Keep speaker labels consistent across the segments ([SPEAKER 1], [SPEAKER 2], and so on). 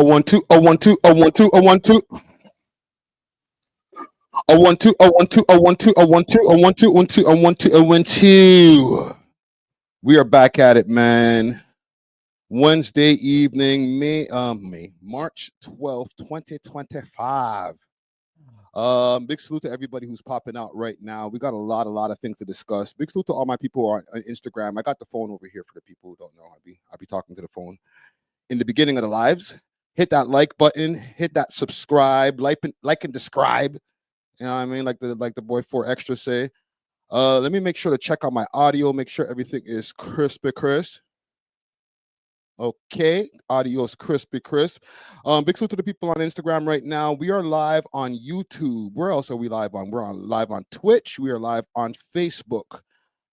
[SPEAKER 1] one two, oh one two, oh one two, oh one two, oh one two, oh one two, oh one two, oh one two, oh one two, one two, oh one two, oh one two. We are back at it, man. Wednesday evening, March 12th, 2025. Big salute to everybody who's popping out right now. We got a lot of things to discuss. Big salute to all my people who are on Instagram. I got the phone over here for the people who don't know. I'll be talking to the phone in the beginning of the lives. Hit that like button, hit that subscribe, like and describe. You know what I mean? Like the boy 4Extra say. Let me make sure to check out my audio, make sure everything is crispy crisp. Okay, audio is crispy crisp. Big salute to the people on Instagram right now. We are live on YouTube. Where else are we live on? We're live on Twitch. We are live on Facebook.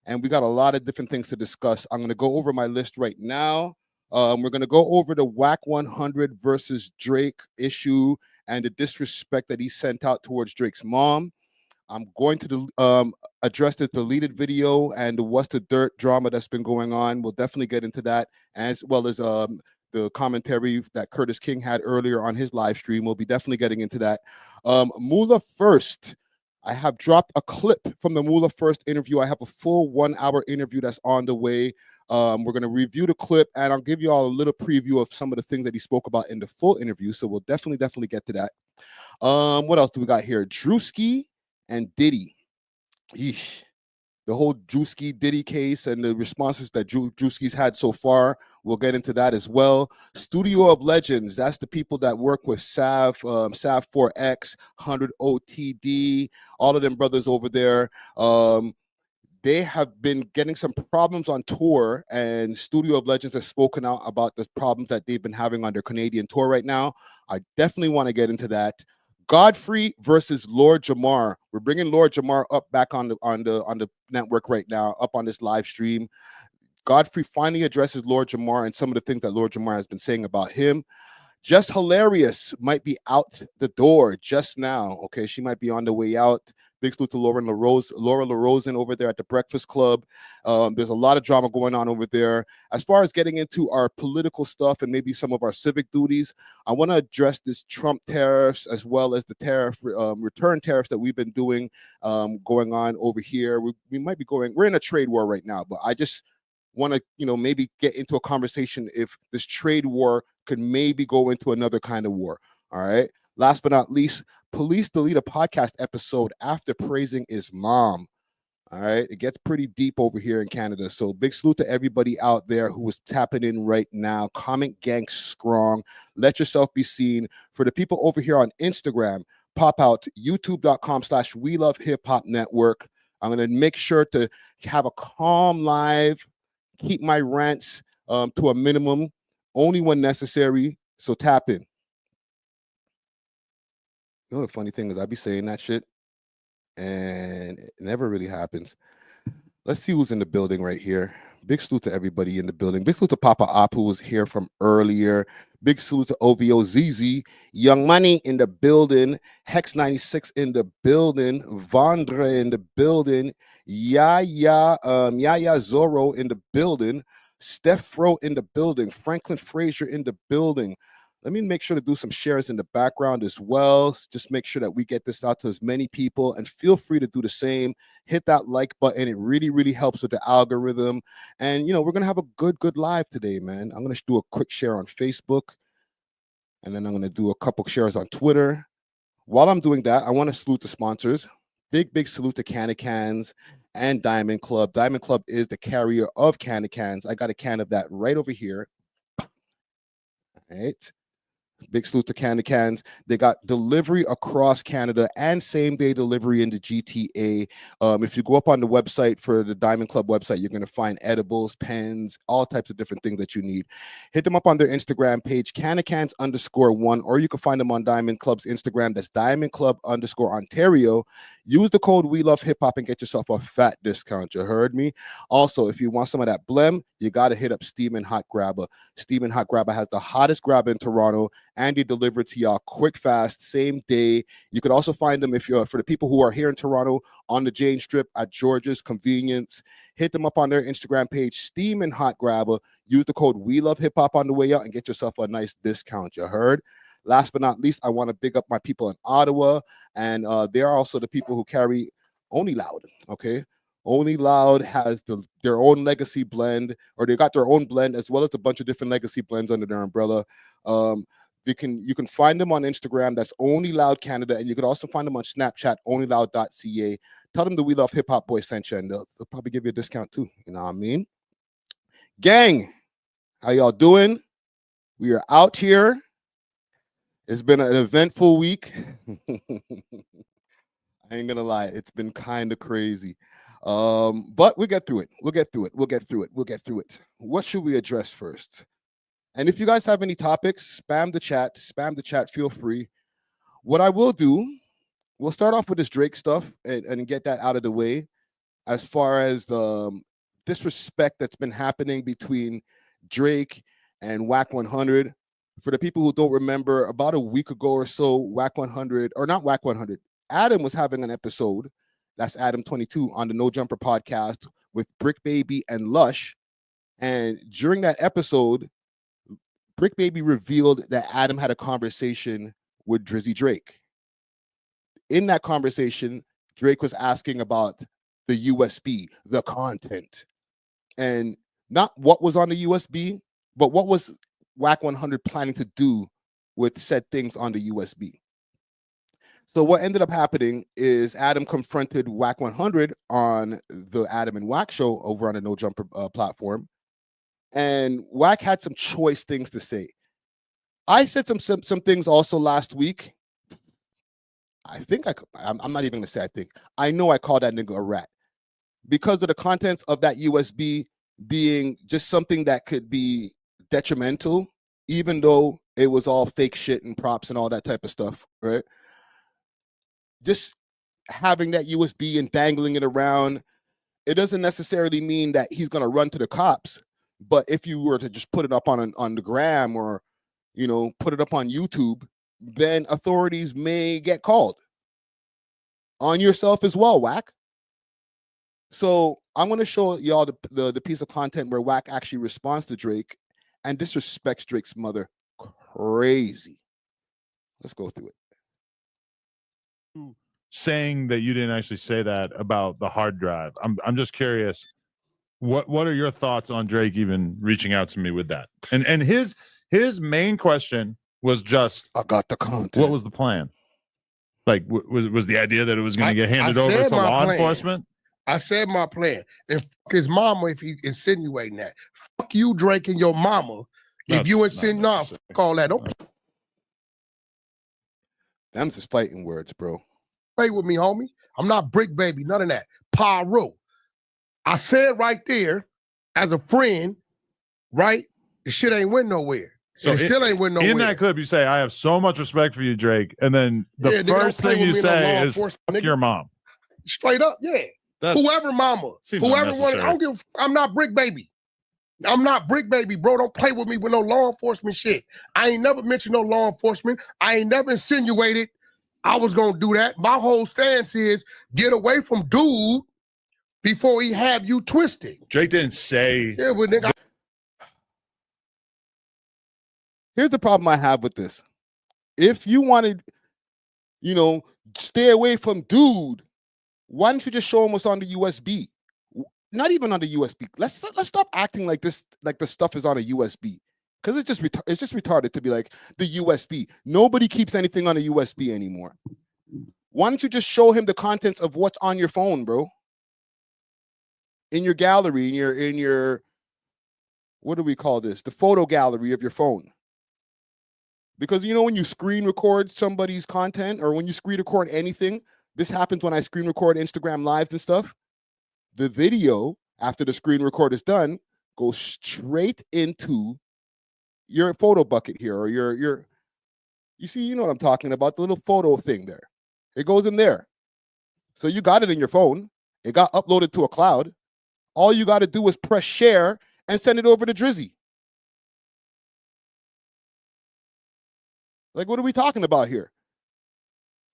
[SPEAKER 1] And we got a lot of different things to discuss. I'm going to go over my list right now. We're going to go over the Wack 100 versus Drake issue and the disrespect that he sent out towards Drake's mom. I'm going to address this deleted video and the What's the Dirt drama that's been going on. We'll definitely get into that, as well as the commentary that Curtis King had earlier on his live stream. We'll be definitely getting into that. Moula first. I have dropped a clip from the Moula first interview. I have a full 1 hour interview that's on the way. We're going to review the clip, and I'll give you all a little preview of some of the things that he spoke about in the full interview. So we'll definitely get to that. What else do we got here? Druski and Diddy. Yeesh. The whole Druski Diddy case and the responses that Druski's had so far. We'll get into that as well. Studio of Legends. That's the people that work with Sav 4X, 100 OTD, all of them brothers over there. They have been getting some problems on tour, and Studio of Legends has spoken out about the problems that they've been having on their Canadian tour right now. I definitely want to get into that. Godfrey versus Lord Jamar. We're bringing Lord Jamar up back on the network right now, up on this live stream. Godfrey finally addresses Lord Jamar and some of the things that Lord Jamar has been saying about him. Jess Hilarious might be out the door just now. Okay, she might be on the way out. Big salute to Laura LaRosen over there at the Breakfast Club. There's a lot of drama going on over there. As far as getting into our political stuff and maybe some of our civic duties, I want to address this Trump tariffs as well as the tariff return tariffs that we've been doing going on over here. We might be we're in a trade war right now, but I just want to, maybe get into a conversation if this trade war could maybe go into another kind of war. All right. Last but not least, police delete a podcast episode after praising Islam. All right. It gets pretty deep over here in Canada. So big salute to everybody out there who is tapping in right now. Comment gang strong. Let yourself be seen. For the people over here on Instagram, pop out youtube.com/welovehiphop network. I'm going to make sure to have a calm live, keep my rants to a minimum, only when necessary. So tap in. You know, the funny thing is I be saying that shit and it never really happens. Let's see who's in the building right here. Big salute to everybody in the building. Big salute to Papa Op, who was here from earlier. Big salute to OVO ZZ. Young Money in the building. Hex 96 in the building. Vondre in the building. Yaya Zorro in the building. Steph Fro in the building. Franklin Frazier in the building. Let me make sure to do some shares in the background as well. Just make sure that we get this out to as many people, and feel free to do the same. Hit that like button. It really helps with the algorithm. And, we're going to have a good live today, man. I'm going to do a quick share on Facebook, and then I'm going to do a couple shares on Twitter. While I'm doing that, I want to salute the sponsors. Big salute to Candy Cans and Diamond Club. Diamond Club is the carrier of Candy Cans. I got a can of that right over here. All right. Big salute to Candy Cans. They got delivery across Canada and same-day delivery in the GTA. If you go up on the website for the Diamond Club website, you're going to find edibles, pens, all types of different things that you need. Hit them up on their Instagram page, CandyCans_1, or you can find them on Diamond Club's Instagram. That's Diamond Club_Ontario. Use the code welovehiphop and get yourself a fat discount. You heard me? Also, if you want some of that blem, you got to hit up Steamin' Hot Grabber. Steamin' Hot Grabber has the hottest grabber in Toronto, and they deliver to y'all quick, fast, same day. You could also find them if you're for the people who are here in Toronto on the Jane Strip at George's Convenience. Hit them up on their Instagram page, Steamin' Hot Grabber. Use the code welovehiphop on the way out and get yourself a nice discount. You heard? Last but not least, I want to big up my people in Ottawa, and they are also the people who carry Only Loud. Okay, Only Loud has their own legacy blend, or they got their own blend as well as a bunch of different legacy blends under their umbrella. You can find them on Instagram. That's Only Loud Canada, and you can also find them on Snapchat, onlyloud.ca. Tell them the We Love Hip Hop Boy sent you, and they'll probably give you a discount too. You know what I mean? Gang, how y'all doing? We are out here. It's been an eventful week. I ain't gonna lie, it's been kind of crazy. But we'll get through it. We'll get through it. What should we address first? And if you guys have any topics, spam the chat, feel free. What I will do, we'll start off with this Drake stuff and get that out of the way as far as the disrespect that's been happening between Drake and Wack 100. For the people who don't remember, about a week ago or so, Wack 100, or not Wack 100, Adam was having an episode, that's Adam 22, on the No Jumper podcast with Brick Baby and Lush. And during that episode, Brick Baby revealed that Adam had a conversation with Drizzy Drake. In that conversation, Drake was asking about the USB, the content, and not what was on the USB, but what was Wack 100 planning to do with said things on the USB. So what ended up happening is Adam confronted Wack 100 on the Adam and Wack show over on the No Jumper platform, and Wack had some choice things to say. I said some things also last week. I'm not even gonna say I think. I know I called that nigga a rat because of the contents of that USB being just something that could be detrimental, even though it was all fake shit and props and all that type of stuff, right? Just having that USB and dangling it around, it doesn't necessarily mean that he's gonna run to the cops. But if you were to just put it up on the gram or, you know, put it up on YouTube, then authorities may get called on yourself as well, Wack. So I'm going to show y'all the piece of content where Wack actually responds to Drake and disrespects Drake's mother crazy. Let's go through it.
[SPEAKER 2] Saying that you didn't actually say that about the hard drive. I'm just curious. What are your thoughts on Drake even reaching out to me with that? And his main question was just,
[SPEAKER 1] I got the content.
[SPEAKER 2] What was the plan? Like, was the idea that it was going to get handed over to law enforcement?
[SPEAKER 3] I said my plan. And fuck his mama if he insinuating that. Fuck you, Drake, and your mama. If you insinuate, nah, fuck all that. Don't
[SPEAKER 1] Them's just fighting words, bro.
[SPEAKER 3] play with me, homie. I'm not Brick Baby, none of that. Pyro. I said right there, as a friend, right? The shit ain't went nowhere. So it still ain't went nowhere.
[SPEAKER 2] In that clip, you say, I have so much respect for you, Drake. And then the first thing you say is, fuck your mom.
[SPEAKER 3] Straight up, yeah. Whoever mama, whoever wanted, I don't give. I'm not Brick Baby. I'm not Brick Baby, bro. Don't play with me with no law enforcement shit. I ain't never mentioned no law enforcement. I ain't never insinuated I was gonna do that. My whole stance is get away from dude before he have you twisted.
[SPEAKER 2] Drake didn't say.
[SPEAKER 3] Yeah, but nigga.
[SPEAKER 1] Here's the problem I have with this. If you wanted, you know, stay away from dude, why don't you just show him what's on the USB? Not even on the USB. Let's stop acting like this, like the stuff is on a USB, because it's just retarded to be like the USB. Nobody keeps anything on a USB anymore. Why don't you just show him the contents of what's on your phone, bro? In your gallery, in your what do we call this? The photo gallery of your phone. Because you know when you screen record somebody's content or when you screen record anything, this happens when I screen record Instagram lives and stuff. The video, after the screen record is done, goes straight into your photo bucket here, or your you see, you know what I'm talking about, the little photo thing there. It goes in there. So you got it in your phone. It got uploaded to a cloud. All you got to do is press share and send it over to Drizzy. Like, what are we talking about here?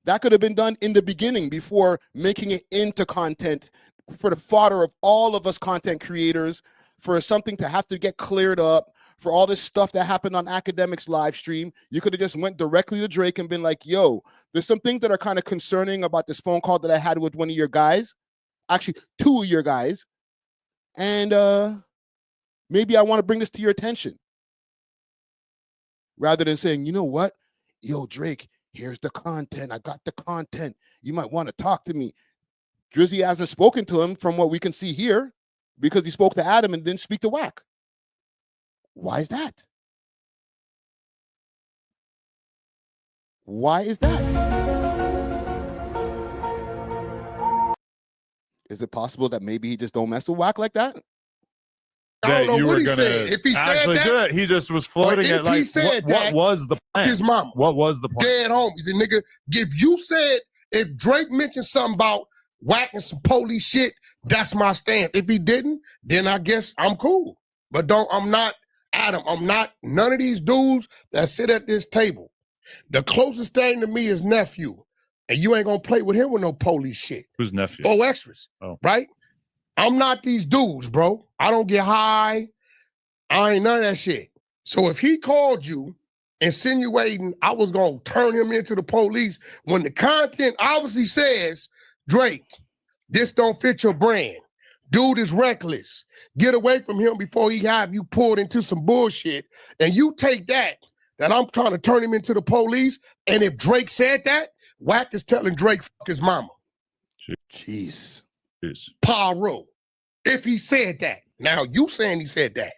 [SPEAKER 1] That could have been done in the beginning before making it into content for the fodder of all of us content creators, for something to have to get cleared up, for all this stuff that happened on Academics live stream. You could have just went directly to Drake and been like, yo, there's some things that are kind of concerning about this phone call that I had with one of your guys, actually 2 of your guys, and maybe I want to bring this to your attention. Rather than saying, you know what, yo, Drake, here's the content. I got the content. You might want to talk to me. Drizzy hasn't spoken to him from what we can see here because he spoke to Adam and didn't speak to Wack. Why is that? Why is that? Is it possible that maybe he just don't mess with Wack like that?
[SPEAKER 3] I don't know what he said. If he said that,
[SPEAKER 2] he just was floating it like, what was the plan?
[SPEAKER 3] His mama.
[SPEAKER 2] What was the plan?
[SPEAKER 3] Dead homies. And nigga, if Drake mentioned something about whacking some police shit, that's my stance. If he didn't, then I guess I'm cool. But I'm not Adam. I'm not none of these dudes that sit at this table. The closest thing to me is nephew. And you ain't gonna play with him with no police shit.
[SPEAKER 2] Who's nephew?
[SPEAKER 3] 4 extras.
[SPEAKER 2] Oh.
[SPEAKER 3] Right? I'm not these dudes, bro. I don't get high. I ain't none of that shit. So if he called you insinuating I was gonna turn him into the police when the content obviously says, Drake, this don't fit your brand. Dude is reckless. Get away from him before he have you pulled into some bullshit. And you take that I'm trying to turn him into the police. And if Drake said that, Wack is telling Drake fuck his mama.
[SPEAKER 1] Jeez.
[SPEAKER 3] Pyro. If he said that. Now you saying he said that.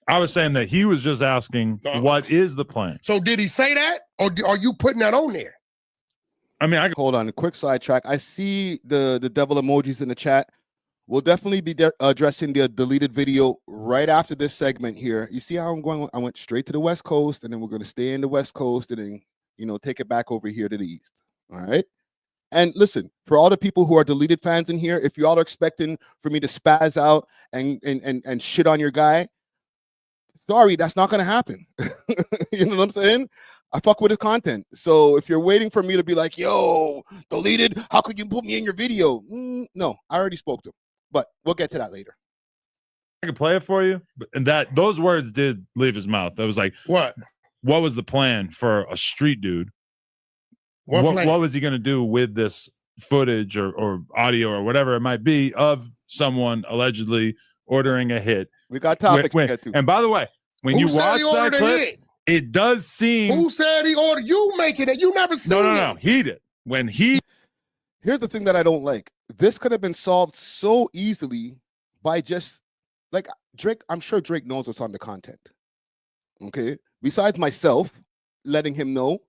[SPEAKER 2] I was saying that he was just asking, what is the plan?
[SPEAKER 3] So did he say that? Or are you putting that on there?
[SPEAKER 2] I mean,
[SPEAKER 1] hold on, a quick sidetrack. I see the devil emojis in the chat. We'll definitely be addressing the deleted video right after this segment here. You see how I'm going? I went straight to the West Coast, and then we're going to stay in the West Coast and then, take it back over here to the East. All right? And listen, for all the people who are deleted fans in here, if you all are expecting for me to spaz out and shit on your guy, sorry, that's not going to happen. You know what I'm saying? I fuck with his content. So if you're waiting for me to be like, yo, deleted, how could you put me in your video? No, I already spoke to him. But we'll get to that later.
[SPEAKER 2] I can play it for you. And those words did leave his mouth. I was like,
[SPEAKER 3] what
[SPEAKER 2] was the plan for a street dude? What was he going to do with this footage or audio or whatever it might be of someone allegedly ordering a hit?
[SPEAKER 1] We got topics to get to.
[SPEAKER 2] And by the way, when you watch that clip, it does seem...
[SPEAKER 3] Who said he ordered? You making it. You never seen it.
[SPEAKER 2] No. He did.
[SPEAKER 1] Here's the thing that I don't like. This could have been solved so easily by just, like, Drake. I'm sure Drake knows what's on the content. Okay? Besides myself letting him know,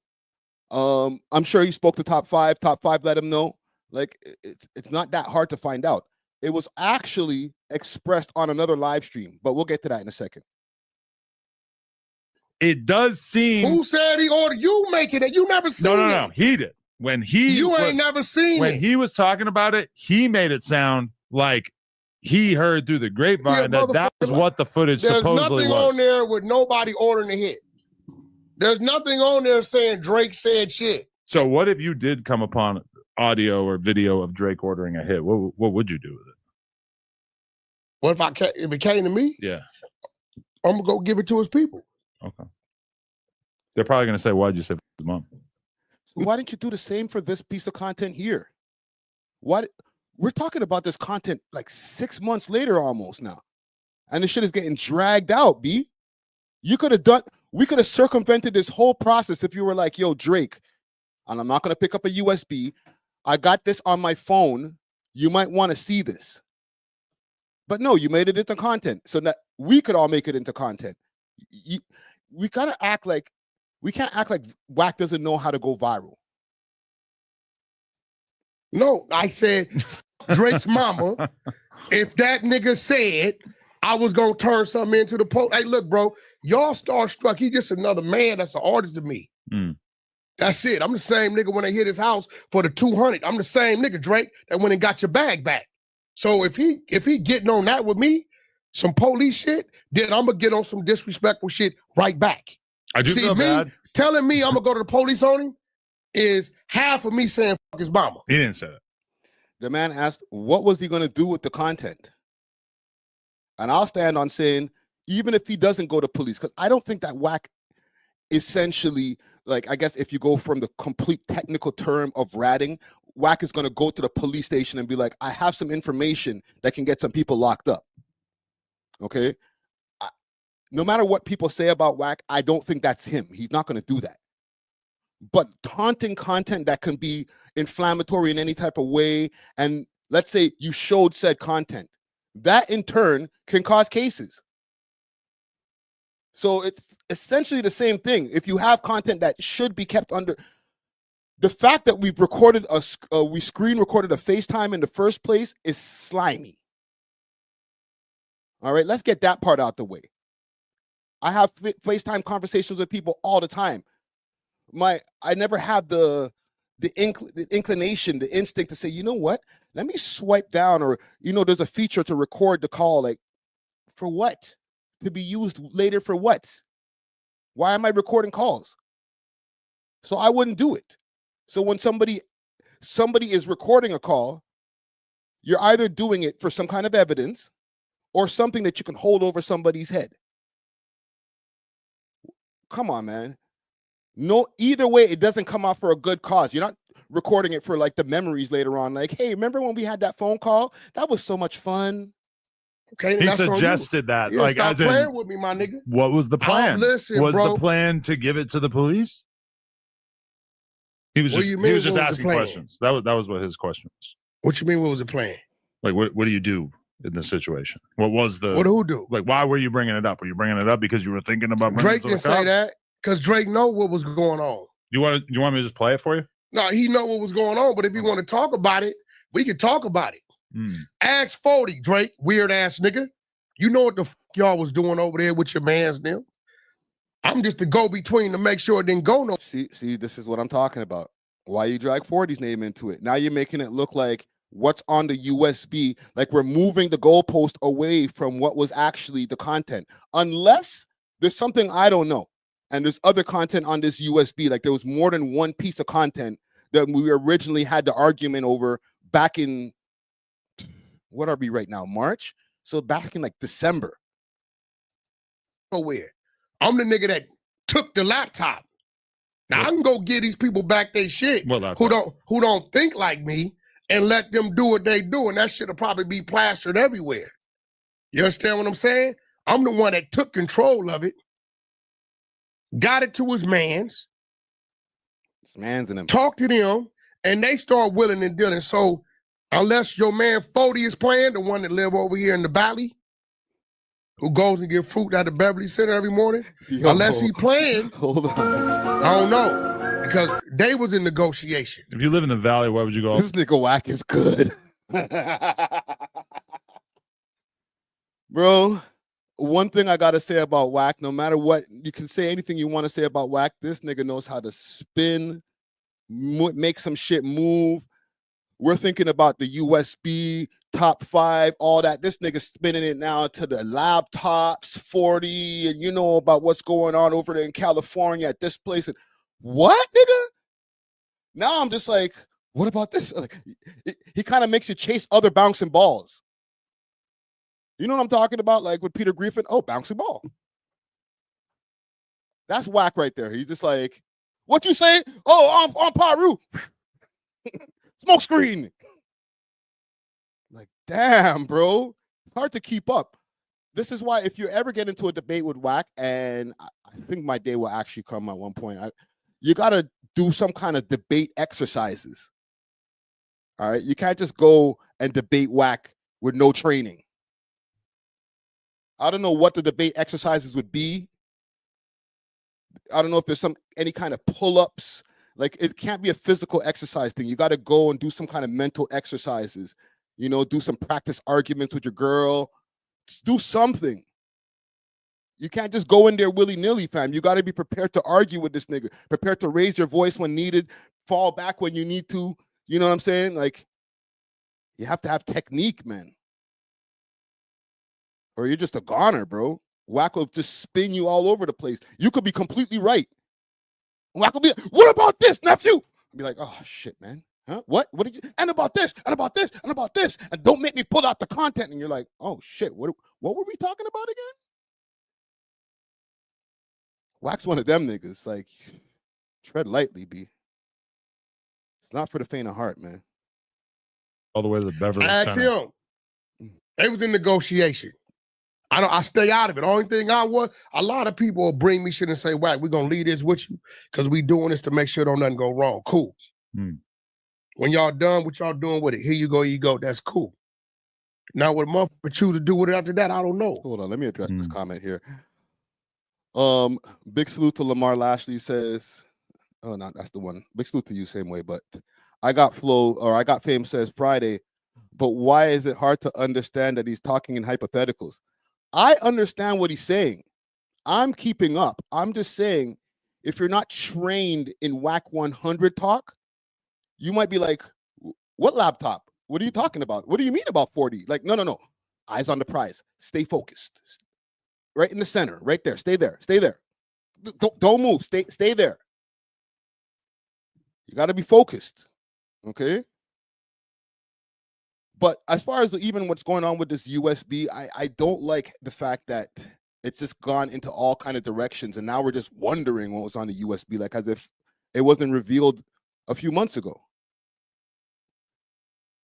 [SPEAKER 1] I'm sure he spoke to Top 5. Top 5 let him know. Like, it's not that hard to find out. It was actually expressed on another live stream, but we'll get to that in a second.
[SPEAKER 2] It does seem...
[SPEAKER 3] Who said he ordered? You making it. You never seen it.
[SPEAKER 2] No. He did. You
[SPEAKER 3] ain't never seen it.
[SPEAKER 2] When he was talking about it, he made it sound like he heard through the grapevine that was what the footage supposedly was.
[SPEAKER 3] There's nothing on there with nobody ordering a hit. There's nothing on there saying Drake said shit.
[SPEAKER 2] So what if you did come upon audio or video of Drake ordering a hit? What would you do with it?
[SPEAKER 3] What if it came to me?
[SPEAKER 2] Yeah.
[SPEAKER 3] I'm going to go give it to his people.
[SPEAKER 2] Okay. They're probably going to say, why'd you say his mom?
[SPEAKER 1] Why didn't you do the same for this piece of content here? We're talking about this content like 6 months later almost now. And this shit is getting dragged out, B. We could have circumvented this whole process if you were like, yo, Drake, and I'm not going to pick up a USB. I got this on my phone. You might want to see this. But no, you made it into content so that we could all make it into content. We can't act like Wack doesn't know how to go viral.
[SPEAKER 3] No, I said Drake's mama. If that nigga said I was gonna turn something into the post, hey, look, bro, y'all starstruck. He just another man that's an artist to me. That's it. I'm the same nigga when they hit his house for the 200. I'm the same nigga, Drake, that went and got your bag back. So if he getting on that with me, some police shit, then I'm gonna get on some disrespectful shit right back.
[SPEAKER 2] I do feel bad.
[SPEAKER 3] Telling me I'm gonna go to the police on him is half of me saying fuck his mama.
[SPEAKER 2] He didn't say that.
[SPEAKER 1] The man asked, what was he gonna do with the content? And I'll stand on saying, even if he doesn't go to police, because I don't think that Wack essentially, like, I guess if you go from the complete technical term of ratting, Wack is going to go to the police station and be like, I have some information that can get some people locked up. Okay? No matter what people say about Wack, I don't think that's him. He's not going to do that. But taunting content that can be inflammatory in any type of way, and let's say you showed said content, that in turn can cause cases. So it's essentially the same thing. If you have content that should be kept under, the fact that we've recorded we screen recorded a FaceTime in the first place is slimy. All right, let's get that part out the way. I have FaceTime conversations with people all the time. I never have the inclination, the instinct to say, you know what? Let me swipe down, or there's a feature to record the call. Like, for what? To be used later for what? Why am I recording calls? So I wouldn't do it. So when somebody is recording a call, you're either doing it for some kind of evidence or something that you can hold over somebody's head. Come on, man. No, either way, it doesn't come out for a good cause. You're not recording it for like the memories later on. Like, hey, remember when we had that phone call? That was so much fun.
[SPEAKER 2] Okay, he suggested that.
[SPEAKER 3] Yeah, like, stop playing with me, my nigga.
[SPEAKER 2] What was the plan?
[SPEAKER 3] Listen,
[SPEAKER 2] was
[SPEAKER 3] bro.
[SPEAKER 2] the plan to give it to the police? He was just asking questions. That was what his question was.
[SPEAKER 3] What you mean? What was the plan?
[SPEAKER 2] Like, what do you do in this situation? What
[SPEAKER 3] who do?
[SPEAKER 2] Like, why were you bringing it up? Were you bringing it up because you were thinking about
[SPEAKER 3] Drake didn't say that because Drake know what was going on.
[SPEAKER 2] You want me to just play it for you?
[SPEAKER 3] No, he know what was going on. But if you want to talk about it, we can talk about it. Ask 40, Drake, weird ass nigga. You know what the fuck y'all was doing over there with your mans now? I'm just the go-between to make sure it didn't go no.
[SPEAKER 1] See, this is what I'm talking about. Why you drag 40's name into it? Now you're making it look like what's on the USB, like we're moving the goalpost away from what was actually the content. Unless there's something I don't know. And there's other content on this USB, like there was more than one piece of content that we originally had the argument over back in, what are we right now, March? So back in like December.
[SPEAKER 3] Nowhere. I'm the nigga that took the laptop. Now I can go get these people back their shit who don't think like me and let them do what they do, and that shit'll probably be plastered everywhere. You understand what I'm saying? I'm the one that took control of it, got it to his mans,
[SPEAKER 1] and them,
[SPEAKER 3] talked to them, and they start willing and dealing. So unless your man 40 is playing, the one that live over here in the valley, who goes and get fruit at the Beverly Center every morning, unless he playing,
[SPEAKER 1] hold on,
[SPEAKER 3] I don't know, because they was in negotiation.
[SPEAKER 2] If you live in the valley, where would you go?
[SPEAKER 1] This nigga Wack is good. Bro, one thing I gotta say about Wack, no matter what, you can say anything you want to say about Wack, this nigga knows how to spin, make some shit move. We're thinking about the USB, top 5, all that. This nigga spinning it now to the laptops, 40, and you know about what's going on over there in California at this place. And what, nigga? Now I'm just like, what about this? Like, he kind of makes you chase other bouncing balls. You know what I'm talking about? Like with Peter Griffin, oh, bouncing ball. That's Wack right there. He's just like, what you say? Oh, on Paru. Smoke screen. Like, damn, bro. It's hard to keep up. This is why if you ever get into a debate with Wack, and I think my day will actually come at one point, you got to do some kind of debate exercises. All right? You can't just go and debate Wack with no training. I don't know what the debate exercises would be. I don't know if there's any kind of pull-ups. Like, it can't be a physical exercise thing. You got to go and do some kind of mental exercises. You know, do some practice arguments with your girl. Just do something. You can't just go in there willy-nilly, fam. You got to be prepared to argue with this nigga, prepared to raise your voice when needed, fall back when you need to. You know what I'm saying? Like, you have to have technique, man. Or you're just a goner, bro. Wack will just spin you all over the place. You could be completely right. Wack will be like, what about this, nephew? I'll be like, oh, shit, man. Huh? What did you? And about this, and about this, and about this. And don't make me pull out the content. And you're like, oh, shit, what were we talking about again? Wack's one of them niggas. Like, tread lightly, B. It's not for the faint of heart, man.
[SPEAKER 2] All the way to the Beverly
[SPEAKER 3] Ask
[SPEAKER 2] Center.
[SPEAKER 3] him. They was in negotiation. I stay out of it. Only thing a lot of people will bring me shit and say, Wack, we're gonna leave this with you because we doing this to make sure don't nothing go wrong. Cool. When y'all done what y'all doing with it, here you go. That's cool. Now what a motherfucker choose to do with it after that, I don't know.
[SPEAKER 1] Hold on, let me address this comment here. Big salute to Lamar Lashley says, oh no, that's the one. Big salute to you, same way, but I got fame says Friday, but why is it hard to understand that he's talking in hypotheticals? I understand what he's saying. I'm keeping up. I'm just saying, if you're not trained in Wack 100 talk, you might be like, what laptop? What are you talking about? What do you mean about 40? Like, no. Eyes on the prize. Stay focused. Right in the center, right there. Stay there. Don't move. Stay there. You got to be focused. Okay? But as far as even what's going on with this USB, I don't like the fact that it's just gone into all kind of directions, and now we're just wondering what was on the USB, like as if it wasn't revealed a few months ago.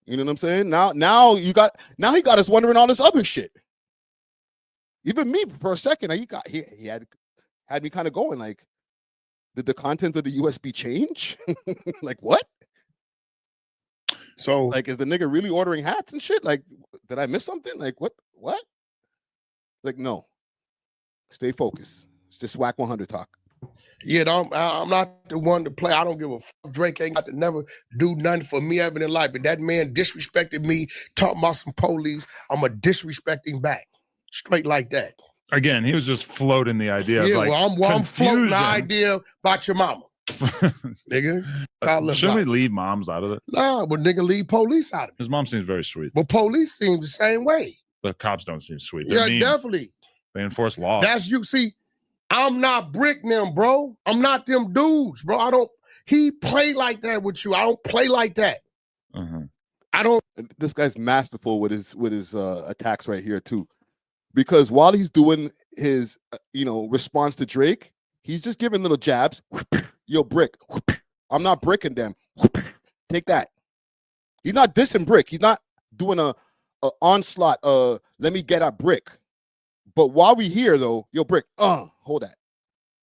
[SPEAKER 1] You know what I'm saying? Now he got us wondering all this other shit. Even me for a second, he had me kind of going like, did the content of the USB change? Like what? So, like, is the nigga really ordering hats and shit? Like, did I miss something? Like, what? Like, no. Stay focused. It's just Wack 100 talk.
[SPEAKER 3] Yeah, I'm not the one to play. I don't give a fuck. Drake ain't got to never do nothing for me ever in life. But that man disrespected me, talking about some police. I'm a disrespecting back. Straight like that.
[SPEAKER 2] Again, he was just floating the idea.
[SPEAKER 3] Yeah,
[SPEAKER 2] of like,
[SPEAKER 3] I'm floating the idea about your mama. Nigga.
[SPEAKER 2] Shouldn't we leave moms out of it?
[SPEAKER 3] Nah, but nigga, leave police out of it.
[SPEAKER 2] His mom seems very sweet.
[SPEAKER 3] But police seem the same way.
[SPEAKER 2] The cops don't seem sweet. They're mean.
[SPEAKER 3] Definitely.
[SPEAKER 2] They enforce laws.
[SPEAKER 3] That's you. See, I'm not Brick them, bro. I'm not them dudes, bro. He play like that with you. I don't play like that. I don't.
[SPEAKER 1] This guy's masterful with his attacks right here too. Because while he's doing his response to Drake, he's just giving little jabs. Yo, Brick, I'm not bricking them. Take that. He's not dissing Brick. He's not doing a onslaught. Let me get at Brick. But while we here though, yo, Brick, hold that.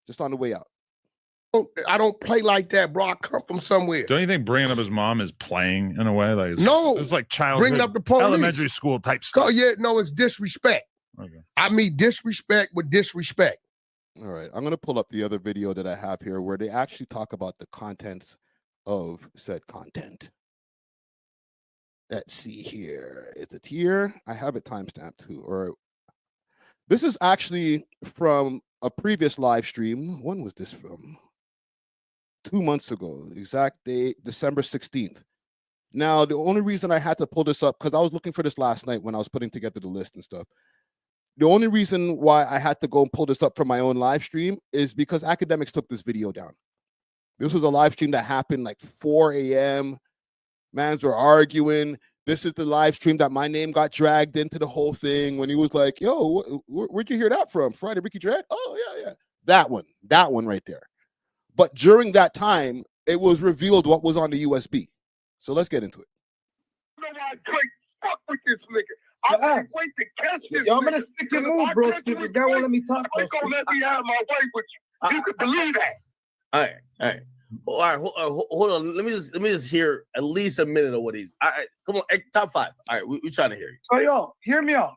[SPEAKER 1] Just on the way out.
[SPEAKER 3] I don't play like that, bro. I come from somewhere.
[SPEAKER 2] Don't you think bringing up his mom is playing in a way? Like it's like childhood,
[SPEAKER 3] bringing up the police,
[SPEAKER 2] elementary school type stuff.
[SPEAKER 3] Yeah, no, it's disrespect.
[SPEAKER 2] Okay.
[SPEAKER 3] I mean disrespect with disrespect.
[SPEAKER 1] All right, I'm gonna pull up the other video that I have here where they actually talk about the contents of said content. Let's see here. Is it here? I have it timestamped too. Or this is actually from a previous live stream. When was this from? 2 months ago. Exact date, December 16th. Now, the only reason I had to pull this up, because I was looking for this last night when I was putting together the list and stuff. The only reason why I had to go and pull this up from my own live stream is because academics took this video down. This was a live stream that happened like 4 a.m. Mans were arguing. This is the live stream that my name got dragged into the whole thing when he was like, yo, where'd you hear that from? Friday Ricky Dread? Oh, yeah. That one right there. But during that time, it was revealed what was on the USB. So let's get into it.
[SPEAKER 3] You know why Drake fuck with this nigga? I can't wait to catch this.
[SPEAKER 4] Yo, I'm gonna stick your move, bro. This guy won't let me talk.
[SPEAKER 3] He's gonna let me out of my way with you. You can believe that.
[SPEAKER 4] All right. Hold on. Let me just hear at least a minute of what he's. All right, come on. Top 5. All right, we trying to hear you.
[SPEAKER 5] So yo, hear me out.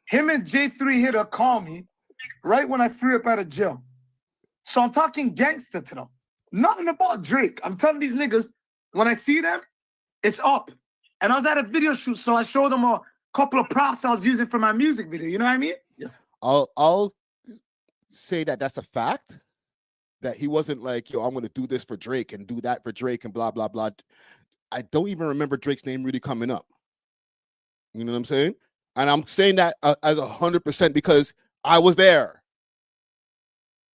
[SPEAKER 5] Him and J3 hit to call me right when I threw up out of jail. So I'm talking gangster to them. Nothing about Drake. I'm telling these niggas, when I see them, it's up. And I was at a video shoot, so I showed them a couple of props I was using for my music video. You know what I mean?
[SPEAKER 1] Yeah. I'll say that that's a fact, that he wasn't like, yo, I'm going to do this for Drake and do that for Drake and blah, blah, blah. I don't even remember Drake's name really coming up. You know what I'm saying? And I'm saying that as 100% because I was there.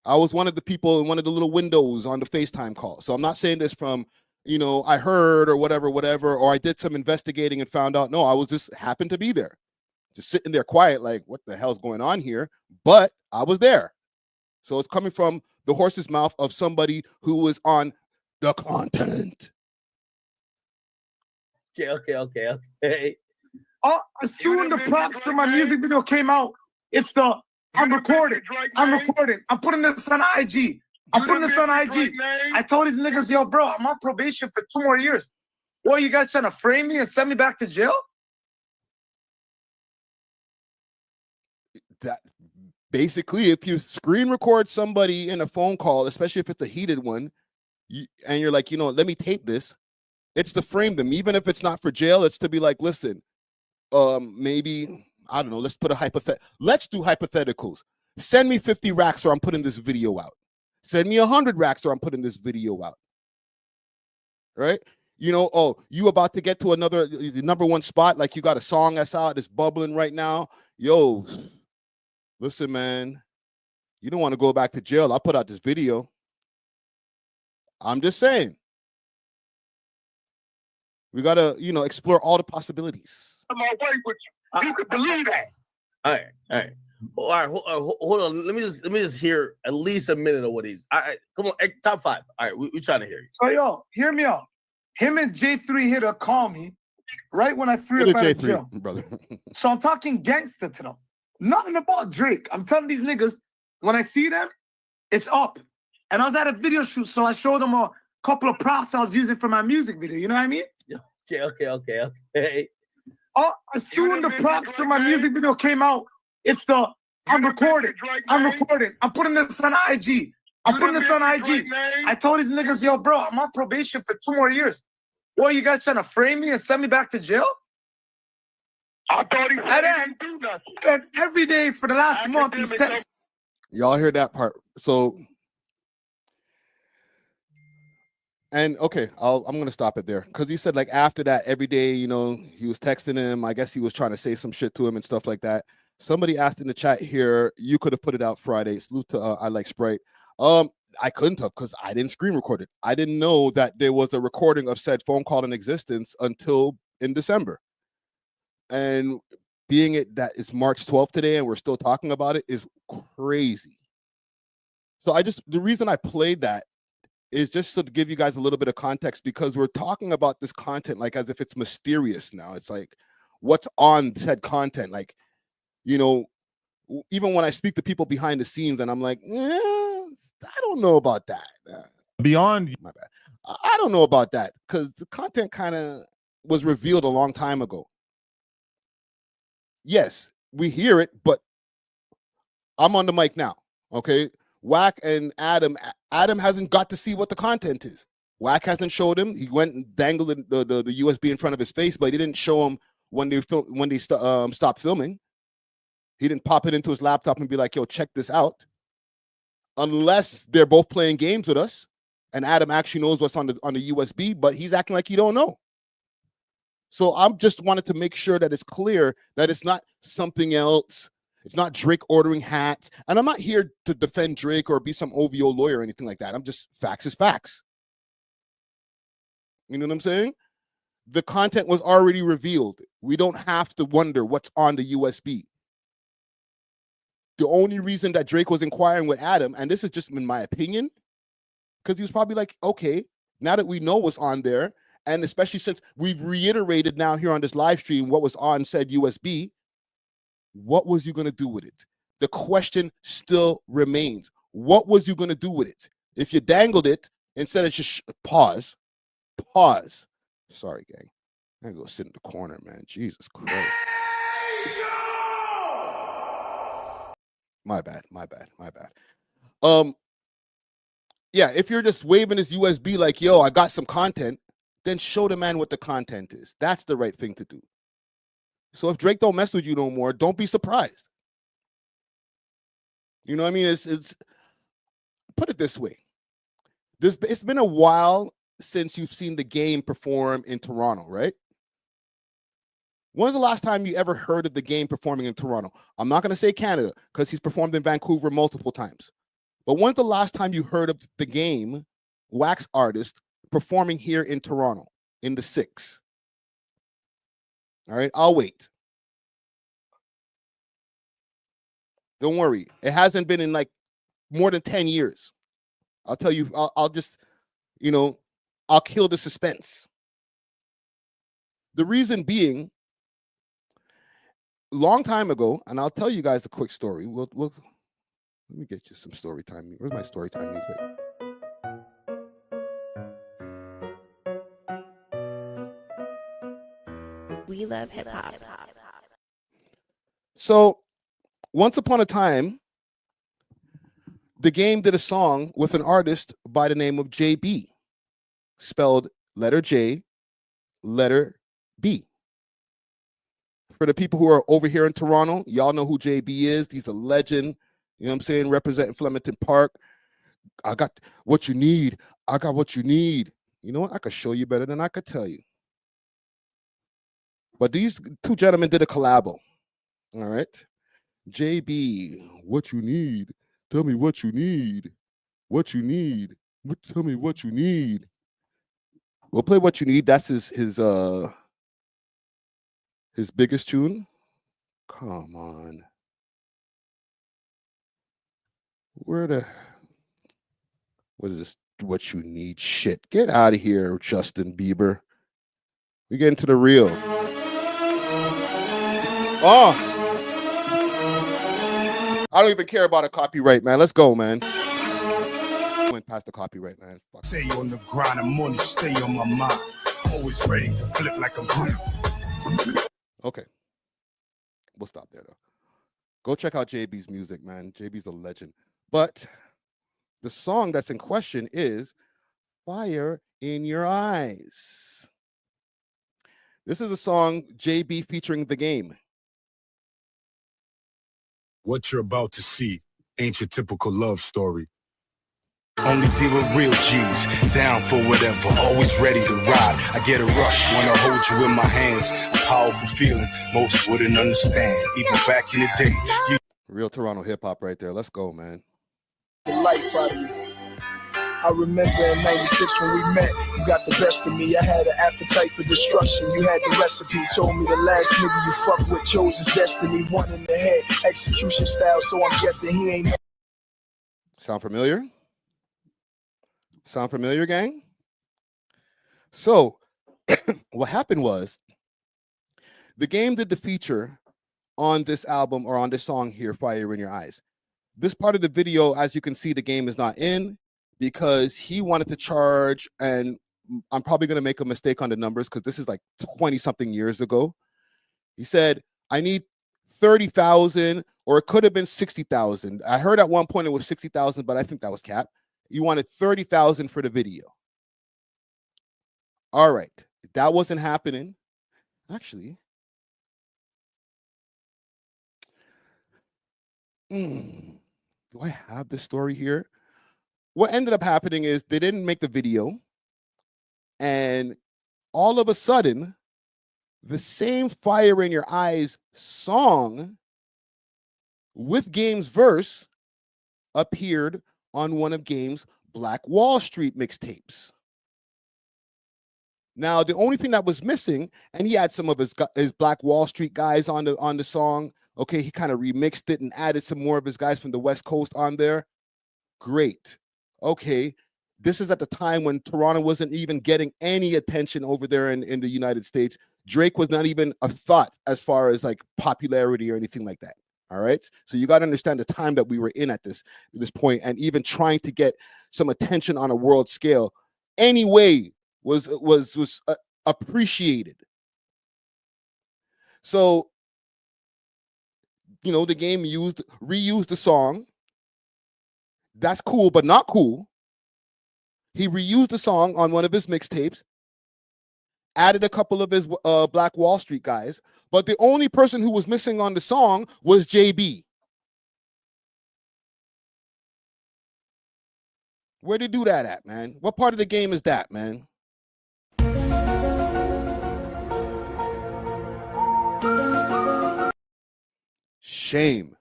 [SPEAKER 1] I was one of the people in one of the little windows on the FaceTime call. So I'm not saying this from, you know, I heard or whatever, or I did some investigating and found out. No, I was just happened to be there. Just sitting there quiet, like, what the hell's going on here? But I was there. So it's coming from the horse's mouth of somebody who was on the content.
[SPEAKER 4] Okay.
[SPEAKER 5] As soon as the props for my music video came out, it's the I'm recording. I'm putting this on IG. I told these niggas, yo, bro, I'm on probation for 2 more years. What, you guys trying to frame me and send me back to jail?
[SPEAKER 1] That basically, if you screen record somebody in a phone call, especially if it's a heated one, and you're like, you know, let me tape this, it's to frame them. Even if it's not for jail, it's to be like, listen, maybe, I don't know, let's put a let's do hypotheticals. Send me 50 racks or I'm putting this video out. Send me 100 racks or I'm putting this video out. Right? You know, oh, you about to get to another #1 spot, like you got a song that's out, it's bubbling right now. Yo, listen, man, you don't want to go back to jail. I'll put out this video. I'm just saying. We got to, you know, explore all the possibilities.
[SPEAKER 3] I'm my way with you. You could believe that.
[SPEAKER 4] All right. Hold on. Let me just hear at least a minute of what he's. Come on, top 5. All right, we trying to hear you.
[SPEAKER 5] So yo, hear me out. Him and J3 hit a call me right when I threw up out of jail,
[SPEAKER 1] brother.
[SPEAKER 5] So I'm talking gangster to them. Nothing about Drake. I'm telling these niggas, when I see them, it's up. And I was at a video shoot, so I showed them a couple of props I was using for my music video. You know what I mean?
[SPEAKER 4] Okay.
[SPEAKER 5] As soon as the props for my music video came out, it's the I'm recording. I'm putting this on IG. I told these niggas, yo, bro, I'm on probation for 2 more years. What, you guys trying to frame me and send me back to jail?
[SPEAKER 3] I thought he said he didn't do nothing.
[SPEAKER 5] And every day for the last month, he's texting.
[SPEAKER 1] Y'all hear that part? So, and okay, I'm gonna stop it there because he said like after that every day, you know, he was texting him. I guess he was trying to say some shit to him and stuff like that. Somebody asked in the chat here, you could have put it out Friday. Salute to I Like Sprite. I couldn't have because I didn't screen record it. I didn't know that there was a recording of said phone call in existence until in December. And being it that it's March 12th today and we're still talking about it is crazy. So the reason I played that is just to give you guys a little bit of context because we're talking about this content like as if it's mysterious now. It's like what's on said content. Like, you know, even when I speak to people behind the scenes and I'm like, I don't know about that.
[SPEAKER 2] Beyond,
[SPEAKER 1] my bad. I don't know about that because the content kind of was revealed a long time ago. Yes, we hear it, but I'm on the mic now. Okay. Wack and Adam hasn't got to see what the content is. Wack hasn't showed him. He went and dangled the USB in front of his face, but he didn't show him when they stopped filming. He didn't pop it into his laptop and be like, yo, check this out. Unless they're both playing games with us and Adam actually knows what's on the USB, but he's acting like he don't know. So I'm just wanted to make sure that it's clear that it's not something else. It's not Drake ordering hats. And I'm not here to defend Drake or be some OVO lawyer or anything like that. I'm just facts is facts. You know what I'm saying? The content was already revealed. We don't have to wonder what's on the USB. The only reason that Drake was inquiring with Adam, and this is just in my opinion, because he was probably like, okay, now that we know what's on there, and especially since we've reiterated now here on this live stream what was on said USB, what was you going to do with it? The question still remains. What was you going to do with it? If you dangled it, instead of just pause. Sorry, gang. I go sit in the corner, man. Jesus Christ. My bad. Yeah, if you're just waving this USB like, yo, I got some content, then show the man what the content is. That's the right thing to do. So if Drake don't mess with you no more, don't be surprised. You know what I mean? It's put it this way. It's been a while since you've seen The Game perform in Toronto, right? When's the last time you ever heard of The Game performing in Toronto? I'm not going to say Canada because he's performed in Vancouver multiple times. But when's the last time you heard of The Game, Wax artist, performing here in Toronto in the 6? All right, I'll wait. Don't worry. It hasn't been in like more than 10 years. I'll tell you, I'll just, you know, I'll kill the suspense. The reason being, long time ago, and I'll tell you guys a quick story. We'll let me get you some story time. Where's my story time music?
[SPEAKER 6] We love hip hop.
[SPEAKER 1] So, once upon a time, The Game did a song with an artist by the name of JB, spelled letter J, letter B. For the people who are over here in Toronto, y'all know who JB is. He's a legend. You know what I'm saying? Representing Flemington Park. I got what you need. I got what you need. You know what? I could show you better than I could tell you. But these two gentlemen did a collabo. All right. JB, what you need? Tell me what you need. What you need. Tell me what you need. We'll play What You Need. That's his biggest tune. Come on. What is this? What You Need shit. Get out of here, Justin Bieber. We get into the real. Oh. I don't even care about a copyright, man. Let's go, man. Went past the copyright, man. Fuck.
[SPEAKER 7] Stay on the grind and money stay on my mind. Always ready to flip like a grill.
[SPEAKER 1] Okay. We'll stop there, though. Go check out JB's music, man. JB's a legend. But the song that's in question is Fire in Your Eyes. This is a song JB featuring The Game.
[SPEAKER 7] What you're about to see ain't your typical love story. Only deal with real G's, down for whatever, always ready to ride. I get a rush when I hold you in my hands. A powerful feeling most wouldn't understand. Even back in the day.
[SPEAKER 1] Real Toronto hip hop right there. Let's go, man.
[SPEAKER 8] The life out of you. I remember in 96 when we met, you got the best of me. I had an appetite for destruction. You had the recipe. Told me the last nigga you fuck with chose his destiny. One in the head, execution style. So I'm guessing he ain't.
[SPEAKER 1] Sound familiar? Sound familiar, gang? So, what happened was, The Game did the feature on this album or on this song here, Fire in Your Eyes. This part of the video, as you can see, The Game is not in because he wanted to charge, and I'm probably going to make a mistake on the numbers because this is like 20-something years ago. He said, I need 30,000, or it could have been 60,000. I heard at one point it was 60,000, but I think that was cap. You wanted 30,000 for the video. All right. That wasn't happening. Actually, do I have this story here? What ended up happening is they didn't make the video, and all of a sudden, the same Fire in Your Eyes song with Game's verse appeared on one of Game's Black Wall Street mixtapes. Now, the only thing that was missing, and he had some of his Black Wall Street guys on the song. Okay, he kind of remixed it and added some more of his guys from the West Coast on there. Great. Okay, this is at the time when Toronto wasn't even getting any attention over there in the United States. Drake was not even a thought as far as like popularity or anything like that. All right, so you got to understand the time that we were in at this point, and even trying to get some attention on a world scale anyway was appreciated. So, you know, The Game reused the song. That's cool, but not cool. He reused the song on one of his mixtapes, added a couple of his Black Wall Street guys, but the only person who was missing on the song was JB. Where they do that at, man? What part of the game is that, man? Shame.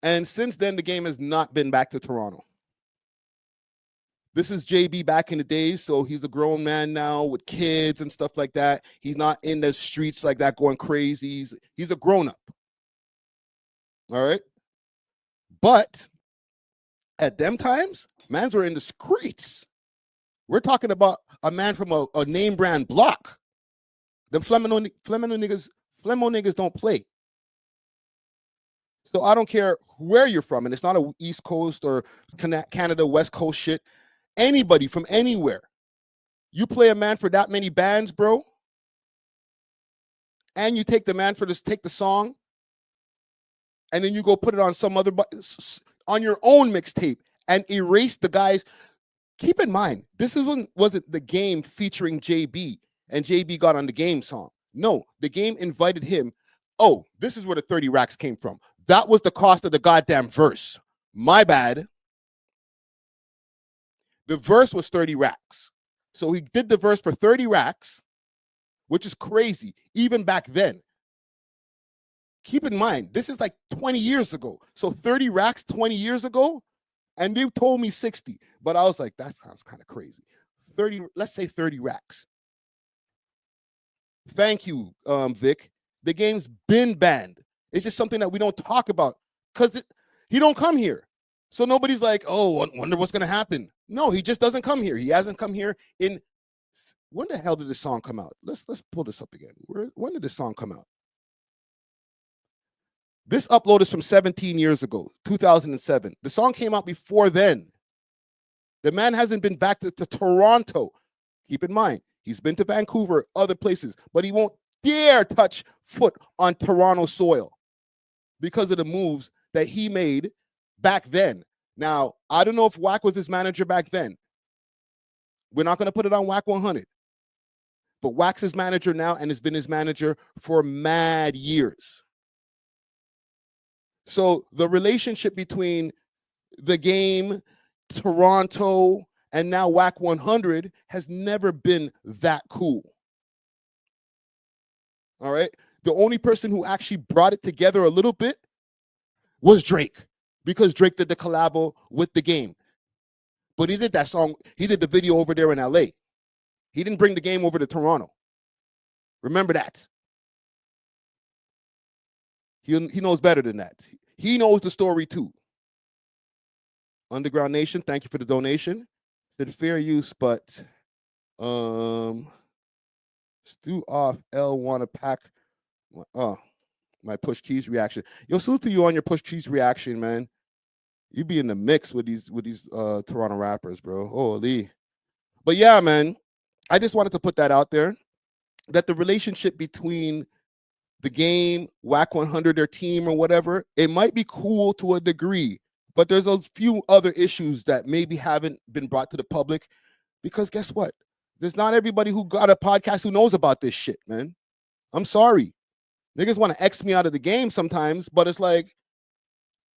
[SPEAKER 1] And since then, the game has not been back to Toronto. This is JB back in the days, so he's a grown man now with kids and stuff like that. He's not in the streets like that going crazy. He's a grown-up. All right? But at them times, mans were in the streets. We're talking about a man from a name brand block. Them Flemo niggas don't play. So I don't care where you're from, and it's not a East Coast or Canada, West Coast shit. Anybody from anywhere. You play a man for that many bands, bro, and you take the man for this, take the song, and then you go put it on some other, on your own mixtape and erase the guys. Keep in mind, this wasn't the game featuring JB and JB got on the game song. No, the game invited him. Oh, this is where the 30 racks came from. That was the cost of the goddamn verse. My bad. The verse was 30 racks. So he did the verse for 30 racks, which is crazy, even back then. Keep in mind, this is like 20 years ago. So 30 racks 20 years ago, and they told me 60. But I was like, that sounds kind of crazy. 30, let's say 30 racks. Thank you, Vic. The game's been banned. It's just something that we don't talk about because he don't come here. So nobody's like, oh, I wonder what's going to happen. No, he just doesn't come here. He hasn't come here in, when the hell did this song come out? Let's pull this up again. When did this song come out? This upload is from 17 years ago, 2007. The song came out before then. The man hasn't been back to Toronto. Keep in mind, he's been to Vancouver, other places, but he won't dare touch foot on Toronto soil because of the moves that he made back then. Now, I don't know if Wack was his manager back then. We're not going to put it on Wack 100. But Wack's his manager now and has been his manager for mad years. So the relationship between the game, Toronto, and now Wack 100 has never been that cool. All right? The only person who actually brought it together a little bit was Drake, because Drake did the collabo with the game. But he did that song, he did the video over there in LA. He didn't bring the game over to Toronto. Remember that. He knows better than that. He knows the story too. Underground Nation, thank you for the donation. Said fair use, but Stu off L want to pack my push keys reaction. Yo, salute to you on your push keys reaction, man. You be in the mix with these Toronto rappers, bro. Holy. But yeah, man, I just wanted to put that out there, that the relationship between the game, Wack 100, their team or whatever, it might be cool to a degree, but there's a few other issues that maybe haven't been brought to the public, because guess what? There's not everybody who got a podcast who knows about this shit, man. I'm sorry. Niggas want to X me out of the game sometimes, but it's like,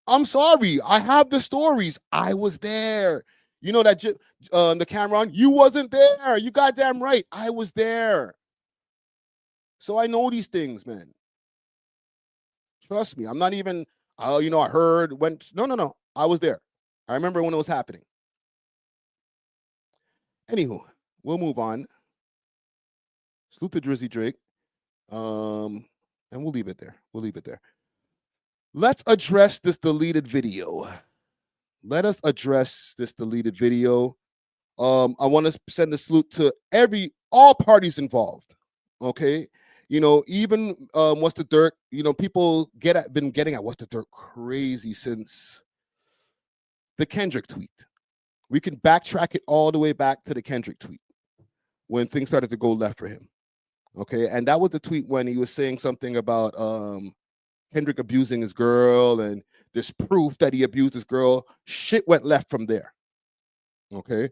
[SPEAKER 1] I'm sorry. I have the stories. I was there. You know that the camera on? You wasn't there. You goddamn right. I was there. So I know these things, man. Trust me. I'm not even, I heard, went. No. I was there. I remember when it was happening. Anywho, we'll move on. Salute to Drizzy Drake. And we'll leave it there. Let's address this deleted video. Let us address this deleted video. I want to send a salute to all parties involved. Okay. Even What's the Dirt, people been getting at What's the Dirt crazy since the Kendrick tweet. We can backtrack it all the way back to the Kendrick tweet when things started to go left for him. Okay. And that was the tweet when he was saying something about Kendrick abusing his girl, and there's proof that he abused his girl. Shit went left from there. Okay.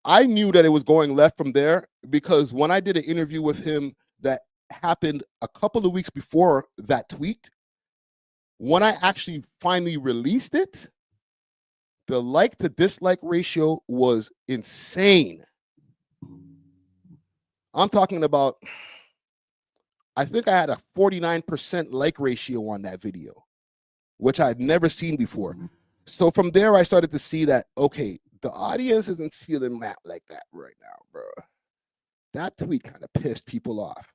[SPEAKER 1] I knew that it was going left from there because when I did an interview with him that happened a couple of weeks before that tweet, When I actually finally released it, the like to dislike ratio was insane. I'm talking about, I think I had a 49% like ratio on that video, which I had never seen before. So from there, I started to see that, okay, the audience isn't feeling that like that right now, bro. That tweet kind of pissed people off.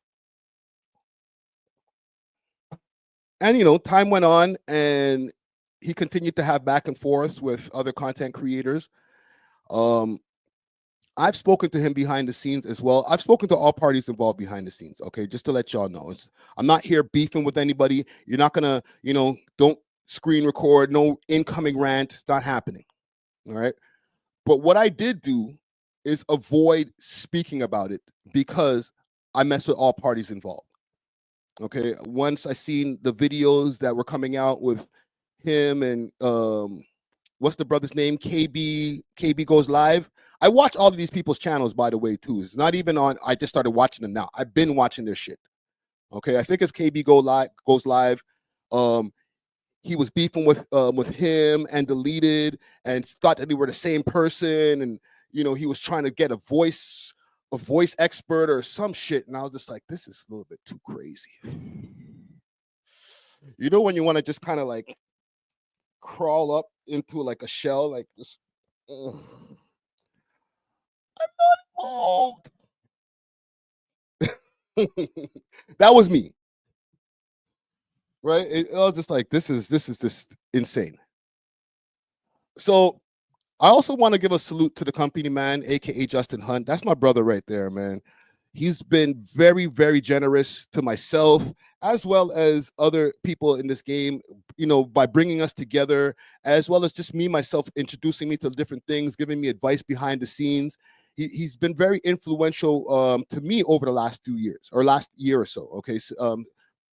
[SPEAKER 1] And, you know, time went on and he continued to have back and forth with other content creators. I've spoken to him behind the scenes as well. I've spoken to all parties involved behind the scenes, okay, just to let y'all know. I'm not here beefing with anybody. You're not going to, you know, don't screen record, no incoming rant. It's not happening, all right? But what I did do is avoid speaking about it because I mess with all parties involved. Okay, once I seen the videos that were coming out with him and what's the brother's name? KB Goes Live. I watch all of these people's channels, by the way, too. It's not even on, I just started watching them now. I've been watching their shit. Okay, I think it's KB Goes Live. He was beefing with him and Deleted and thought that they were the same person, and you know, he was trying to get a voice expert or some shit, and I was just like, this is a little bit too crazy. You know, when you want to just kind of like crawl up into like a shell, like this. I'm not involved. That was me, right? I was just like, this is just insane. So I also want to give a salute to the company man, aka Justin Hunt. That's my brother right there, man. He's been very, very generous to myself as well as other people in this game, you know, by bringing us together, as well as just me, myself, introducing me to different things, giving me advice behind the scenes. He's been very influential to me over the last few years, or last year or so. Okay, so,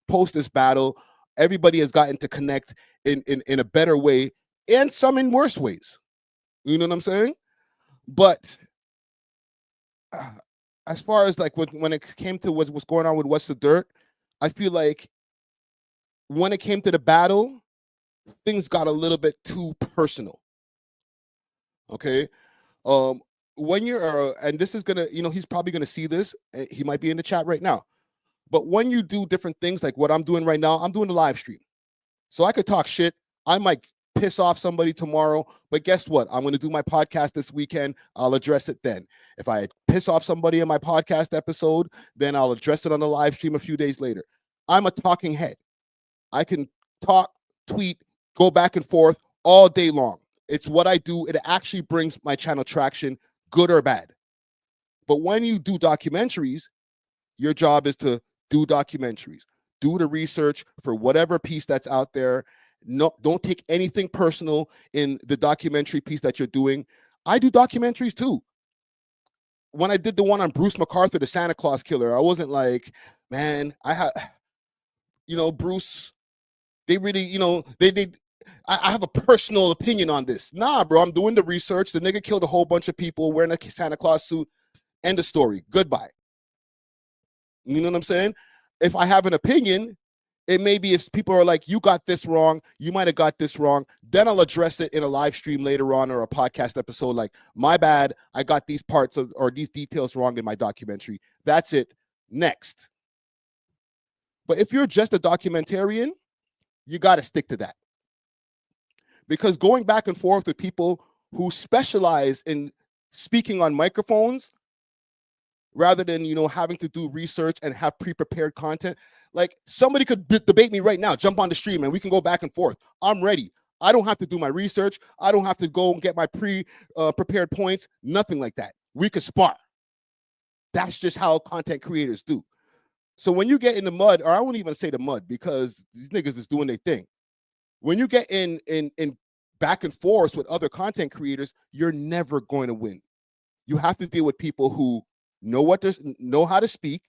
[SPEAKER 1] post this battle, everybody has gotten to connect in a better way, and some in worse ways. You know what I'm saying? But as far as like when it came to what's going on with What's the Dirt, I feel like when it came to the battle, things got a little bit too personal. Okay. When you're and this is gonna, you know, he's probably gonna see this. He might be in the chat right now. But when you do different things like what I'm doing right now, I'm doing a live stream. So I could talk shit. I might piss off somebody tomorrow, but guess what? I'm going to do my podcast this weekend. I'll address it then. If I piss off somebody in my podcast episode, then I'll address it on the live stream a few days later. I'm a talking head. I can talk, tweet, go back and forth all day long. It's what I do. It actually brings my channel traction, good or bad. But when you do documentaries, your job is to do documentaries, do the research for whatever piece that's out there. No, don't take anything personal in the documentary piece that you're doing. I do documentaries too. When I did the one on Bruce MacArthur, the Santa Claus killer, I wasn't like, man, I have, you know, Bruce, they really, you know, I have a personal opinion on this. Nah, bro, I'm doing the research. The nigga killed a whole bunch of people wearing a Santa Claus suit. End of story. Goodbye. You know what I'm saying? If I have an opinion, it may be if people are like, you got this wrong, you might have got this wrong, then I'll address it in a live stream later on or a podcast episode like, my bad, I got these parts of, or these details wrong in my documentary. That's it. Next. But if you're just a documentarian, you got to stick to that. Because going back and forth with people who specialize in speaking on microphones, rather than, you know, having to do research and have pre-prepared content. Like, somebody could debate me right now, jump on the stream, and we can go back and forth. I'm ready. I don't have to do my research. I don't have to go and get my prepared points. Nothing like that. We could spar. That's just how content creators do. So when you get in the mud, or I won't even say the mud because these niggas is doing their thing. When you get in back and forth with other content creators, you're never going to win. You have to deal with people who know how to speak,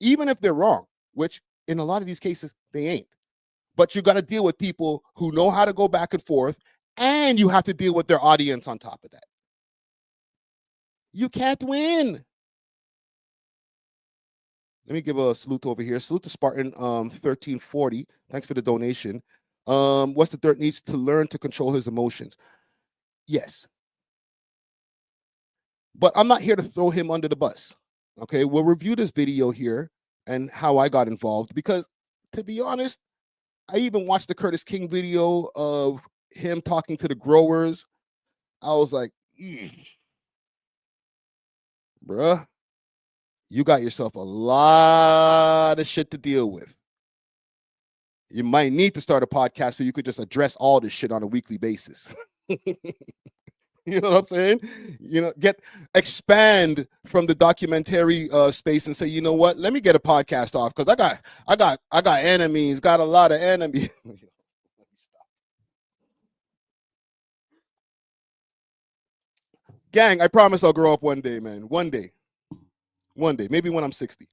[SPEAKER 1] even if they're wrong, which in a lot of these cases they ain't. But you got to deal with people who know how to go back and forth, and you have to deal with their audience on top of that. You can't win. Let me give a salute over here. Salute to Spartan 1340. Thanks for the donation. What's the Dirt needs to learn to control his emotions. Yes. But I'm not here to throw him under the bus. Okay, we'll review this video here and how I got involved, because to be honest, I even watched the Curtis King video of him talking to the growers. I was like, bruh, you got yourself a lot of shit to deal with. You might need to start a podcast so you could just address all this shit on a weekly basis. You know what I'm saying? You know, expand from the documentary space and say, you know what? Let me get a podcast off, because I got enemies, got a lot of enemies. Gang, I promise I'll grow up one day, man. One day, maybe when I'm 60.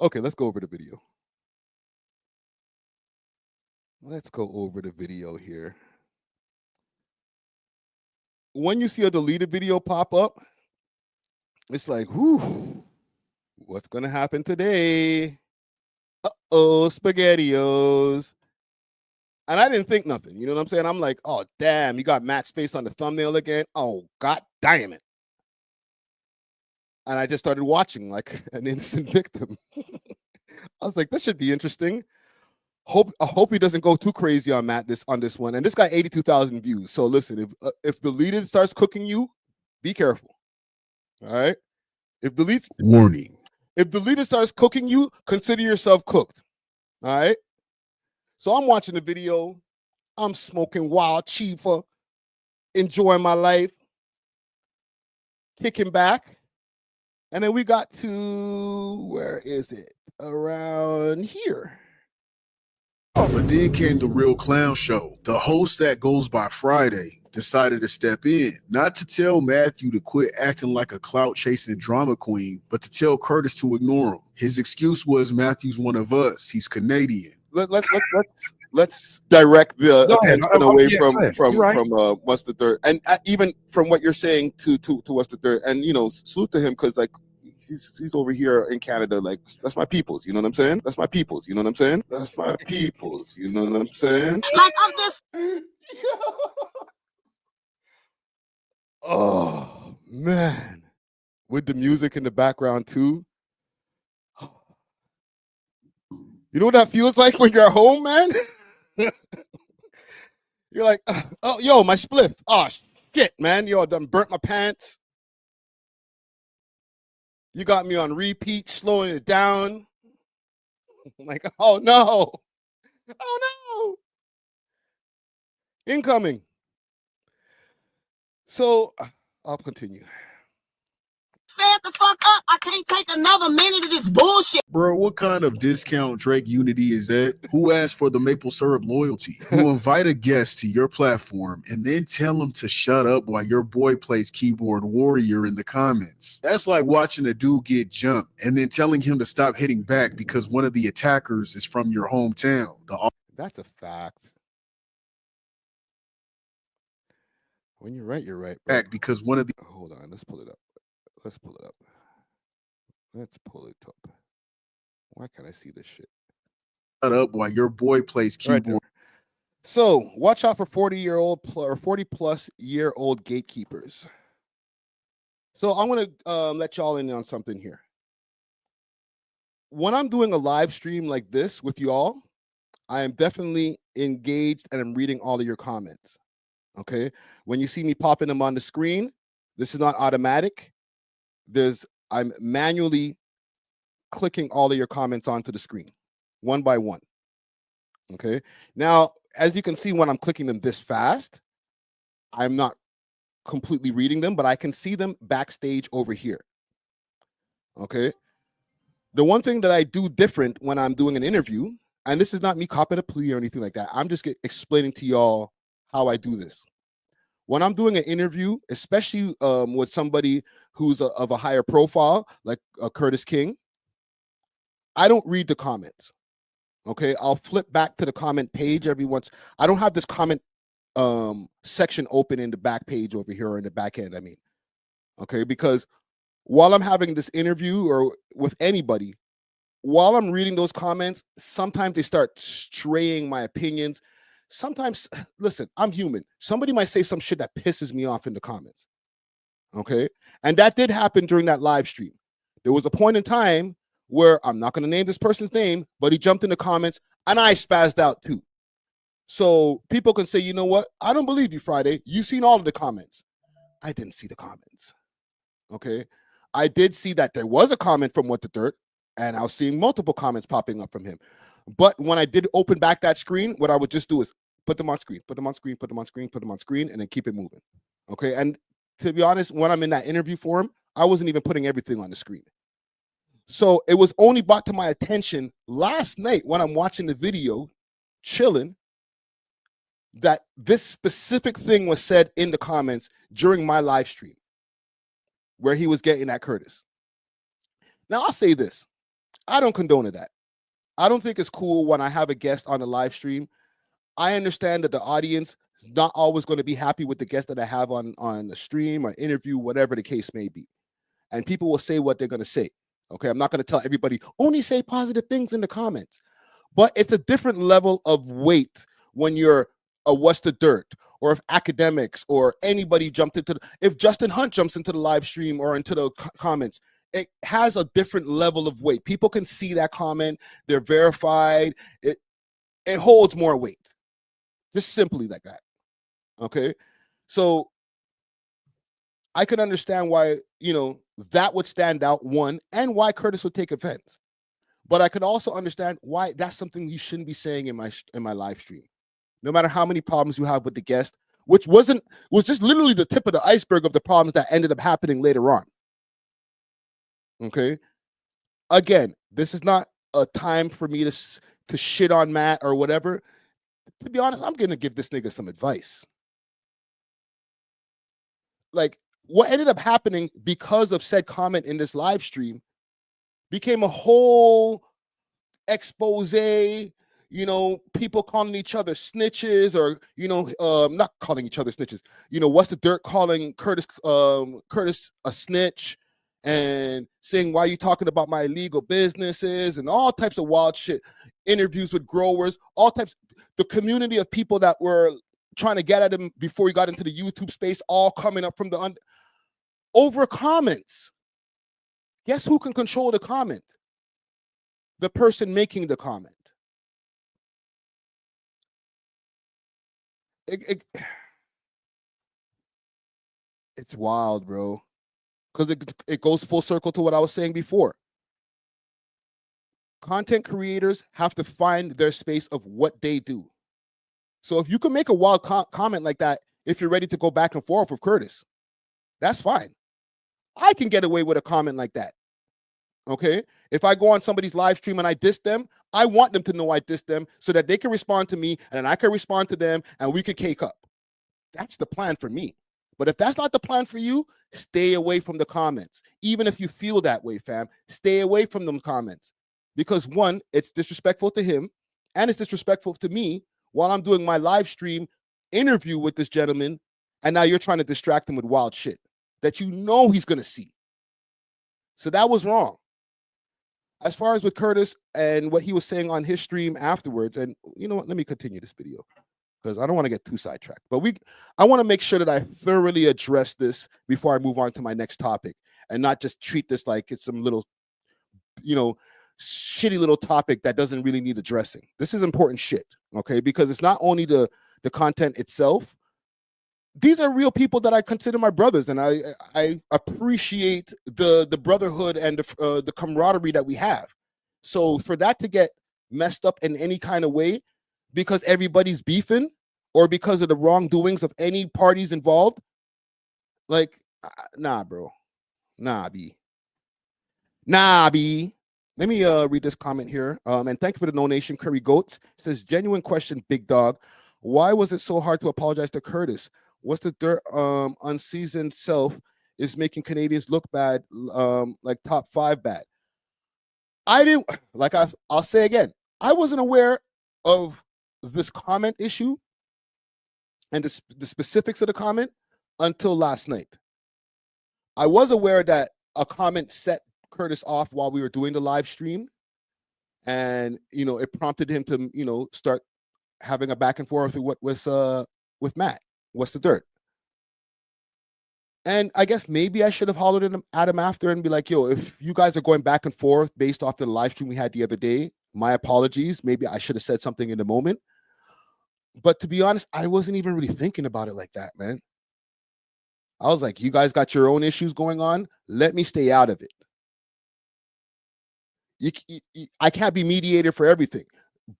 [SPEAKER 1] Okay, let's go over the video. Let's go over the video here. When you see a deleted video pop up, it's like, whew, what's going to happen today? Uh-oh, SpaghettiOs. And I didn't think nothing. You know what I'm saying? I'm like, oh, damn, you got Matt's face on the thumbnail again? Oh, God damn it. And I just started watching like an innocent victim. I was like, this should be interesting. I hope he doesn't go too crazy on Matt on this one. And this got 82,000 views. So listen, if deleted starts cooking you, be careful. All right?
[SPEAKER 7] Warning.
[SPEAKER 1] If deleted starts cooking you, consider yourself cooked. All right? So I'm watching the video. I'm smoking wild chifa, enjoying my life, kicking back. And then we got to, where is it? Around here.
[SPEAKER 7] But then came the real clown show. The host that goes by Friday decided to step in, not to tell Matthew to quit acting like a clout-chasing drama queen, but to tell Curtis to ignore him. His excuse was Matthew's one of us. He's Canadian.
[SPEAKER 1] Let's direct the attention away from What's the Dirt, and even from what you're saying to What's the Dirt, and you know, salute to him, because like he's over here in Canada, like that's my peoples, you know what I'm saying? That's my peoples, you know what I'm saying? That's my peoples, you know what I'm saying? Like I'm just. Oh man, with the music in the background too. You know what that feels like when you're at home, man? You're like, oh, yo, my spliff. Oh, shit, man. Yo, I done burnt my pants. You got me on repeat, slowing it down. I'm like, oh, no. Oh, no. Incoming. So I'll continue.
[SPEAKER 9] Stand the fuck up. I can't take another minute of this bullshit.
[SPEAKER 7] Bro, what kind of discount Drake unity is that? Who asked for the maple syrup loyalty? You invite a guest to your platform and then tell him to shut up while your boy plays keyboard warrior in the comments. That's like watching a dude get jumped and then telling him to stop hitting back because one of the attackers is from your hometown.
[SPEAKER 1] That's a fact. When you're right, you're right. Bro.
[SPEAKER 7] Back because one of the...
[SPEAKER 1] Hold on, let's pull it up. Let's pull it up. Let's pull it up. Why can't I see this shit?
[SPEAKER 7] Shut up while your boy plays keyboard.
[SPEAKER 1] Right. So watch out for 40-year-old or 40-plus-year-old gatekeepers. So I'm going to let y'all in on something here. When I'm doing a live stream like this with y'all, I am definitely engaged and I'm reading all of your comments. Okay? When you see me popping them on the screen, this is not automatic. I'm manually clicking all of your comments onto the screen, one by one. Okay. Now, as you can see, when I'm clicking them this fast, I'm not completely reading them, but I can see them backstage over here. Okay. The one thing that I do different when I'm doing an interview, and this is not me copying a plea or anything like that, I'm just explaining to y'all how I do this. When I'm doing an interview, especially with somebody who's of a higher profile, like Curtis King, I don't read the comments. Okay, I'll flip back to the comment page every once. I don't have this comment section open in the back page over here or in the back end. I mean, okay, because while I'm having this interview or with anybody, while I'm reading those comments, sometimes they start straying my opinions. Sometimes, listen, I'm human. Somebody might say some shit that pisses me off in the comments. Okay. And that did happen during that live stream. There was a point in time where I'm not going to name this person's name, but he jumped in the comments and I spazzed out too. So people can say, you know what? I don't believe you, Friday. You've seen all of the comments. I didn't see the comments. Okay. I did see that there was a comment from What the Dirt, and I was seeing multiple comments popping up from him. But when I did open back that screen, what I would just do is put them on screen, put them on screen, put them on screen, put them on screen, and then keep it moving. Okay. And to be honest, when I'm in that interview for him, I wasn't even putting everything on the screen. So it was only brought to my attention last night when I'm watching the video, chilling, that this specific thing was said in the comments during my live stream where he was getting at Curtis. Now, I'll say this. I don't condone that. I don't think it's cool when I have a guest on a live stream. I understand that the audience is not always going to be happy with the guest that I have on the stream or interview, whatever the case may be. And people will say what they're going to say. Okay, I'm not going to tell everybody, only say positive things in the comments. But it's a different level of weight when you're a What's the Dirt, or if academics or anybody jumped into if Justin Hunt jumps into the live stream or into the comments, it has a different level of weight. People can see that comment. They're verified. It holds more weight. Just simply like that. Okay. So I can understand why, that would stand out, one, and why Curtis would take offense. But I could also understand why that's something you shouldn't be saying in my live stream. No matter how many problems you have with the guest, which was just literally the tip of the iceberg of the problems that ended up happening later on. Okay. Again, this is not a time for me to shit on Matt or whatever. To be honest, I'm going to give this nigga some advice. Like, what ended up happening because of said comment in this live stream became a whole expose, people calling each other snitches, or, not calling each other snitches. What's the Dirt calling Curtis a snitch and saying, why are you talking about my illegal businesses, and all types of wild shit. Interviews with growers, all types. The community of people that were trying to get at him before he got into the YouTube space, all coming up from over comments. Guess who can control the comment? The person making the comment. It's wild, bro. Because it goes full circle to what I was saying before. Content creators have to find their space of what they do. So if you can make a wild comment like that, if you're ready to go back and forth with Curtis, that's fine. I can get away with a comment like that. Okay? If I go on somebody's live stream and I diss them, I want them to know I diss them so that they can respond to me and then I can respond to them and we can cake up. That's the plan for me. But if that's not the plan for you, stay away from the comments. Even if you feel that way, fam, stay away from them comments. Because one, it's disrespectful to him and it's disrespectful to me while I'm doing my live stream interview with this gentleman, and now you're trying to distract him with wild shit that you know he's going to see. So that was wrong. As far as with Curtis and what he was saying on his stream afterwards, and you know what, let me continue this video because I don't want to get too sidetracked. But I want to make sure that I thoroughly address this before I move on to my next topic and not just treat this like it's some little, shitty little topic that doesn't really need addressing. This is important shit, okay? Because it's not only the content itself. These are real people that I consider my brothers, and I appreciate the brotherhood and the camaraderie that we have. So for that to get messed up in any kind of way because everybody's beefing or because of the wrongdoings of any parties involved, like, nah, bro. Nah, B. Let me read this comment here. And thank you for the donation, Curry Goats. It says, genuine question, big dog. Why was it so hard to apologize to Curtis? What's the Dirt unseasoned self is making Canadians look bad, like top 5 bad? I didn't, like I'll say again, I wasn't aware of this comment issue and the specifics of the comment until last night. I was aware that a comment set Curtis off while we were doing the live stream, and it prompted him to start having a back and forth with Matt. What's the dirt? And I guess maybe I should have hollered at him after and be like, yo, if you guys are going back and forth based off the live stream we had the other day, my apologies. Maybe I should have said something in the moment. But to be honest, I wasn't even really thinking about it like that, man. I was like, you guys got your own issues going on. Let me stay out of it. I can't be mediator for everything,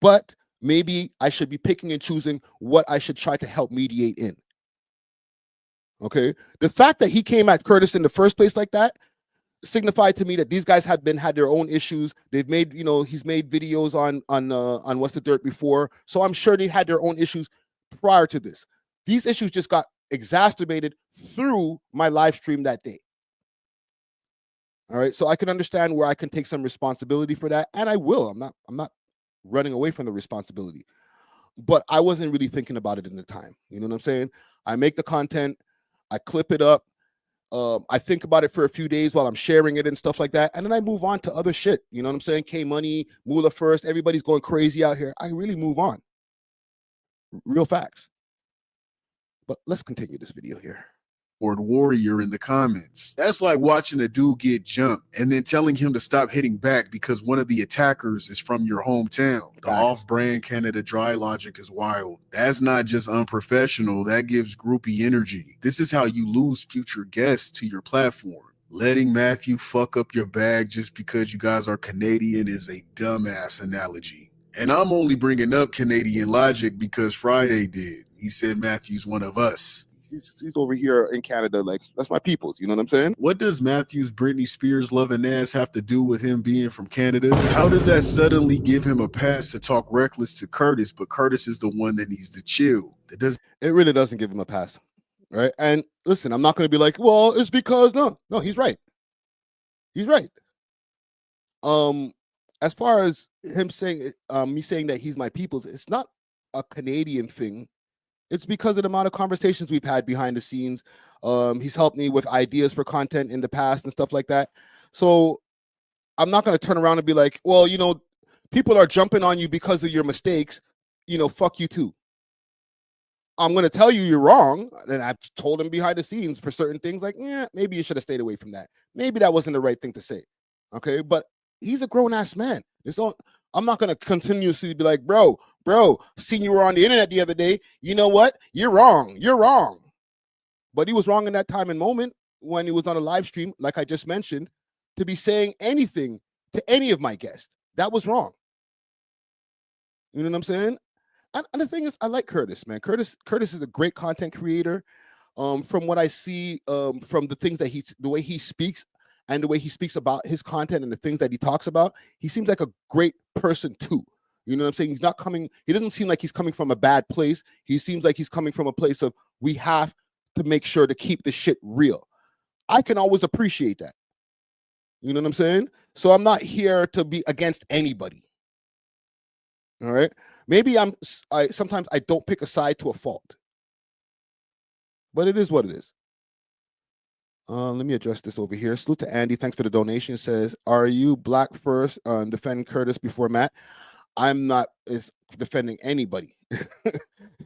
[SPEAKER 1] but maybe I should be picking and choosing what I should try to help mediate in. Okay. The fact that he came at Curtis in the first place like that signified to me that these guys had their own issues. They've made, he's made videos on What's the Dirt before. So I'm sure they had their own issues prior to this. These issues just got exacerbated through my live stream that day. All right. So I can understand where I can take some responsibility for that. And I will. I'm not running away from the responsibility. But I wasn't really thinking about it in the time. You know what I'm saying? I make the content, I clip it up. I think about it for a few days while I'm sharing it and stuff like that. And then I move on to other shit. You know what I'm saying? K-Money, Moula first. Everybody's going crazy out here. I really move on. Real facts. But let's continue this video here.
[SPEAKER 10] Warrior in the comments. That's like watching a dude get jumped and then telling him to stop hitting back because one of the attackers is from your hometown. The off-brand Canada dry logic is wild. That's not just unprofessional, that gives groupie energy. This is how you lose future guests to your platform. Letting Matthew fuck up your bag just because you guys are Canadian is a dumbass analogy. And I'm only bringing up Canadian logic because Friday did. He said Matthew's one of us.
[SPEAKER 1] He's over here in Canada, like, that's my peoples, you know what I'm saying?
[SPEAKER 10] What does Matthew's Britney Spears loving ass have to do with him being from Canada? How does that suddenly give him a pass to talk reckless to Curtis, but Curtis is the one that needs to chill? It
[SPEAKER 1] really doesn't give him a pass, right? And listen, I'm not going to be like, well, it's because, no, he's right. He's right. As far as him saying, me saying that he's my peoples, it's not a Canadian thing. It's because of the amount of conversations we've had behind the scenes. He's helped me with ideas for content in the past and stuff like that. So I'm not going to turn around and be like, well, people are jumping on you because of your mistakes. Fuck you too. I'm going to tell you you're wrong. And I've told him behind the scenes for certain things like, yeah, maybe you should have stayed away from that. Maybe that wasn't the right thing to say. Okay. But he's a grown ass man. I'm not going to continuously be like, bro, seen you were on the internet the other day. You know what? You're wrong. But he was wrong in that time and moment when he was on a live stream, like I just mentioned, to be saying anything to any of my guests. That was wrong. You know what I'm saying? And the thing is, I like Curtis, man. Curtis is a great content creator. From what I see, from the things that the way he speaks, and the way he speaks about his content and the things that he talks about, he seems like a great person too. You know what I'm saying? He doesn't seem like he's coming from a bad place. He seems like he's coming from a place of, we have to make sure to keep the shit real. I can always appreciate that. You know what I'm saying? So I'm not here to be against anybody. All right? Maybe sometimes I don't pick a side to a fault. But it is what it is. Let me address this over here. Salute to Andy. Thanks for the donation. It says, are you black first defending Curtis before Matt? I'm not defending anybody.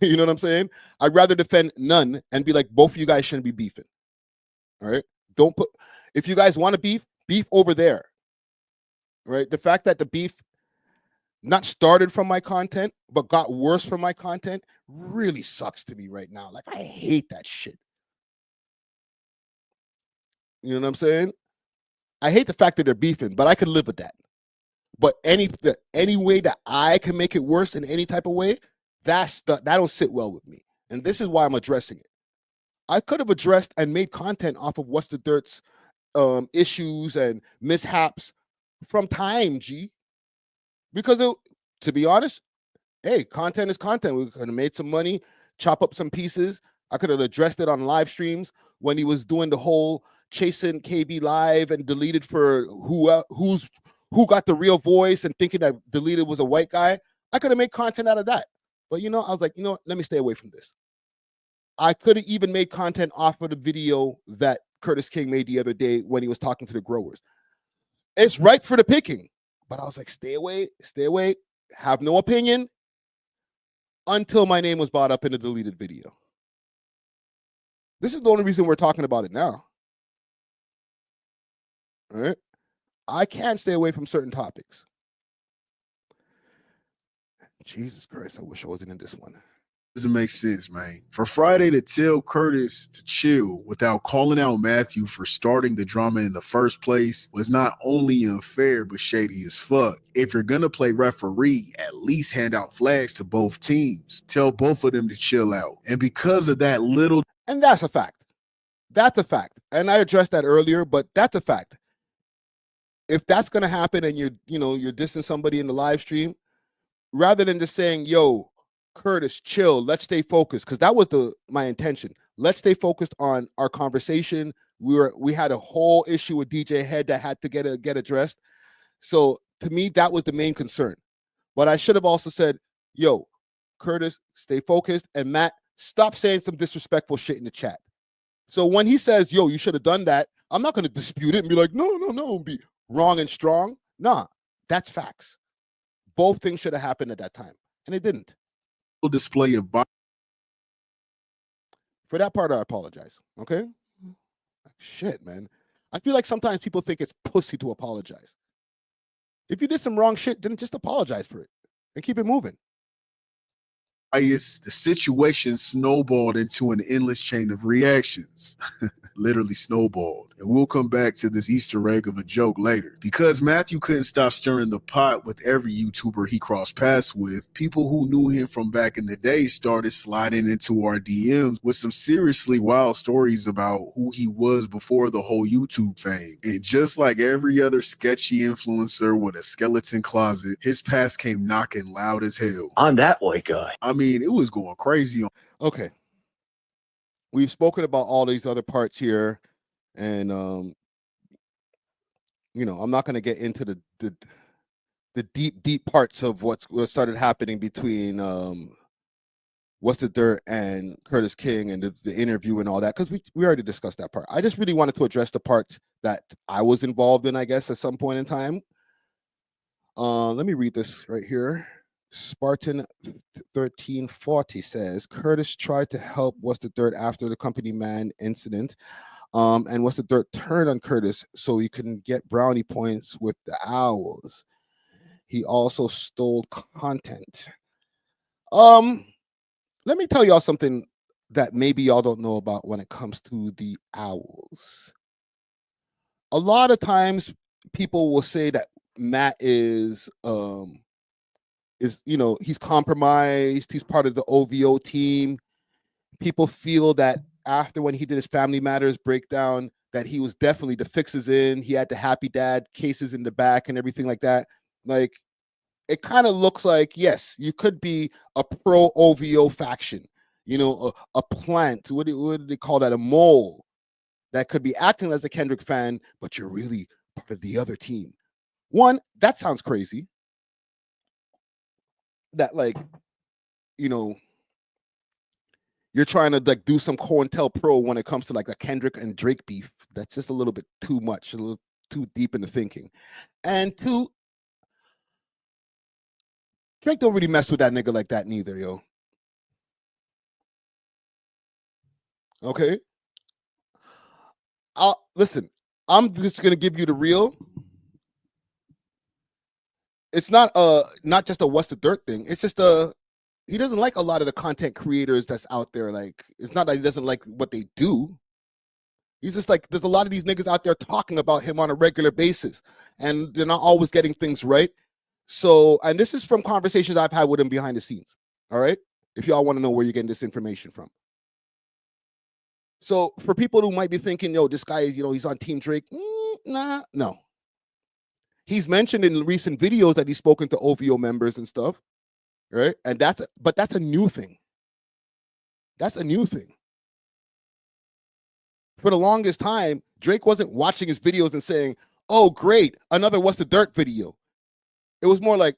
[SPEAKER 1] You know what I'm saying? I'd rather defend none and be like, both of you guys shouldn't be beefing. All right? If you guys want to beef over there. Right? The fact that the beef not started from my content, but got worse from my content really sucks to me right now. Like, I hate that shit. You know what I'm saying? I hate the fact that they're beefing, but I could live with that. But any way that I can make it worse in any type of way, that don't sit well with me. And this is why I'm addressing it. I could have addressed and made content off of What's the Dirt's issues and mishaps from time, G. Because to be honest, hey, content is content. We could have made some money, chop up some pieces. I could have addressed it on live streams when he was doing the whole chasing KB live and deleted for who got the real voice and thinking that deleted was a white guy. I could have made content out of that. But I was like, let me stay away from this. I could have even made content off of the video that Curtis King made the other day when he was talking to the growers. It's right for the picking. But I was like, stay away, have no opinion until my name was brought up in a deleted video. This is the only reason we're talking about it now. All right? I can't stay away from certain topics. Jesus Christ, I wish I wasn't in this one.
[SPEAKER 10] Doesn't make sense, man. For Friday to tell Curtis to chill without calling out Matthew for starting the drama in the first place was not only unfair, but shady as fuck. If you're gonna play referee, at least hand out flags to both teams. Tell both of them to chill out. And because of that little...
[SPEAKER 1] And that's a fact. That's a fact. And I addressed that earlier, but that's a fact. If that's gonna happen and you're dissing somebody in the live stream, rather than just saying, yo, Curtis, chill, let's stay focused, because that was my intention. Let's stay focused on our conversation. We had a whole issue with DJ Head that had to get addressed. So to me, that was the main concern. But I should have also said, yo, Curtis, stay focused, and Matt, stop saying some disrespectful shit in the chat. So when he says, yo, you should have done that, I'm not going to dispute it and be like, no, be wrong and strong. Nah, that's facts. Both things should have happened at that time, and it didn't.
[SPEAKER 10] Display of body.
[SPEAKER 1] For that part, I apologize. Okay? Shit, man. I feel like sometimes people think it's pussy to apologize. If you did some wrong shit, then just apologize for it and keep it moving.
[SPEAKER 10] The situation snowballed into an endless chain of reactions. Literally snowballed. And we'll come back to this Easter egg of a joke later. Because Matthew couldn't stop stirring the pot with every YouTuber he crossed paths with, people who knew him from back in the day started sliding into our DMs with some seriously wild stories about who he was before the whole YouTube fame. And just like every other sketchy influencer with a skeleton closet, his past came knocking loud as hell.
[SPEAKER 11] I'm that white guy.
[SPEAKER 10] I mean, it was going crazy.
[SPEAKER 1] Okay. We've spoken about all these other parts here, and I'm not going to get into the deep parts of what started happening between What's the Dirt and Curtis King and the interview and all that, because we already discussed that part. I just really wanted to address the part that I was involved in, I guess, at some point in time. Let me read this right here. Spartan 1340 says Curtis tried to help What's the Dirt after the company man incident, and What's the Dirt turned on Curtis so he couldn't get brownie points with the owls. He also stole content. Let me tell y'all something that maybe y'all don't know about when it comes to the owls. A lot of times people will say that Matt is he's compromised, he's part of the OVO team. People feel that after when he did his Family Matters breakdown, that he was definitely the fixes in, he had the happy dad cases in the back and everything like that. Like, it kind of looks like, yes, you could be a pro OVO faction, a plant, what do they call that, a mole that could be acting as a Kendrick fan, but you're really part of the other team. One, that sounds crazy. That, like, you're trying to like do some COINTELPRO when it comes to like a Kendrick and Drake beef. That's just a little bit too much, a little too deep into thinking. And two, Drake don't really mess with that nigga like that neither, yo. Okay? Listen, I'm just gonna give you the real. It's not just a What's the Dirt thing. It's just he doesn't like a lot of the content creators that's out there. Like, it's not that he doesn't like what they do. He's just like, there's a lot of these niggas out there talking about him on a regular basis, and they're not always getting things right. So, and this is from conversations I've had with him behind the scenes. All right? If y'all want to know where you're getting this information from. So for people who might be thinking, yo, this guy is, he's on Team Drake. No. He's mentioned in recent videos that he's spoken to OVO members and stuff, right? And that's a new thing. That's a new thing. For the longest time, Drake wasn't watching his videos and saying, oh, great, another What's the Dirt video. It was more like,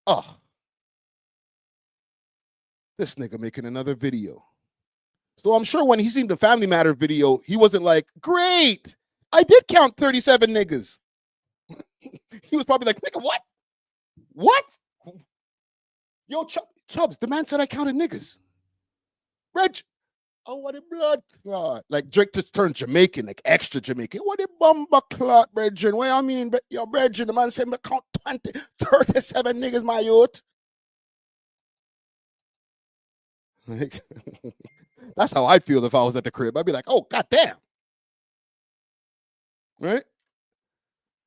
[SPEAKER 1] oh, this nigga making another video. So I'm sure when he seen the Family Matter video, he wasn't like, great, I did count 37 niggas. He was probably like, nigga, what? What? Yo, Chubbs, the man said I counted niggas. Reg, oh, what a blood clot. Like Drake just turned Jamaican, like extra Jamaican. What a bumper clot, Brethren. What I mean, yo, Brethren, the man said me count 37 niggas, my youth. Like, that's how I'd feel if I was at the crib. I'd be like, oh, goddamn. Right?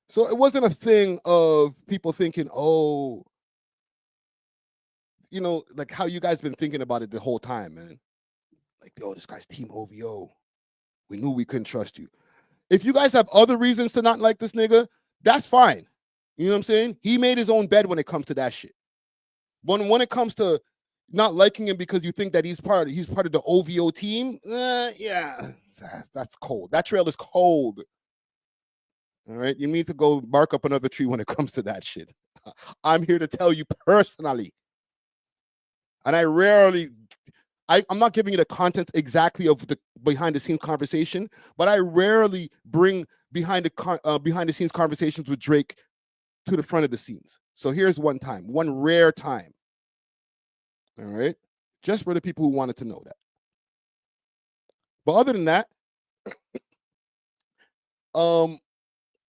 [SPEAKER 1] So it wasn't a thing of people thinking, oh, you know, like how you guys been thinking about it the whole time, man. Like, yo, this guy's Team OVO. We knew we couldn't trust you. If you guys have other reasons to not like this nigga, that's fine. You know what I'm saying? He made his own bed when it comes to that shit. When it comes to not liking him because you think that he's part of the OVO team, yeah, that's cold. That trail is cold. All right, you need to go bark up another tree when it comes to that shit. I'm here to tell you personally, and I'm not giving you the content exactly of the behind the scenes conversation, but I rarely bring behind the scenes conversations with Drake to the front of the scenes. So here's one rare time. All right, just for the people who wanted to know that. But other than that,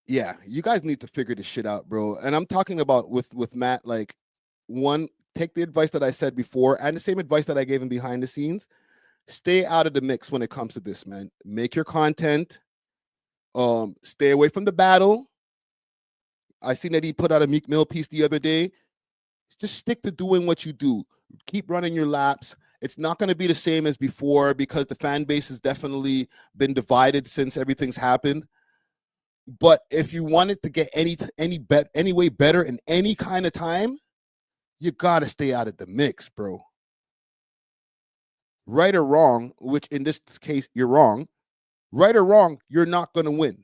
[SPEAKER 1] yeah, you guys need to figure this shit out, bro. And I'm talking about with Matt, like, one, take the advice that I said before and the same advice that I gave him behind the scenes. Stay out of the mix when it comes to this, man. Make your content. Stay away from the battle. I seen that he put out a Meek Mill piece the other day. Just stick to doing what you do. Keep running your laps. It's not going to be the same as before because the fan base has definitely been divided since everything's happened. But if you want it to get any way better in any kind of time, you gotta stay out of the mix, bro. Right or wrong, which in this case you're wrong. Right or wrong, you're not gonna win.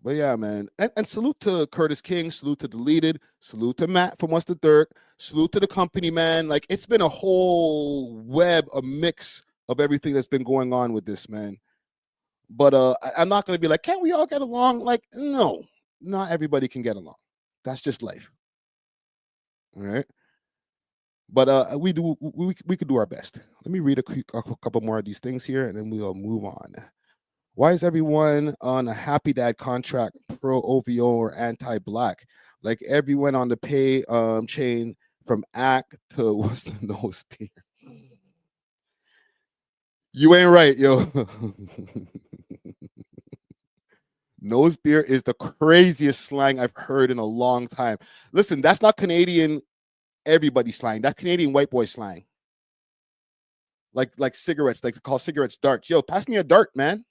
[SPEAKER 1] But yeah, man. And salute to Curtis King, salute to Deleted, salute to Matt from What's the Dirt, salute to the company, man. Like, it's been a whole web, a mix of everything that's been going on with this, man. But I'm not going to be like, can't we all get along? Like, no, not everybody can get along. That's just life. All right. But we could do our best. Let me read a couple more of these things here, and then we'll move on. Why is everyone on a Happy Dad contract pro OVO or anti-black? Like everyone on the pay chain from ACT to what's the nose beer? You ain't right, yo. Nose beer is the craziest slang I've heard in a long time. Listen, that's not Canadian everybody slang. That's Canadian white boy slang. Like cigarettes, like to call cigarettes darts. Yo, pass me a dart, man.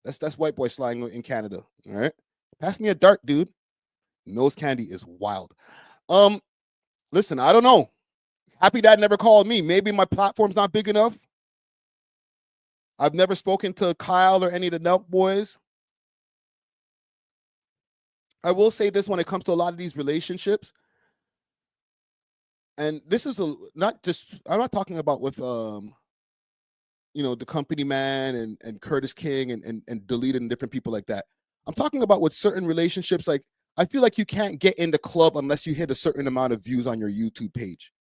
[SPEAKER 1] That's white boy slang in Canada. All right. Pass me a dart, dude. Nose candy is wild. Listen, I don't know. Happy Dad never called me. Maybe my platform's not big enough. I've never spoken to Kyle or any of the Nelk boys. I will say this when it comes to a lot of these relationships. And this is not just, I'm not talking about with, you know, the company man and Curtis King and Deleted and different people like that. I'm talking about with certain relationships. Like, I feel like you can't get in the club unless you hit a certain amount of views on your YouTube page.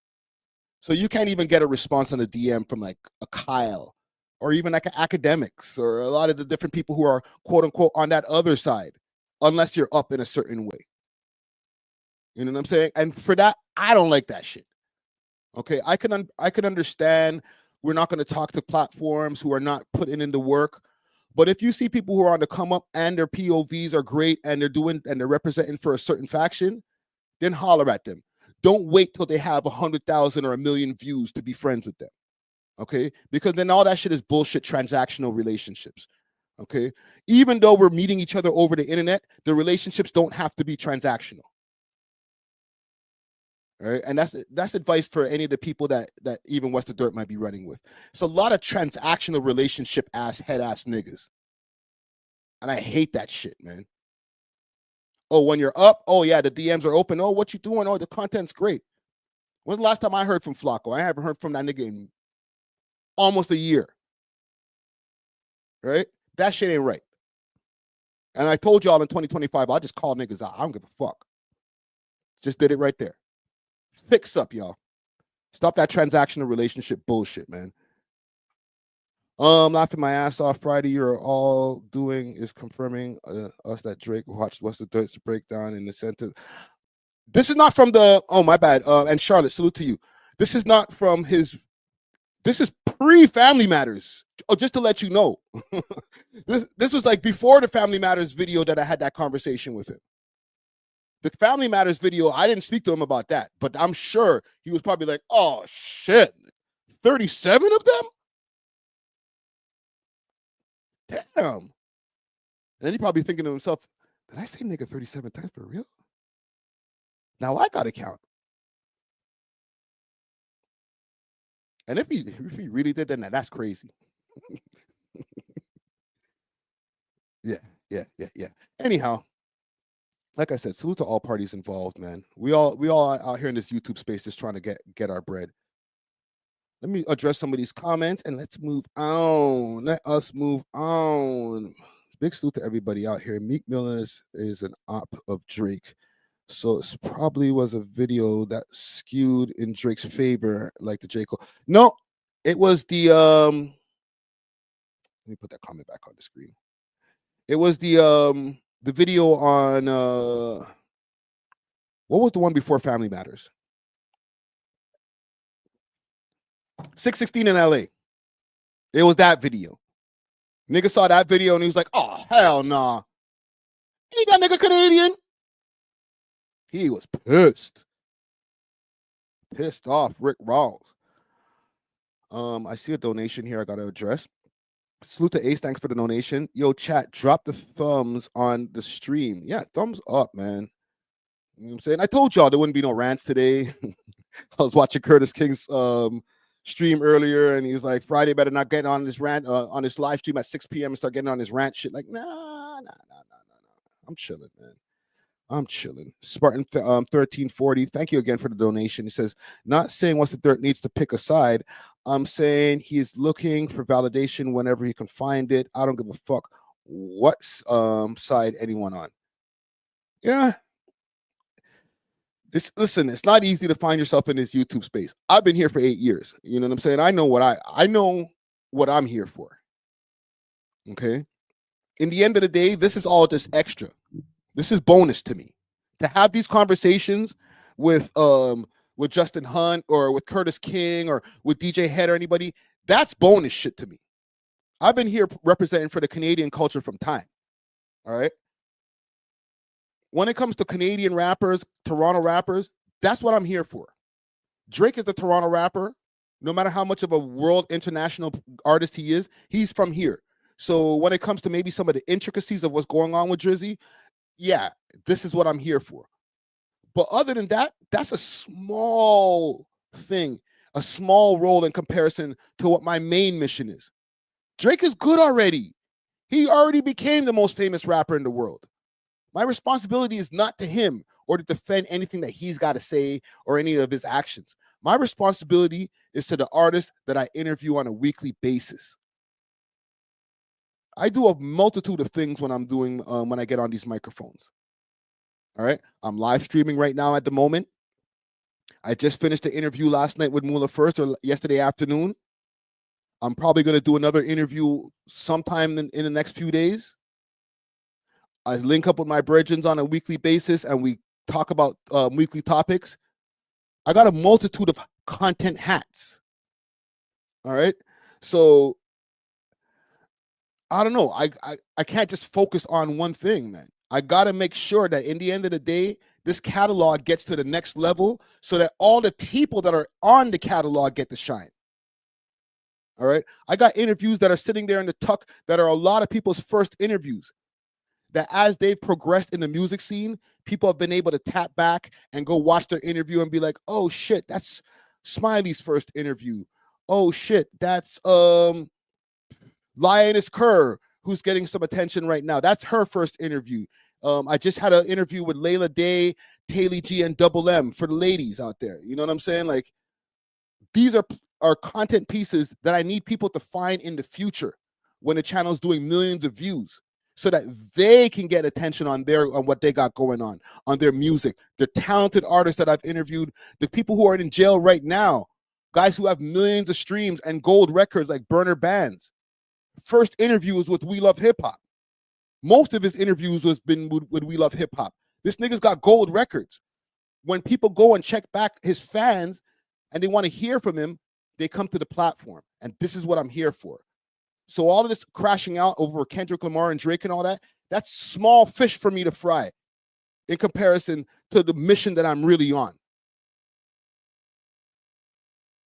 [SPEAKER 1] So you can't even get a response on a DM from like a Kyle or even like academics or a lot of the different people who are quote unquote on that other side, unless you're up in a certain way. You know what I'm saying? And for that, I don't like that shit. Okay, I can understand we're not going to talk to platforms who are not putting in the work. But if you see people who are on the come up and their POVs are great and they're representing for a certain faction, then holler at them. Don't wait till they have 100,000 or 1 million views to be friends with them. Okay, because then all that shit is bullshit transactional relationships. Okay, even though we're meeting each other over the internet, the relationships don't have to be transactional. All right, and that's advice for any of the people that even What's the Dirt might be running with. It's a lot of transactional relationship head ass niggas, and I hate that shit, man. Oh, when you're up, oh yeah, the DMs are open. Oh, what you doing? Oh, the content's great. When's the last time I heard from Flacco? I haven't heard from that nigga in almost a year. Right? That shit ain't right. And I told y'all in 2025, I'll just call niggas out. I don't give a fuck. Just did it right there. Fix up, y'all. Stop that transactional relationship bullshit, man. Laughing my ass off. Friday, you're all doing is confirming us that Drake watched What's the Dirt's breakdown in the sentence. This is not from the. Oh, my bad. And Charlotte, salute to you. This is not from his. This is pre-Family Matters. Oh, just to let you know. This was like before the Family Matters video that I had that conversation with him. The Family Matters video, I didn't speak to him about that, but I'm sure he was probably like, oh, shit, 37 of them? Damn. And then he probably thinking to himself, did I say nigga 37 times for real? Now I got to count. And if he really did that, that's crazy. Yeah. Anyhow, like I said, salute to all parties involved, man. We all out here in this YouTube space just trying to get our bread. Let me address some of these comments and let's move on. Let us move on. Big salute to everybody out here. Meek Mill is an op of Drake. So it probably was a video that skewed in Drake's favor, like the J. Cole. No, it was the let me put that comment back on the screen. It was the video on what was the one before Family Matters? 616 in LA. It was that video. Nigga saw that video and he was like, oh, hell nah. Ain't that nigga Canadian? He was pissed. Pissed off Rick Ross. I see a donation here I got to address. Salute to Ace. Thanks for the donation. Yo, chat, drop the thumbs on the stream. Yeah, thumbs up, man. You know what I'm saying? I told y'all there wouldn't be no rants today. I was watching Curtis King's stream earlier, and he was like, Friday better not get on this rant, on this live stream at 6 p.m. and start getting on his rant shit. Like, nah. I'm chilling, man. I'm chilling. Spartan 1340. Thank you again for the donation. He says, not saying What's the Dirt needs to pick a side. I'm saying he's looking for validation whenever he can find it. I don't give a fuck what side anyone on. Yeah. Listen, it's not easy to find yourself in this YouTube space. I've been here for 8 years. You know what I'm saying? I know what I'm here for. Okay. In the end of the day, this is all just extra. This is bonus to me. To have these conversations with Justin Hunt or with Curtis King or with DJ Head or anybody, that's bonus shit to me. I've been here representing for the Canadian culture from time. All right. When it comes to Canadian rappers, Toronto rappers, that's what I'm here for. Drake is the Toronto rapper. No matter how much of a world international artist he is, he's from here. So when it comes to maybe some of the intricacies of what's going on with Drizzy, yeah, this is what I'm here for. But other than that, that's a small thing, a small role in comparison to what my main mission is. Drake is good already. He already became the most famous rapper in the world. My responsibility is not to him or to defend anything that he's got to say or any of his actions. My responsibility is to the artists that I interview on a weekly basis. I do a multitude of things when I'm doing when I get on these microphones. All right, I'm live streaming right now at the moment. I just finished the interview last night with Moula first or yesterday afternoon. I'm probably going to do another interview sometime in the next few days. I link up with my brethren on a weekly basis and we talk about weekly topics. I got a multitude of content hats. All right, so I don't know. I can't just focus on one thing, man. I got to make sure that in the end of the day, this catalog gets to the next level so that all the people that are on the catalog get to shine. All right. I got interviews that are sitting there in the tuck that are a lot of people's first interviews that as they've progressed in the music scene, people have been able to tap back and go watch their interview and be like, oh shit, that's Smiley's first interview. Oh shit, that's Lioness Kerr, who's getting some attention right now. That's her first interview. I just had an interview with Layla Day, Taylor G, and Double M for the ladies out there. You know what I'm saying? Like, these are content pieces that I need people to find in the future when the channel is doing millions of views. so that they can get attention on what they got going on their music. The talented artists that I've interviewed, the people who are in jail right now, guys who have millions of streams and gold records like burner bands. First interview was with We Love Hip Hop. Most of his interviews was been with We Love Hip Hop. This nigga's got gold records. When people go and check back his fans and they want to hear from him, they come to the platform. And this is what I'm here for. So all of this crashing out over Kendrick Lamar and Drake and all that, that's small fish for me to fry in comparison to the mission that I'm really on.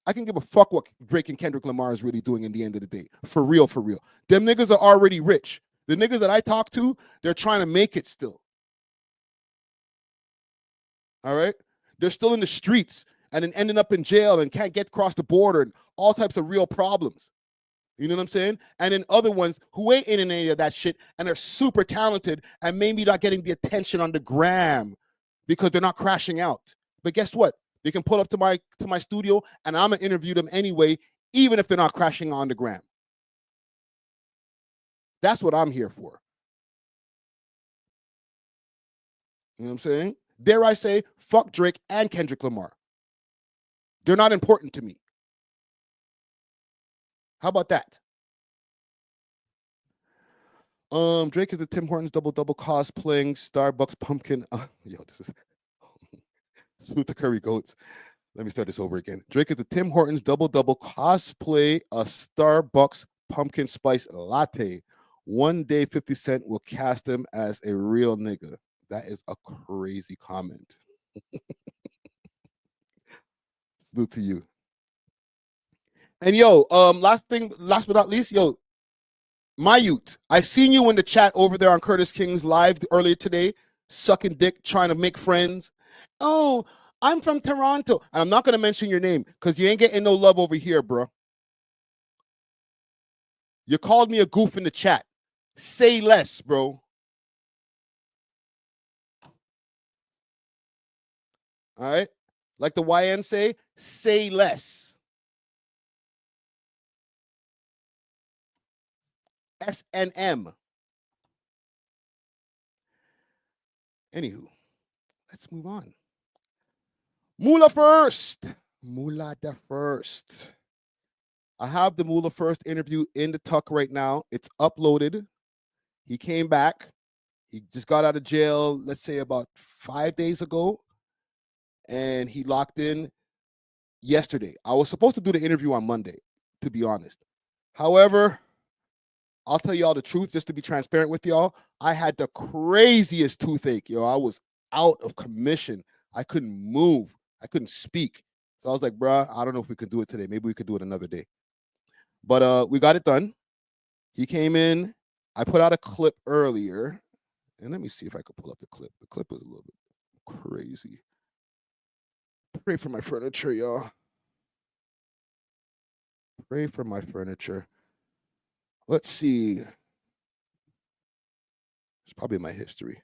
[SPEAKER 1] I can give a fuck what Drake and Kendrick Lamar is really doing in the end of the day. For real, for real. Them niggas are already rich. The niggas that I talk to, they're trying to make it still. All right? They're still in the streets and then ending up in jail and can't get across the border and all types of real problems. You know what I'm saying? And then other ones who ain't in any of that shit and are super talented and maybe not getting the attention on the gram because they're not crashing out. But guess what? They can pull up to my studio and I'm gonna interview them anyway, even if they're not crashing on the gram. That's what I'm here for. You know what I'm saying? Dare I say, fuck Drake and Kendrick Lamar. They're not important to me. How about that? Drake is the Tim Hortons double cosplaying Starbucks pumpkin. Yo, this is salute to Curry Goats. Let me start this over again. Drake is the Tim Hortons double cosplay a Starbucks pumpkin spice latte. One day 50 Cent will cast him as a real nigga. That is a crazy comment. Salute to you. And yo, last but not least, yo, my youth, I seen you in the chat over there on Curtis King's live earlier today, sucking dick, trying to make friends. Oh, I'm from Toronto. And I'm not going to mention your name because you ain't getting no love over here, bro. You called me a goof in the chat. Say less, bro. All right? Like the YN say less. S&M. Anywho, let's move on. Moula first. Moula the first. I have the Moula first interview in the tuck right now. It's uploaded. He came back. He just got out of jail, let's say about 5 days ago. And he locked in yesterday. I was supposed to do the interview on Monday, to be honest. However, I'll tell y'all the truth, just to be transparent with y'all. I had the craziest toothache, yo. I was out of commission. I couldn't move. I couldn't speak. So I was like, bruh, I don't know if we can do it today. Maybe we could do it another day. But we got it done. He came in. I put out a clip earlier. And let me see if I could pull up the clip. The clip was a little bit crazy. Pray for my furniture, y'all. Pray for my furniture. Let's see. It's probably my history.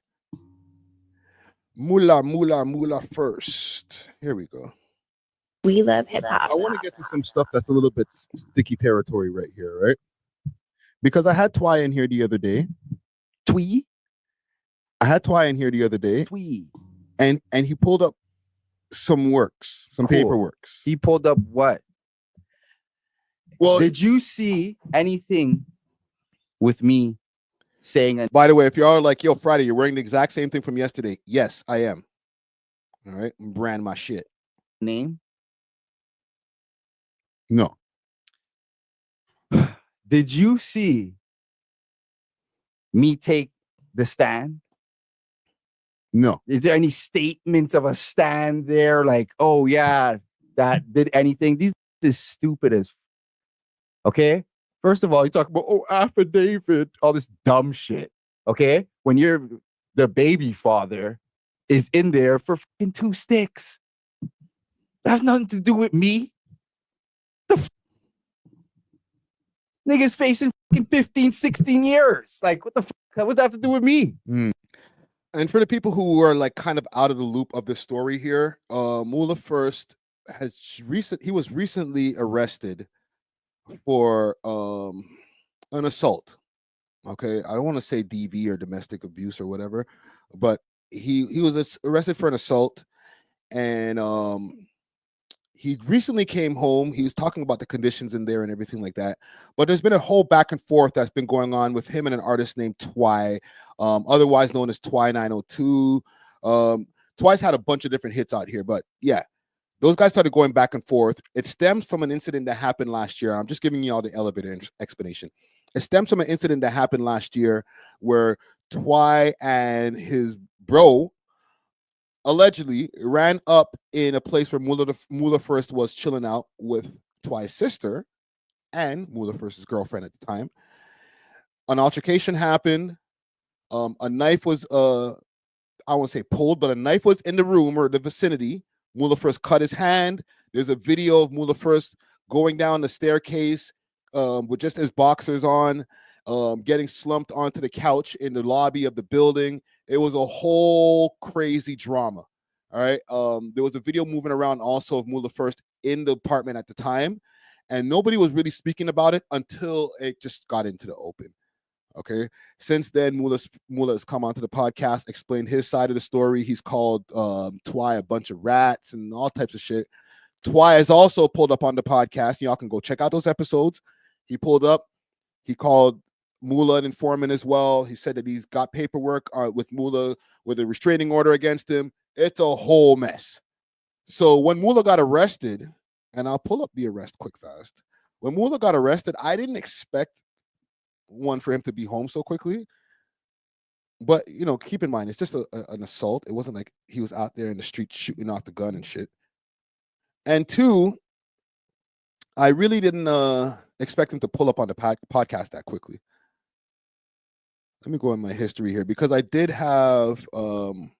[SPEAKER 1] Moula first. Here we go.
[SPEAKER 6] We love hip hop.
[SPEAKER 1] I want to get to some stuff that's a little bit sticky territory right here, right? Because I had Twy in here the other day.
[SPEAKER 11] Twee?
[SPEAKER 1] I had Twy in here the other day.
[SPEAKER 11] Twee.
[SPEAKER 1] And he pulled up some works, some paperworks.
[SPEAKER 11] He pulled up what?
[SPEAKER 1] Well,
[SPEAKER 11] did you see anything with me saying?
[SPEAKER 1] By the way, if y'all are like, yo, Friday, you're wearing the exact same thing from yesterday. Yes, I am. All right, brand my shit.
[SPEAKER 11] Name?
[SPEAKER 1] No.
[SPEAKER 11] Did you see me take the stand?
[SPEAKER 1] No.
[SPEAKER 11] Is there any statements of a stand there? Like, oh yeah, that did anything? These is stupid as. Okay. First of all, you talk about affidavit, all this dumb shit. Okay, when you're the baby father is in there for fucking 2 sticks. That has nothing to do with me. Niggas facing fucking 15, 16 years. Like, what the fuck? What does that have to do with me?
[SPEAKER 1] And for the people who are like kind of out of the loop of the story here, Moula first he was recently arrested for an assault. Okay, I don't want to say DV or domestic abuse or whatever, but he was arrested for an assault, and he recently came home. He was talking about the conditions in there and everything like that. But there's been a whole back and forth that's been going on with him and an artist named Twy, otherwise known as Twy 902. Twy's had a bunch of different hits out here, but yeah, those guys started going back and forth. It stems from an incident that happened last year. I'm just giving you all the elevator explanation. It stems from an incident that happened last year where Twy and his bro allegedly ran up in a place where Moula first was chilling out with Twy's sister and Moula first's girlfriend at the time. An altercation happened. A knife was I won't say pulled, but a knife was in the room or the vicinity. Moula first cut his hand. There's a video of Moula first going down the staircase with just his boxers on, getting slumped onto the couch in the lobby of the building. It was a whole crazy drama. All right. There was a video moving around also of Moula first in the apartment at the time, and nobody was really speaking about it until it just got into the open. Okay. Since then, Moula has come onto the podcast, explained his side of the story. He's called Twy a bunch of rats and all types of shit. Twy has also pulled up on the podcast. Y'all can go check out those episodes. He pulled up. He called Moula an informant as well. He said that he's got paperwork with Moula with a restraining order against him. It's a whole mess. So when Moula got arrested, and I'll pull up the arrest quick fast. When Moula got arrested, I didn't expect for him to be home so quickly. But, you know, keep in mind, it's just an assault. It wasn't like he was out there in the street shooting off the gun and shit. And two, I really didn't expect him to pull up on the podcast that quickly. Let me go in my history here because I did have the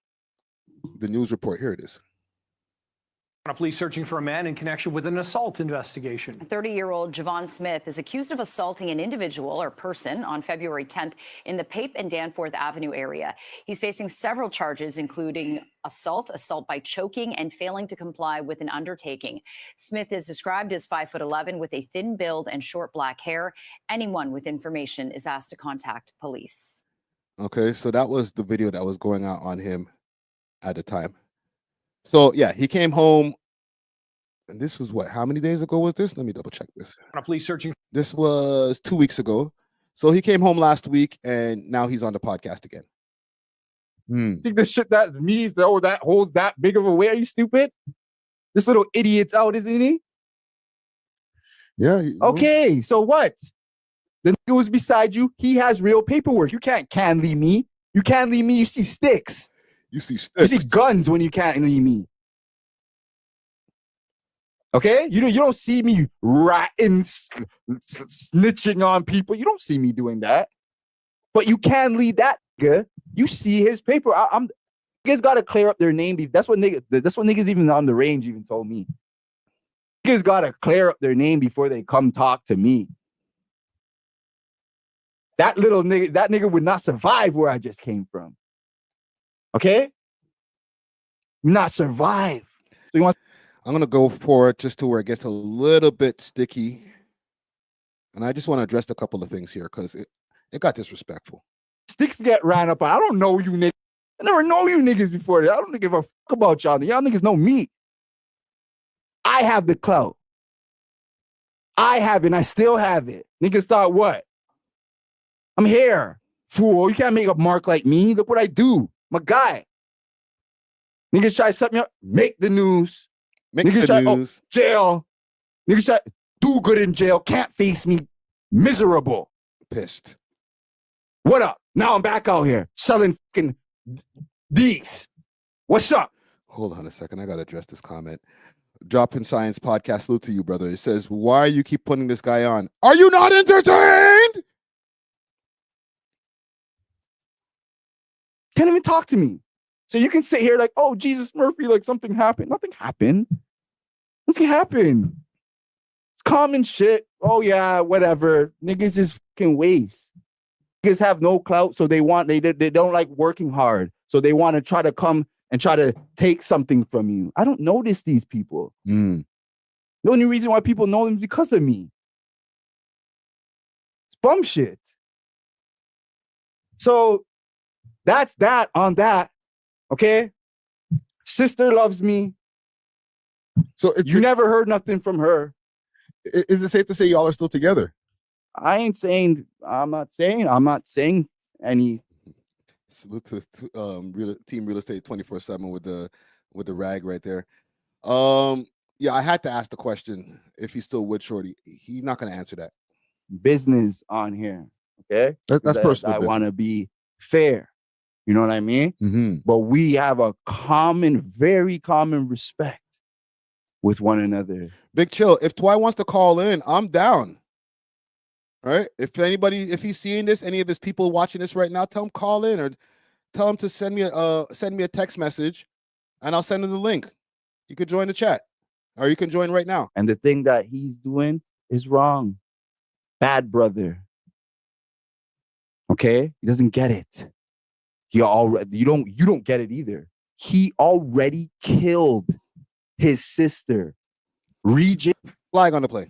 [SPEAKER 1] news report. Here it is.
[SPEAKER 12] Police searching for a man in connection with an assault investigation.
[SPEAKER 13] 30-year-old Javon Smith is accused of assaulting an individual or person on February 10th in the Pape and Danforth Avenue area. He's facing several charges, including assault by choking, and failing to comply with an undertaking. Smith is described as 5'11" with a thin build and short black hair. Anyone with information is asked to contact police.
[SPEAKER 1] Okay, so that was the video that was going out on him at the time. So yeah, he came home, and this was what? How many days ago was this? Let me double check this.
[SPEAKER 12] Police searching.
[SPEAKER 1] This was 2 weeks ago. So he came home last week, and now he's on the podcast again.
[SPEAKER 11] Think the shit that means that holds that big of a weight? Are you stupid? This little idiot's out, isn't he?
[SPEAKER 1] Yeah.
[SPEAKER 11] Okay, so what? The nigga was beside you. He has real paperwork. You can't candy me. You candy me. You see sticks.
[SPEAKER 1] You see sticks.
[SPEAKER 11] You see guns when you candy me. Okay? You don't see me ratting, snitching on people. You don't see me doing that. But you can lead that nigga. You see his paper. Niggas gotta clear up their name. That's what niggas even on the range even told me. Niggas gotta clear up their name before they come talk to me. That nigga would not survive where I just came from. Okay? Not survive. So
[SPEAKER 1] I'm gonna go for it just to where it gets a little bit sticky. And I just want to address a couple of things here because it got disrespectful.
[SPEAKER 11] Sticks get ran up. I don't know you niggas. I never know you niggas before this. I don't give a fuck about y'all. Y'all niggas know me. I have the clout. I have it and I still have it. Niggas thought what? I'm here. Fool. You can't make a mark like me. Look what I do. I'm a guy. Niggas try to set me up. Make the news. Niggas try, news. Jail. Niggas try do good in jail. Can't face me. Miserable.
[SPEAKER 1] Pissed.
[SPEAKER 11] What up? Now I'm back out here selling fucking these. What's up?
[SPEAKER 1] Hold on a second. I got to address this comment. Dropping Science Podcast. Salute to you, brother. It says, why you keep putting this guy on? Are you not entertained?
[SPEAKER 11] Can't even talk to me. So you can sit here like, oh, Jesus Murphy, like something happened. Nothing happened. Nothing happened. It's common shit. Oh, yeah, whatever. Niggas is fucking waste. Niggas have no clout, so they don't like working hard. So they want to try to come and try to take something from you. I don't notice these people. The only reason why people know them is because of me. It's bum shit. So that's that on that. Okay. Sister loves me.
[SPEAKER 1] So
[SPEAKER 11] you never heard nothing from her.
[SPEAKER 1] Is it safe to say y'all are still together?
[SPEAKER 11] I'm not saying any.
[SPEAKER 1] Salute to Team Real Estate 24/7 with the rag right there. Yeah, I had to ask the question if he's still with Shorty. He's not going to answer that.
[SPEAKER 11] Business on here, okay?
[SPEAKER 1] That's personal.
[SPEAKER 11] I want to be fair. You know what I mean?
[SPEAKER 1] Mm-hmm.
[SPEAKER 11] But we have a very common respect with one another.
[SPEAKER 1] Big chill. If Twy wants to call in, I'm down. All right. If he's seeing this, any of his people watching this right now, tell him call in or tell him to send me a text message, and I'll send him the link. You could join the chat, or you can join right now.
[SPEAKER 11] And the thing that he's doing is wrong. Bad brother. Okay, he doesn't get it. You don't get it either. He already killed his sister. Regent
[SPEAKER 1] flag on the play.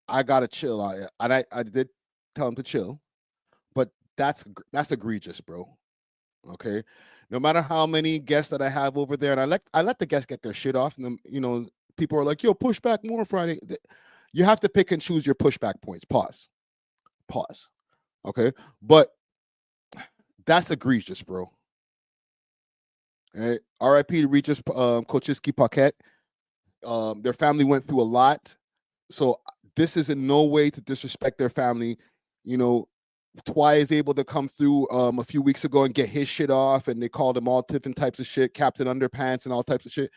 [SPEAKER 1] I gotta chill on it, and I did tell him to chill, but that's egregious, bro. Okay, no matter how many guests that I have over there, and I let the guests get their shit off, and then people are like, "Yo, push back more Friday." You have to pick and choose your pushback points. Pause. Okay, but that's egregious, bro. Right? R.I.P. to Regis Kochiski Paquette. Their family went through a lot, so this is in no way to disrespect their family. Twy is able to come through a few weeks ago and get his shit off, and they called him all different types of shit, Captain Underpants and all types of shit.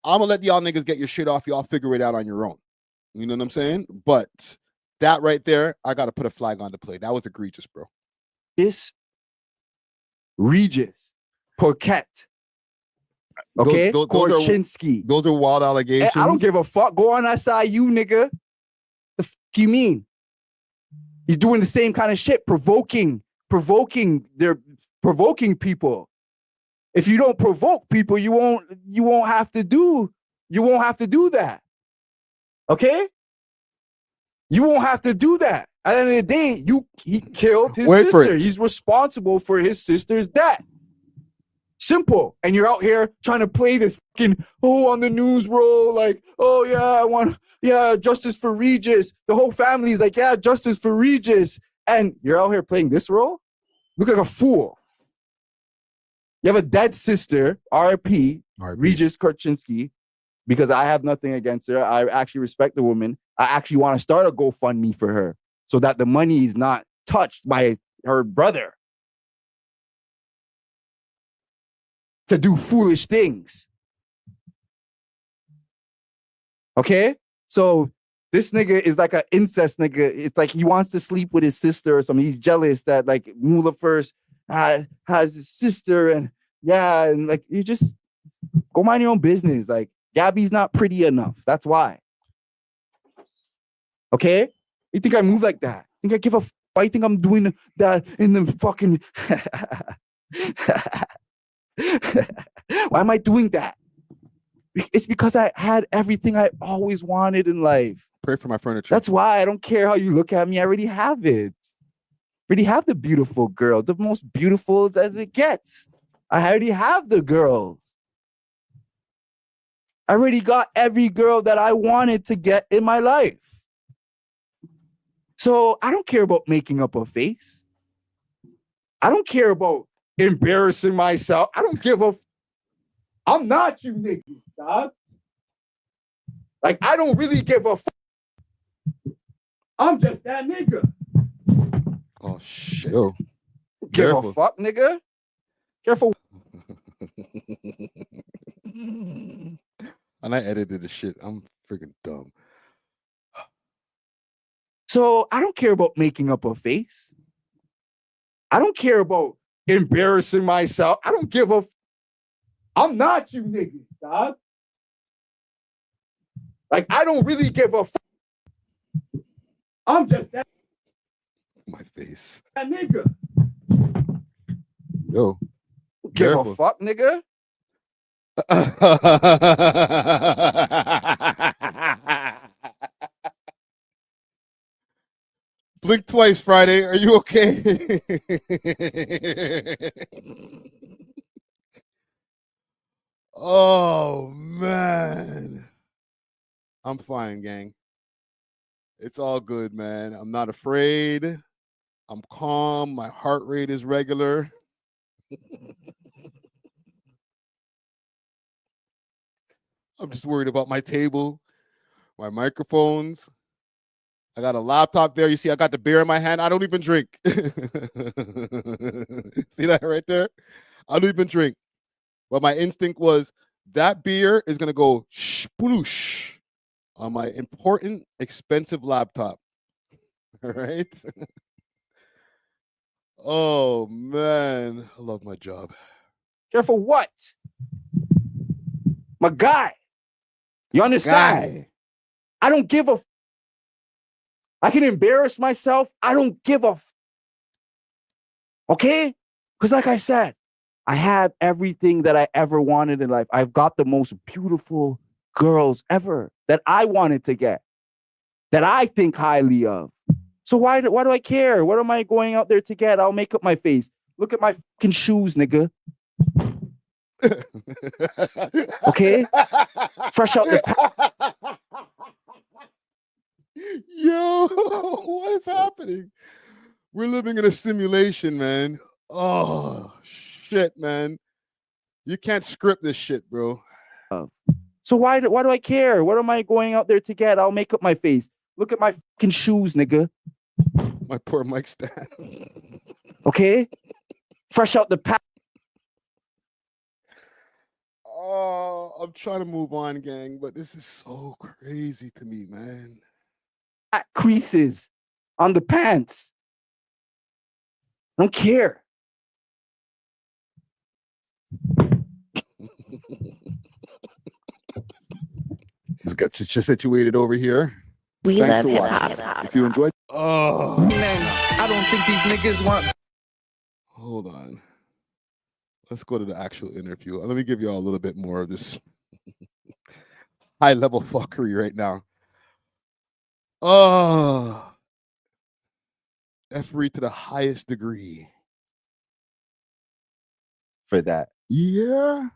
[SPEAKER 1] I'm gonna let y'all niggas get your shit off. Y'all figure it out on your own. You know what I'm saying? But that right there, I gotta put a flag on the play. That was egregious, bro.
[SPEAKER 11] This Regis Paquette. Okay, Korchinski.
[SPEAKER 1] Those are wild allegations.
[SPEAKER 11] Hey, I don't give a fuck. Go on SIU, nigga. The fuck you mean? He's doing the same kind of shit, provoking people. If you don't provoke people, you won't have to do that. Okay? You won't have to do that. At the end of the day, he killed his sister. He's responsible for his sister's death. Simple. And you're out here trying to play this fucking, on the news role, like, oh yeah, justice for Regis. The whole family's like, yeah, justice for Regis. And you're out here playing this role? Look like a fool. You have a dead sister, R.I.P. Regis Korchinski, because I have nothing against her. I actually respect the woman. I actually want to start a GoFundMe for her so that the money is not touched by her brother to do foolish things. Okay? So this nigga is like an incest nigga. It's like he wants to sleep with his sister or something. He's jealous that like Moula first has his sister, and like you just go mind your own business. Like Gabby's not pretty enough. That's why. Okay? You think I move like that? Think I give a I think I'm doing that in the fucking Why am I doing that? It's because I had everything I always wanted in life.
[SPEAKER 1] Pray for my furniture.
[SPEAKER 11] That's why I don't care how you look at me. I already have it. I already have the beautiful girl, the most beautiful as it gets. I already have the girls. I already got every girl that I wanted to get in my life. So I don't care about making up a face. I don't care about embarrassing myself. I don't give a I'm not you niggas, dog. Like, I don't really give a I'm just that nigga.
[SPEAKER 1] Oh, shit. Yo,
[SPEAKER 11] give a fuck, nigga. Careful.
[SPEAKER 1] And I edited the shit. I'm freaking dumb.
[SPEAKER 11] So I don't care about making up a face. I don't care about embarrassing myself. I don't give a I'm not you niggas, dog. Like, I don't really give a I'm just that.
[SPEAKER 1] My face.
[SPEAKER 11] That nigga.
[SPEAKER 1] Yo.
[SPEAKER 11] Give a fuck, nigga.
[SPEAKER 1] Blink twice, Friday. Are you okay? Oh, man. I'm fine, gang. It's all good, man. I'm not afraid. I'm calm. My heart rate is regular. I'm just worried about my table, my microphones. I got a laptop there. You see, I got the beer in my hand. I don't even drink. See that right there? I don't even drink. But my instinct was that beer is going to go sploosh on my important, expensive laptop. All right? Oh, man. I love my job.
[SPEAKER 11] Care for what? My guy. You understand? I don't give a. I can embarrass myself. I don't give a. Okay? Because like I said, I have everything that I ever wanted in life. I've got the most beautiful girls ever that I wanted to get, that I think highly of. So why do I care? What am I going out there to get? I'll make up my face. Look at my fucking shoes, nigga. Okay? Fresh out the
[SPEAKER 1] Yo, what is happening? We're living in a simulation, man. Oh, shit, man. You can't script this shit, bro.
[SPEAKER 11] So why do I care? What am I going out there to get? I'll make up my face. Look at my fucking shoes, nigga.
[SPEAKER 1] My poor mic stand.
[SPEAKER 11] Okay? Fresh out the pack.
[SPEAKER 1] Oh, I'm trying to move on, gang, but this is so crazy to me, man.
[SPEAKER 11] Creases on the pants. I don't care.
[SPEAKER 1] Let's get you situated over here.
[SPEAKER 6] We
[SPEAKER 1] Thanks
[SPEAKER 6] love
[SPEAKER 1] for
[SPEAKER 6] hip
[SPEAKER 1] watching.
[SPEAKER 6] hop.
[SPEAKER 1] If you enjoyed,
[SPEAKER 8] I don't think these niggas want.
[SPEAKER 1] Hold on. Let's go to the actual interview. Let me give you all a little bit more of this high level fuckery right now. Oh, effery to the highest degree.
[SPEAKER 11] For that.
[SPEAKER 1] Yeah.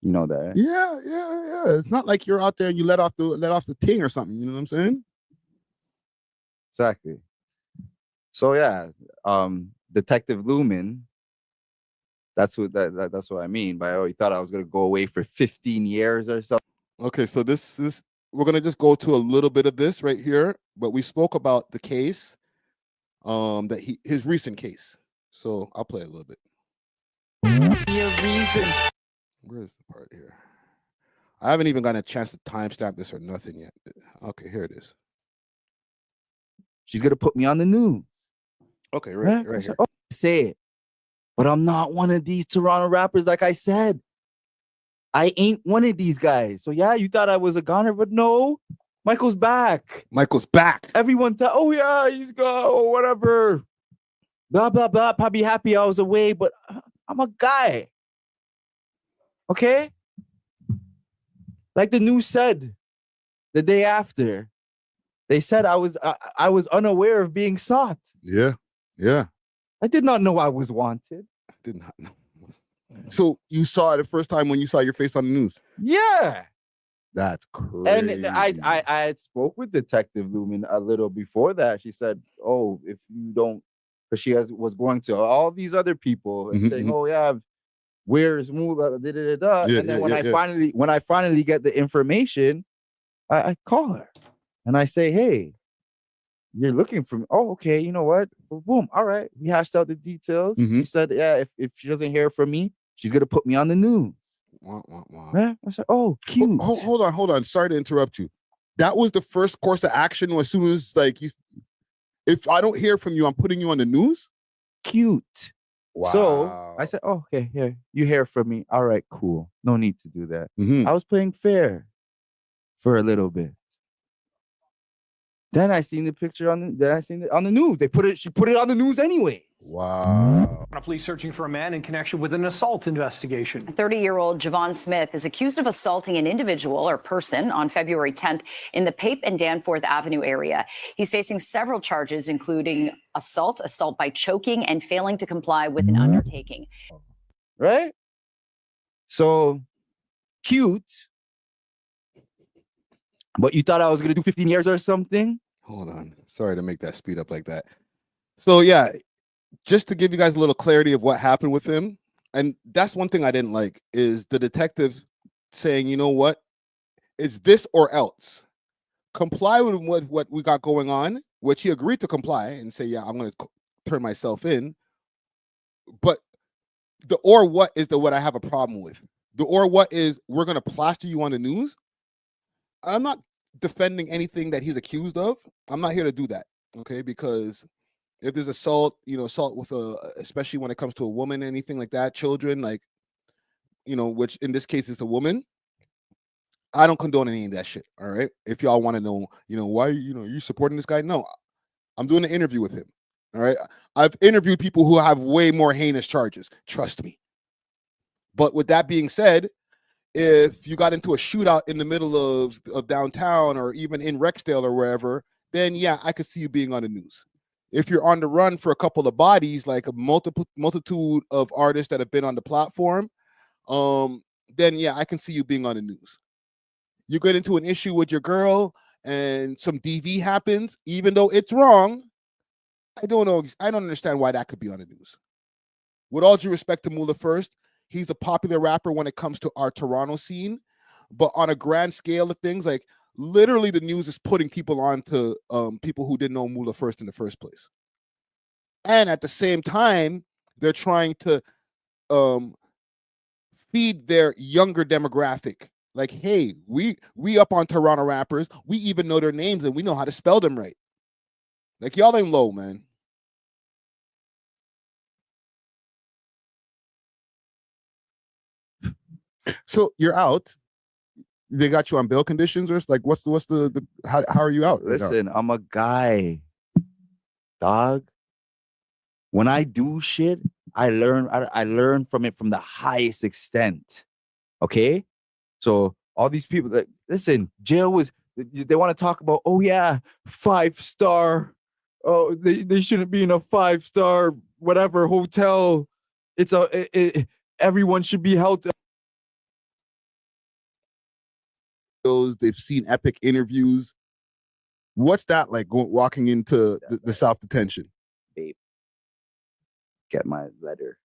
[SPEAKER 11] You know that.
[SPEAKER 1] Yeah. It's not like you're out there and you let off the ting or something. You know what I'm saying?
[SPEAKER 11] Exactly. So yeah, Detective Lumen. That's what that's what I mean by he thought I was gonna go away for 15 years or something.
[SPEAKER 1] Okay, so this is we're gonna just go to a little bit of this right here, but we spoke about the case, his recent case. So I'll play a little bit.
[SPEAKER 8] Your reason.
[SPEAKER 1] Where's the part here? I haven't even gotten a chance to timestamp this or nothing yet. Okay, here it is.
[SPEAKER 11] She's gonna put me on the news.
[SPEAKER 1] Okay, right here.
[SPEAKER 11] Said, say it. But I'm not one of these Toronto rappers, like I said. I ain't one of these guys. So yeah, you thought I was a goner, but no. Michael's back.
[SPEAKER 1] Michael's back.
[SPEAKER 11] Everyone thought, oh yeah, he's gone or whatever. Blah, blah, blah. Probably happy I was away, but I'm a guy. Okay? Like the news said the day after, they said I was unaware of being sought.
[SPEAKER 1] Yeah.
[SPEAKER 11] I did not know I was wanted.
[SPEAKER 1] I did not know. So you saw it the first time when you saw your face on the news?
[SPEAKER 11] Yeah.
[SPEAKER 1] That's crazy.
[SPEAKER 11] And I had spoke with Detective Lumen a little before that. She said, oh, if you don't, because she was going to all these other people and saying, oh yeah, where's Moula?
[SPEAKER 1] Yeah,
[SPEAKER 11] and then when I finally get the information, I call her and I say, hey, you're looking for me. Oh, okay. You know what? Boom. All right. We hashed out the details. She said, yeah, if she doesn't hear from me, she's going to put me on the news. Yeah? I said, oh, cute.
[SPEAKER 1] Hold on. Sorry to interrupt you. That was the first course of action as soon as if I don't hear from you, I'm putting you on the news?
[SPEAKER 11] Cute.
[SPEAKER 1] Wow.
[SPEAKER 11] So I said, oh, okay, here. You hear from me. All right, cool. No need to do that. I was playing fair for a little bit. Then I seen the picture on the news. She put it on the news anyway.
[SPEAKER 1] Wow.
[SPEAKER 12] Police searching for a man in connection with an assault investigation.
[SPEAKER 13] 30-year-old Javon Smith is accused of assaulting an individual or person on February 10th in the Pape and Danforth Avenue area. He's facing several charges, including assault by choking, and failing to comply with an undertaking.
[SPEAKER 11] Right? So cute. But you thought I was going to do 15 years or something?
[SPEAKER 1] Hold on. Sorry to make that speed up like that. So, yeah, just to give you guys a little clarity of what happened with him, and that's one thing I didn't like, is the detective saying, you know what, it's this or else. Comply with what we got going on, which he agreed to comply and say, yeah, I'm going to turn myself in. But the or what is the what I have a problem with. The or what is we're going to plaster you on the news. I'm not defending anything that he's accused of. I'm not here to do that, okay, because if there's assault, assault with especially when it comes to a woman, anything like that, children, like, which in this case is a woman, I don't condone any of that shit. All right. If y'all want to know, why, you supporting this guy? No, I'm doing an interview with him. All right. I've interviewed people who have way more heinous charges. Trust me. But with that being said, if you got into a shootout in the middle of downtown or even in Rexdale or wherever, then yeah, I could see you being on the news. If you're on the run for a couple of bodies, like a multitude of artists that have been on the platform, then yeah, I can see you being on the news. You get into an issue with your girl and some DV happens, even though it's wrong. I don't know. I don't understand why that could be on the news. With all due respect to Moula First, he's a popular rapper when it comes to our Toronto scene, but on a grand scale of things, like literally the news is putting people on to people who didn't know Moula First in the first place. And at the same time, they're trying to feed their younger demographic. Like, hey, we up on Toronto rappers. We even know their names and we know how to spell them right. Like, y'all ain't low, man. So you're out. They got you on bail conditions, or like what's the how are you out?
[SPEAKER 11] Listen, I'm a guy, dog. When I do shit, I learn from it from the highest extent. Okay, so all these people that listen, jail was. They want to talk about, oh yeah, 5-star. Oh, they shouldn't be in a 5-star whatever hotel. It's everyone should be held.
[SPEAKER 1] They've seen epic interviews. What's that like walking into the South Detention?
[SPEAKER 11] Babe, get my letter.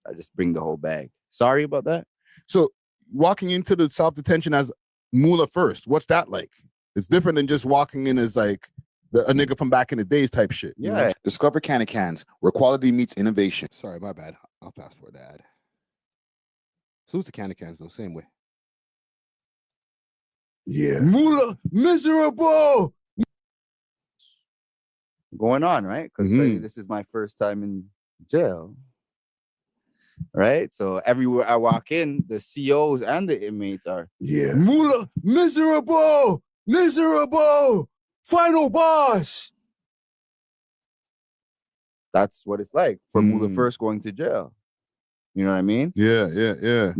[SPEAKER 11] I just bring the whole bag. Sorry about that.
[SPEAKER 1] So walking into the South Detention as Moula First, what's that like? It's different than just walking in as like a nigga from back in the days type shit.
[SPEAKER 11] Yeah.
[SPEAKER 14] Discover Candy Cans, where quality meets innovation.
[SPEAKER 1] Sorry, my bad. I'll pass for that. Salute to Candy Cans though, same way.
[SPEAKER 11] Yeah. Moula miserable. Going on, right? Because this is my first time in jail. Right? So everywhere I walk in, the COs and the inmates are Moula miserable, final boss. That's what it's like for Moula First going to jail. You know what I mean?
[SPEAKER 1] Yeah.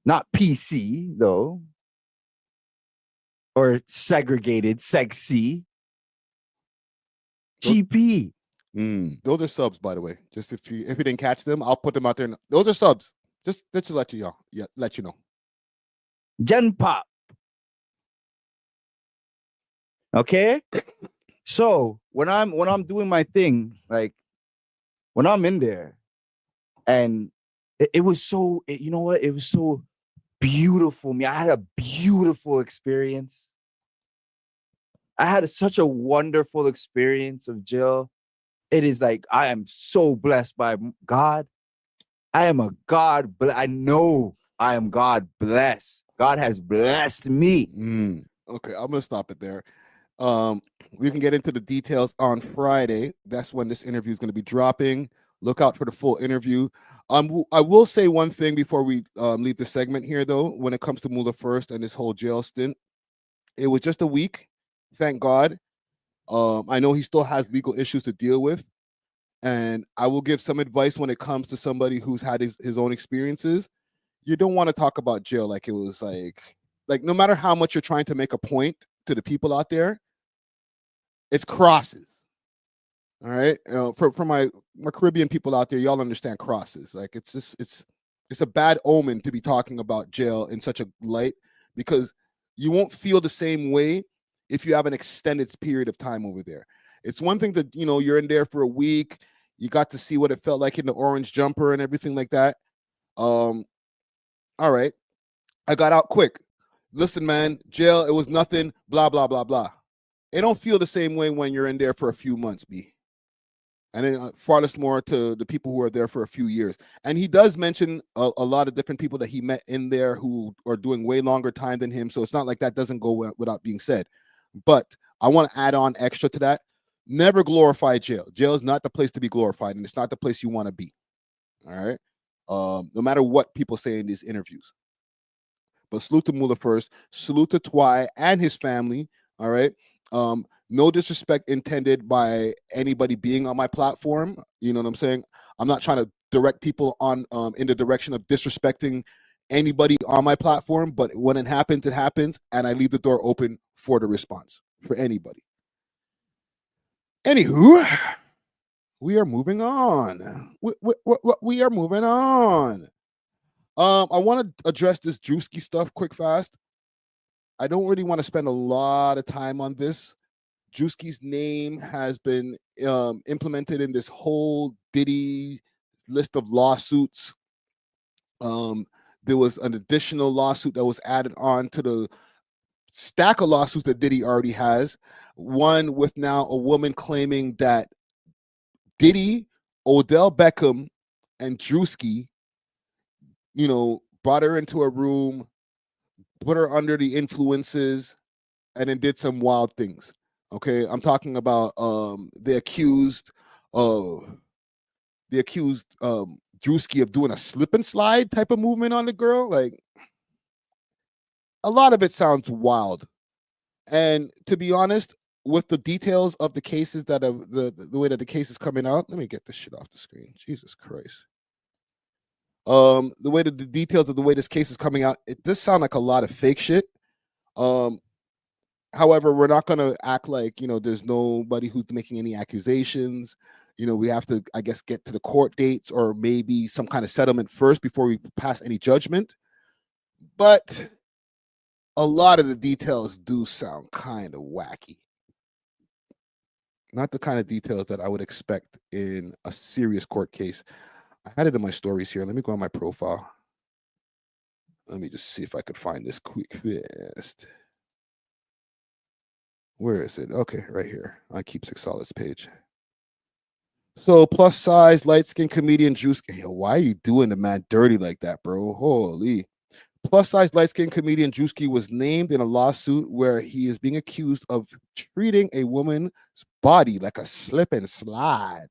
[SPEAKER 11] Not PC though, or segregated, sexy. GP.
[SPEAKER 1] Those are subs, by the way. Just if you didn't catch them, I'll put them out there. Those are subs. Just to let you know.
[SPEAKER 11] Gen Pop. Okay. So when I'm doing my thing, like when I'm in there, and it was so, you know what? It was so beautiful. I had a beautiful experience. I had such a wonderful experience of jail. It is like I am so blessed by God. I am a God, but I know I am God blessed. God has blessed me.
[SPEAKER 1] Okay, I'm gonna stop it there. We can get into the details on Friday. That's when this interview is going to be dropping. Look out for the full interview. I will say one thing before we leave the segment here, though. When it comes to Moula First and this whole jail stint, it was just a week. Thank God. I know he still has legal issues to deal with, and I will give some advice when it comes to somebody who's had his own experiences. You don't want to talk about jail like it was like no matter how much you're trying to make a point to the people out there, it's crosses. All right, for my Caribbean people out there, y'all understand crosses. Like it's just it's a bad omen to be talking about jail in such a light, because you won't feel the same way if you have an extended period of time over there. It's one thing that, you're in there for a week, you got to see what it felt like in the orange jumper and everything like that. All right, I got out quick. Listen, man, jail, it was nothing, blah, blah, blah, blah. It don't feel the same way when you're in there for a few months, B. And then far less more to the people who are there for a few years. And he does mention a lot of different people that he met in there who are doing way longer time than him. So it's not like that doesn't go without being said. But I want to add on extra to that. Never glorify jail. Jail is not the place to be glorified, and it's not the place you want to be. All right. No matter what people say in these interviews. But salute to Moula first. Salute to Twy and his family. All right. No disrespect intended by anybody being on my platform. You know what I'm saying? I'm not trying to direct people on in the direction of disrespecting anybody on my platform, but when it happens, and I leave the door open for the response for anybody. Anywho, we are moving on. We are moving on. I want to address this Druski stuff quick, fast. I don't really want to spend a lot of time on this. Druski's name has been implemented in this whole Diddy list of lawsuits. There was an additional lawsuit that was added on to the stack of lawsuits that Diddy already has. One with now a woman claiming that Diddy, Odell Beckham, and Druski, brought her into a room, put her under the influences, and then did some wild things. Okay, I'm talking about the accused Druski of doing a slip and slide type of movement on the girl. Like, a lot of it sounds wild. And to be honest, with the details of the cases that have the way that the case is coming out, let me get this shit off the screen. Jesus Christ. The way that the details of the way this case is coming out, it does sound like a lot of fake shit. However, we're not going to act like, there's nobody who's making any accusations. We have to, I guess, get to the court dates or maybe some kind of settlement first before we pass any judgment. But a lot of the details do sound kind of wacky. Not the kind of details that I would expect in a serious court case. I had it in my stories here. Let me go on my profile. Let me just see if I could find this quick fast. Where is it? Okay, right here on Keep Six Solids page. So plus size, light-skinned comedian Druski. Yo, why are you doing the man dirty like that, bro? Holy. Plus size, light-skinned comedian Druski was named in a lawsuit where he is being accused of treating a woman's body like a slip and slide.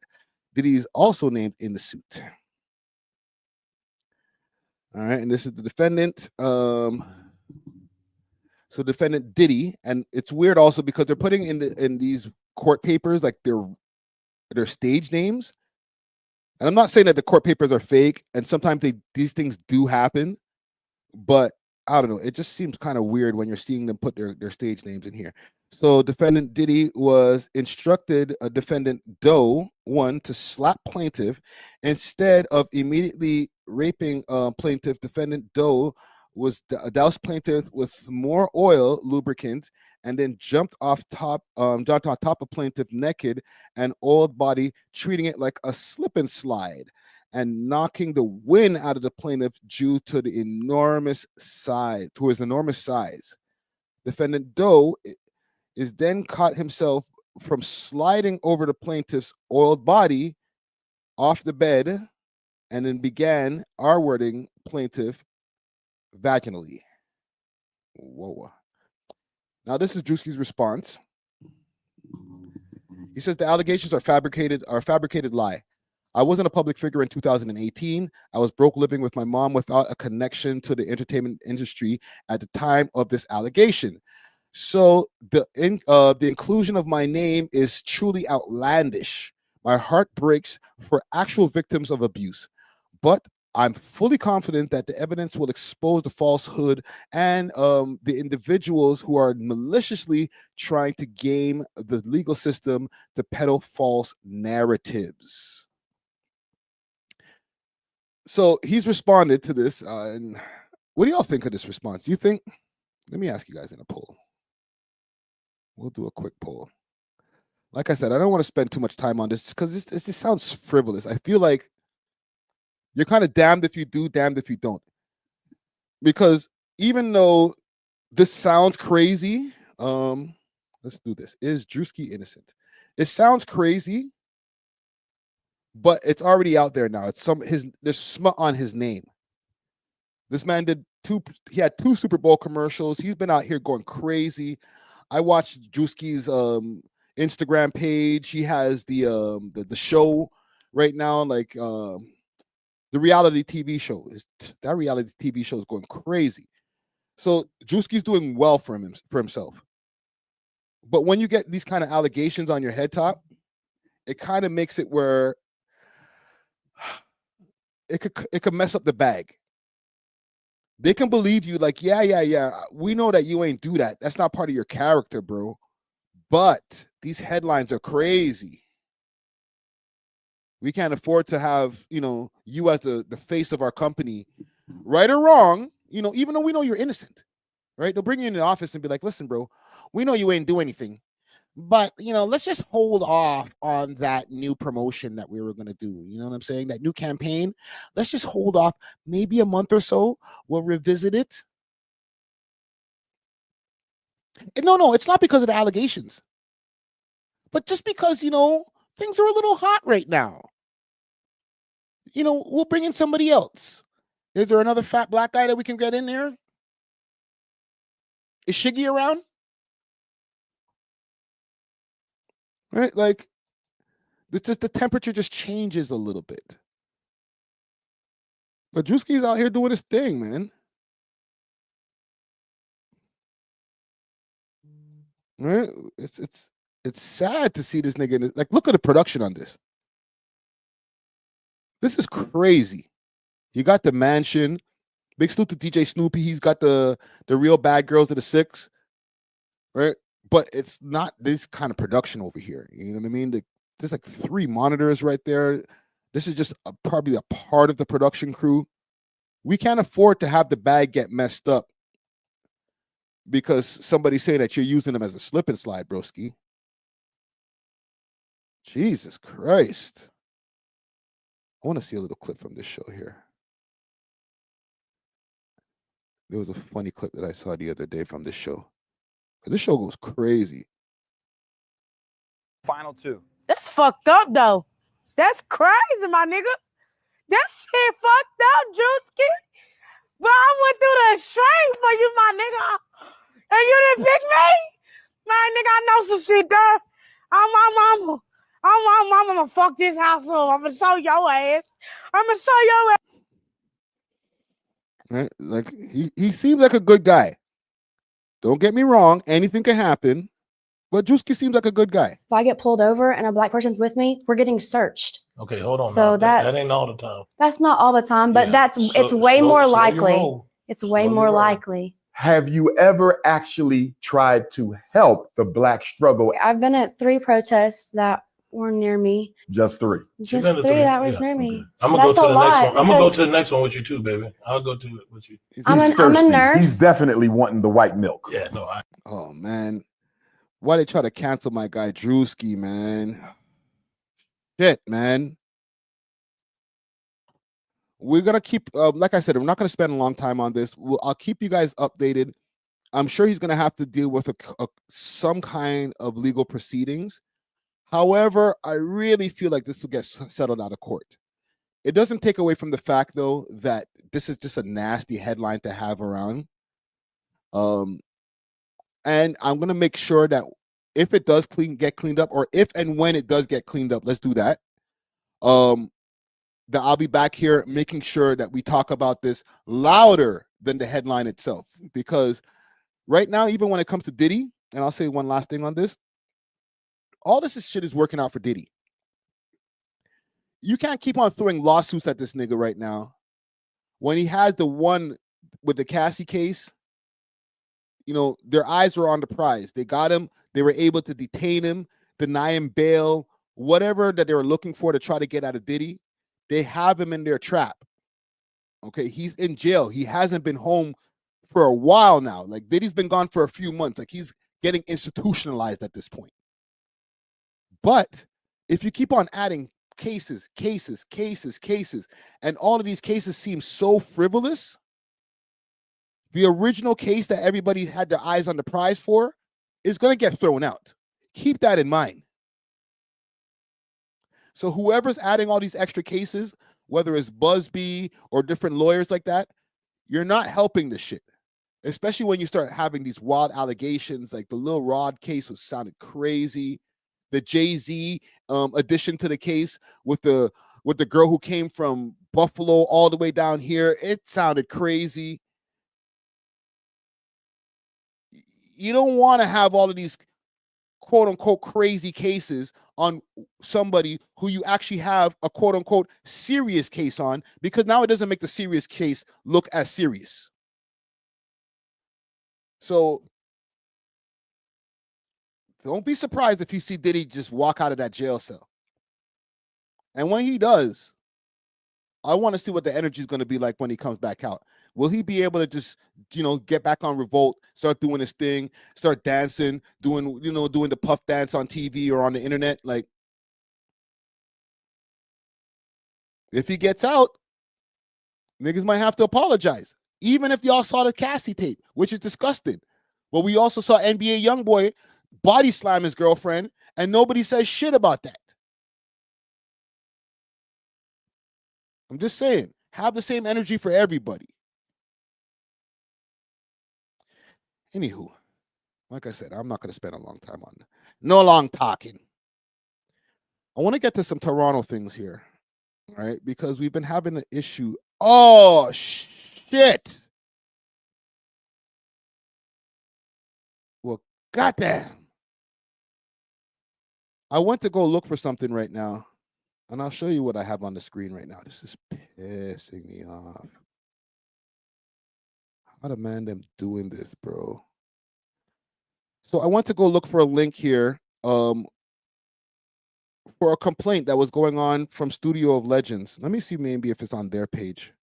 [SPEAKER 1] Diddy is also named in the suit. All right, and this is the defendant. So defendant Diddy, and it's weird also because they're putting in these court papers like their stage names. And I'm not saying that the court papers are fake, and sometimes these things do happen, but I don't know. It just seems kind of weird when you're seeing them put their stage names in here. So defendant Diddy was instructed defendant Doe, one, to slap plaintiff. Instead of immediately raping plaintiff, defendant Doe was doused plaintiff with more oil lubricant and then jumped on top of plaintiff naked and oiled body, treating it like a slip and slide and knocking the wind out of the plaintiff due to his enormous size. Defendant Doe is then caught himself from sliding over the plaintiff's oiled body off the bed and then began R-wording plaintiff vaginally. Whoa. Now this is Druski's response. He says the allegations are fabricated lie. I wasn't a public figure in 2018. I was broke living with my mom without a connection to the entertainment industry at the time of this allegation. So the inclusion of my name is truly outlandish. My heart breaks for actual victims of abuse, but I'm fully confident that the evidence will expose the falsehood and the individuals who are maliciously trying to game the legal system to peddle false narratives. So he's responded to this. And what do y'all think of this response? You think? Let me ask you guys in a poll. We'll do a quick poll. Like I said, I don't want to spend too much time on this because this sounds frivolous. I feel like you're kind of damned if you do, damned if you don't. Because even though this sounds crazy, let's do this. Is Druski innocent? It sounds crazy, but it's already out there now. It's there's smut on his name. This man he had 2 Super Bowl commercials. He's been out here going crazy. I watched Druski's Instagram page. He has the show right now, like the reality TV show. That reality TV show is going crazy. So Druski's doing well for himself. But when you get these kind of allegations on your head top, it kind of makes it where it could mess up the bag. They can believe you like, yeah. We know that you ain't do that. That's not part of your character, bro. But these headlines are crazy. We can't afford to have, you as the face of our company, right or wrong, even though we know you're innocent, right? They'll bring you in the office and be like, listen, bro, we know you ain't do anything, but, let's just hold off on that new promotion that we were going to do. You know what I'm saying? That new campaign, let's just hold off maybe a month or so. We'll revisit it. And no, it's not because of the allegations, but just because, things are a little hot right now. We'll bring in somebody else. Is there another fat black guy that we can get in there? Is Shiggy around? Right? Like, it's just the temperature just changes a little bit. But Druski's out here doing his thing, man. Right? It's sad to see this nigga. Like, look at the production on this. This is crazy. You got the mansion. Big salute to DJ Snoopy. He's got the real bad girls of the 6. Right? But it's not this kind of production over here. You know what I mean? There's like 3 monitors right there. This is just probably a part of the production crew. We can't afford to have the bag get messed up because somebody's saying that you're using them as a slip and slide, broski. Jesus Christ. I want to see a little clip from this show here. There was a funny clip that I saw the other day from this show. This show goes crazy.
[SPEAKER 15] Final 2.
[SPEAKER 9] That's fucked up, though. That's crazy, my nigga. That shit fucked up, Druski. But I went through the straight for you, my nigga. And you didn't pick me? Man, nigga, I know some shit, though. I'm my mama. I'm gonna fuck this house up. I'm gonna show your ass. I'm gonna show your ass.
[SPEAKER 1] Right? Like, he seems like a good guy. Don't get me wrong. Anything can happen. But Druski seems like a good guy.
[SPEAKER 16] So I get pulled over and a black person's with me, we're getting searched.
[SPEAKER 3] Okay, hold on.
[SPEAKER 16] So
[SPEAKER 3] that ain't all the time.
[SPEAKER 16] That's not all the time, but it's way more likely. It's way more likely.
[SPEAKER 11] Have you ever actually tried to help the black struggle?
[SPEAKER 16] I've been at 3 protests that were near me.
[SPEAKER 11] Just 3.
[SPEAKER 16] Just 3 that was near me.
[SPEAKER 3] I'm gonna go to the next one. I'm gonna go to the next one with you too, baby. I'll go to it with you.
[SPEAKER 16] I'm a nurse.
[SPEAKER 11] He's definitely wanting the white milk.
[SPEAKER 3] Yeah, no.
[SPEAKER 1] Oh man, why they try to cancel my guy Druski, man? Shit, man. We're gonna keep, like I said, we're not gonna spend a long time on this. I'll keep you guys updated. I'm sure he's gonna have to deal with some kind of legal proceedings. However, I really feel like this will get settled out of court. It doesn't take away from the fact, though, that this is just a nasty headline to have around. And I'm going to make sure that if it does get cleaned up, or if and when it does get cleaned up, let's do that. That I'll be back here making sure that we talk about this louder than the headline itself. Because right now, even when it comes to Diddy, and I'll say one last thing on this, all this shit is working out for Diddy. You can't keep on throwing lawsuits at this nigga right now when he had the one with the Cassie case. You know, their eyes were on the prize. They got him. They were able to detain him, deny him bail, whatever that they were looking for to try to get out of Diddy. They have him in their trap. Okay, he's in jail. He hasn't been home for a while now. Like, Diddy's been gone for a few months. Like, he's getting institutionalized at this point. But if you keep on adding cases, and all of these cases seem so frivolous, the original case that everybody had their eyes on the prize for is going to get thrown out. Keep that in mind. So whoever's adding all these extra cases, whether it's Busby or different lawyers like that, you're not helping the shit. Especially when you start having these wild allegations, like the Lil Rod case sounded crazy. The Jay-Z addition to the case with the girl who came from Buffalo all the way down here, it sounded crazy. You don't want to have all of these quote-unquote crazy cases on somebody who you actually have a quote-unquote serious case on, because now it doesn't make the serious case look as serious. So don't be surprised if you see Diddy just walk out of that jail cell. And when he does, I want to see what the energy is going to be like when he comes back out. Will he be able to just, get back on Revolt, start doing his thing, start dancing, doing the puff dance on TV or on the internet? Like, if he gets out, niggas might have to apologize. Even if y'all saw the Cassie tape, which is disgusting. But we also saw NBA YoungBoy body slam his girlfriend, and nobody says shit about that. I'm just saying, have the same energy for everybody. Anywho, like I said, I'm not going to spend a long time on it. No long talking. I want to get to some Toronto things here, right? Because we've been having an issue. Oh, shit. Well, goddamn. I went to go look for something right now, and I'll show you what I have on the screen right now. This is pissing me off. How the man them doing this, bro? So I went to go look for a link here for a complaint that was going on from Studio of Legends. Let me see maybe if it's on their page.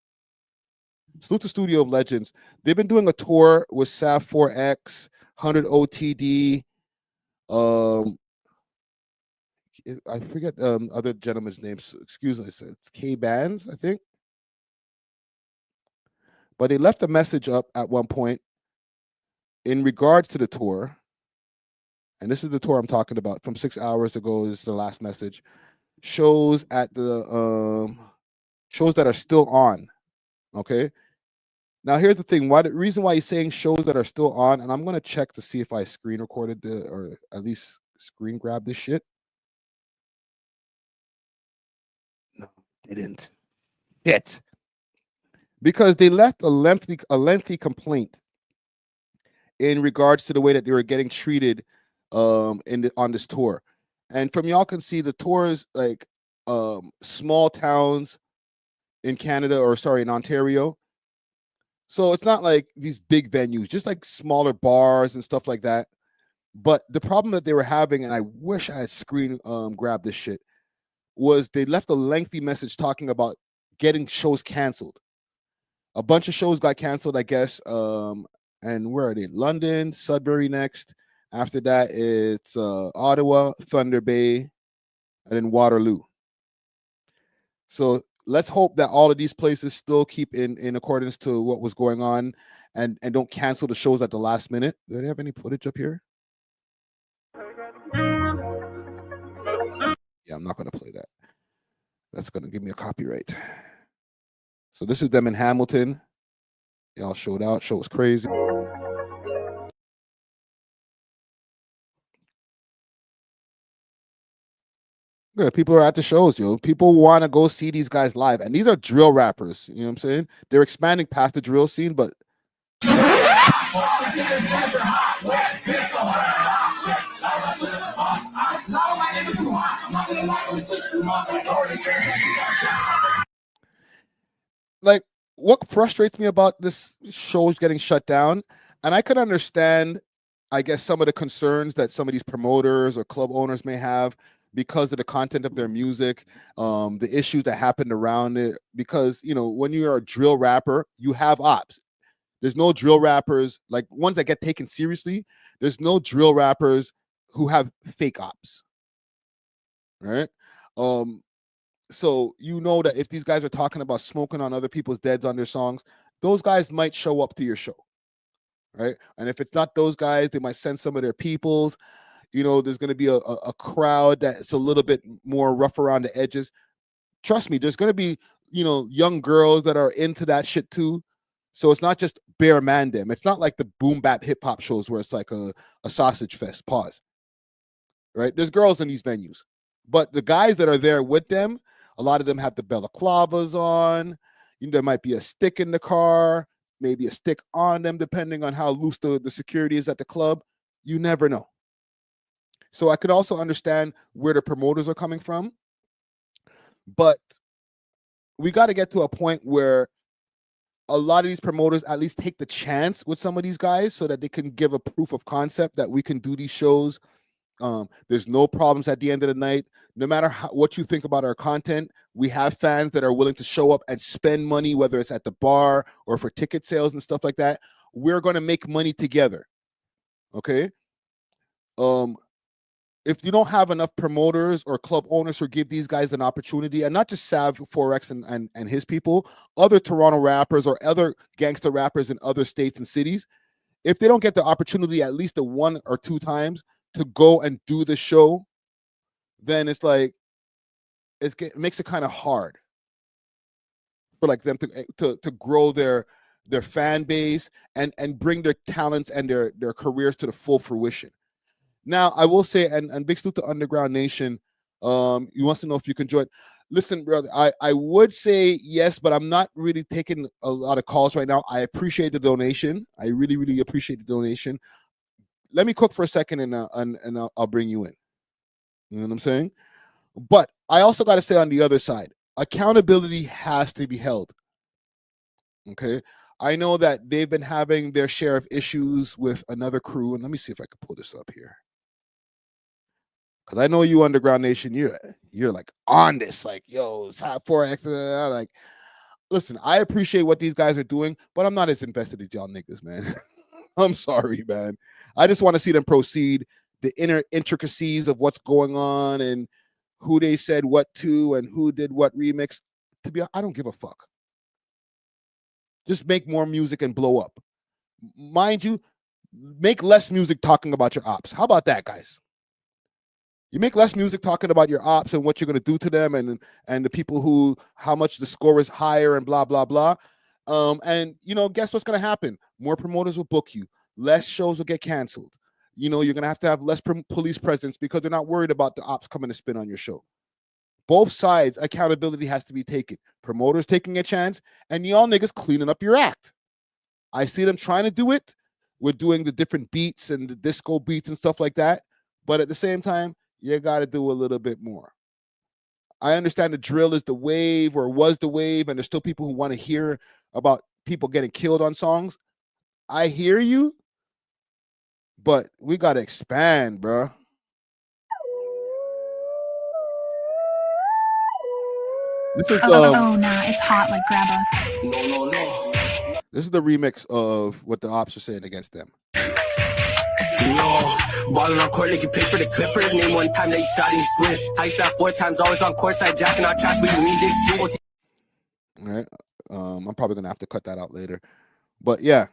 [SPEAKER 1] Salute to Studio of Legends. They've been doing a tour with Sav 4X, 100 OTD. I forget other gentlemen's names. Excuse me. It's K-Bands, I think. But they left a message up at one point in regards to the tour. And this is the tour I'm talking about from 6 hours ago. This is the last message. Shows at the shows that are still on. Okay. Now here's the thing. The reason why he's saying shows that are still on, and I'm gonna check to see if I screen recorded or at least screen grabbed this shit. No, didn't. Shit. Because they left a lengthy complaint in regards to the way that they were getting treated on this tour. And from y'all can see the tour is like small towns in Canada, or sorry, in Ontario. So it's not like these big venues, just like smaller bars and stuff like that. But the problem that they were having, and I wish I had screen grabbed this shit, was they left a lengthy message talking about getting shows canceled. A bunch of shows got canceled, I guess. And where are they? London, Sudbury next. After that, it's Ottawa, Thunder Bay, and then Waterloo. So let's hope that all of these places still keep in accordance to what was going on and don't cancel the shows at the last minute. Do they have any footage up here? Yeah, I'm not going to play that. That's going to give me a copyright. So this is them in Hamilton. Y'all showed out. Show was crazy. Yeah, people are at the shows, yo. People want to go see these guys live. And these are drill rappers. You know what I'm saying? They're expanding past the drill scene, but Like, what frustrates me about this show is getting shut down, and I could understand, I guess, some of the concerns that some of these promoters or club owners may have because of the content of their music, the issues that happened around it. Because, you know, when you're a drill rapper, you have ops. There's no drill rappers, like ones that get taken seriously. There's no drill rappers who have fake ops, right? So you know that if these guys are talking about smoking on other people's deads on their songs, those guys might show up to your show, right? And if it's not those guys, they might send some of their peoples. You know, there's going to be a crowd that's a little bit more rough around the edges. Trust me, there's going to be, you know, young girls that are into that shit too. So it's not just bare man them. It's not like the boom bap hip hop shows where it's like a sausage fest. Pause. Right? There's girls in these venues, but the guys that are there with them, a lot of them have the balaclavas on. You know, there might be a stick in the car, maybe a stick on them, depending on how loose the security is at the club. You never know. So I could also understand where the promoters are coming from, but we got to get to a point where a lot of these promoters at least take the chance with some of these guys so that they can give a proof of concept that we can do these shows. There's no problems at the end of the night. No matter what you think about our content, we have fans that are willing to show up and spend money, whether it's at the bar or for ticket sales and stuff like that. We're going to make money together. Okay. If you don't have enough promoters or club owners who give these guys an opportunity, and not just Sav 4X and his people, other Toronto rappers or other gangster rappers in other states and cities, if they don't get the opportunity at least 1 or 2 times to go and do the show, then it's like it makes it kind of hard for like them to grow their fan base and bring their talents and their careers to the full fruition. Now, I will say, and big salute to Underground Nation, he wants to know if you can join. Listen, brother, I would say yes, but I'm not really taking a lot of calls right now. I appreciate the donation. I really, really appreciate the donation. Let me cook for a second and I'll bring you in. You know what I'm saying? But I also got to say on the other side, accountability has to be held. Okay. I know that they've been having their share of issues with another crew. And let me see if I can pull this up here. Because I know you, Underground Nation, you're like on this, like, yo, top 4X. Like, listen, I appreciate what these guys are doing, but I'm not as invested as y'all niggas, man. I'm sorry, man. I just want to see them proceed, the inner intricacies of what's going on and who they said what to and who did what remix. To be honest, I don't give a fuck. Just make more music and blow up. Mind you, make less music talking about your ops. How about that, guys? You make less music talking about your ops and what you're going to do to them and the people who, how much the score is higher and blah, blah, blah. And, you know, guess what's going to happen? More promoters will book you. Less shows will get canceled. You know, you're going to have less police presence because they're not worried about the ops coming to spin on your show. Both sides, accountability has to be taken. Promoters taking a chance and y'all niggas cleaning up your act. I see them trying to do it. We're doing the different beats and the disco beats and stuff like that. But at the same time, you got to do a little bit more. I understand the drill is the wave or was the wave, and there's still people who want to hear about people getting killed on songs. I hear you, but we got to expand, bro. This is
[SPEAKER 15] oh nah, it's hot like grabba.
[SPEAKER 1] This is the remix of what the ops are saying against them.
[SPEAKER 17] Ballin' on court, nigga, pay for the Clippers. Name one time they shot and switch. I shot 4 times, always on court side, jacking our trash, but you need this shit.
[SPEAKER 1] All right. I'm probably gonna have to cut that out later. But yeah,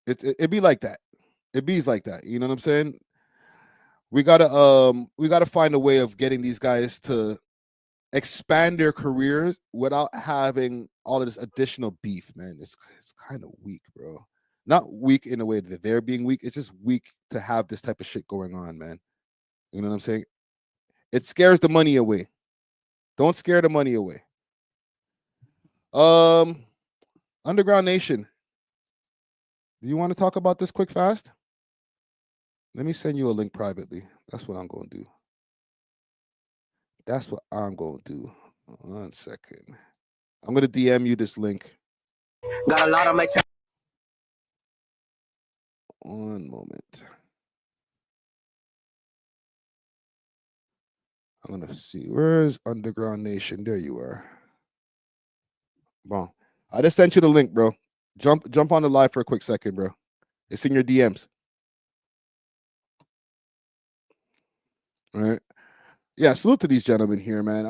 [SPEAKER 1] it be like that. It bees like that. You know what I'm saying? We gotta find a way of getting these guys to expand their careers without having all of this additional beef, man. It's kind of weak, bro. Not weak in a way that they're being weak. It's just weak to have this type of shit going on, man. You know what I'm saying? It scares the money away. Don't scare the money away. Underground Nation. Do you want to talk about this quick fast? Let me send you a link privately. That's what I'm going to do. That's what I'm going to do. 1 second. I'm going to DM you this link.
[SPEAKER 17] Got a lot of my time.
[SPEAKER 1] 1 moment. I'm going to see. Where's Underground Nation? There you are. Bon. I just sent you the link, bro. Jump on the live for a quick second, bro. It's in your DMs. All right. Yeah, salute to these gentlemen here, man.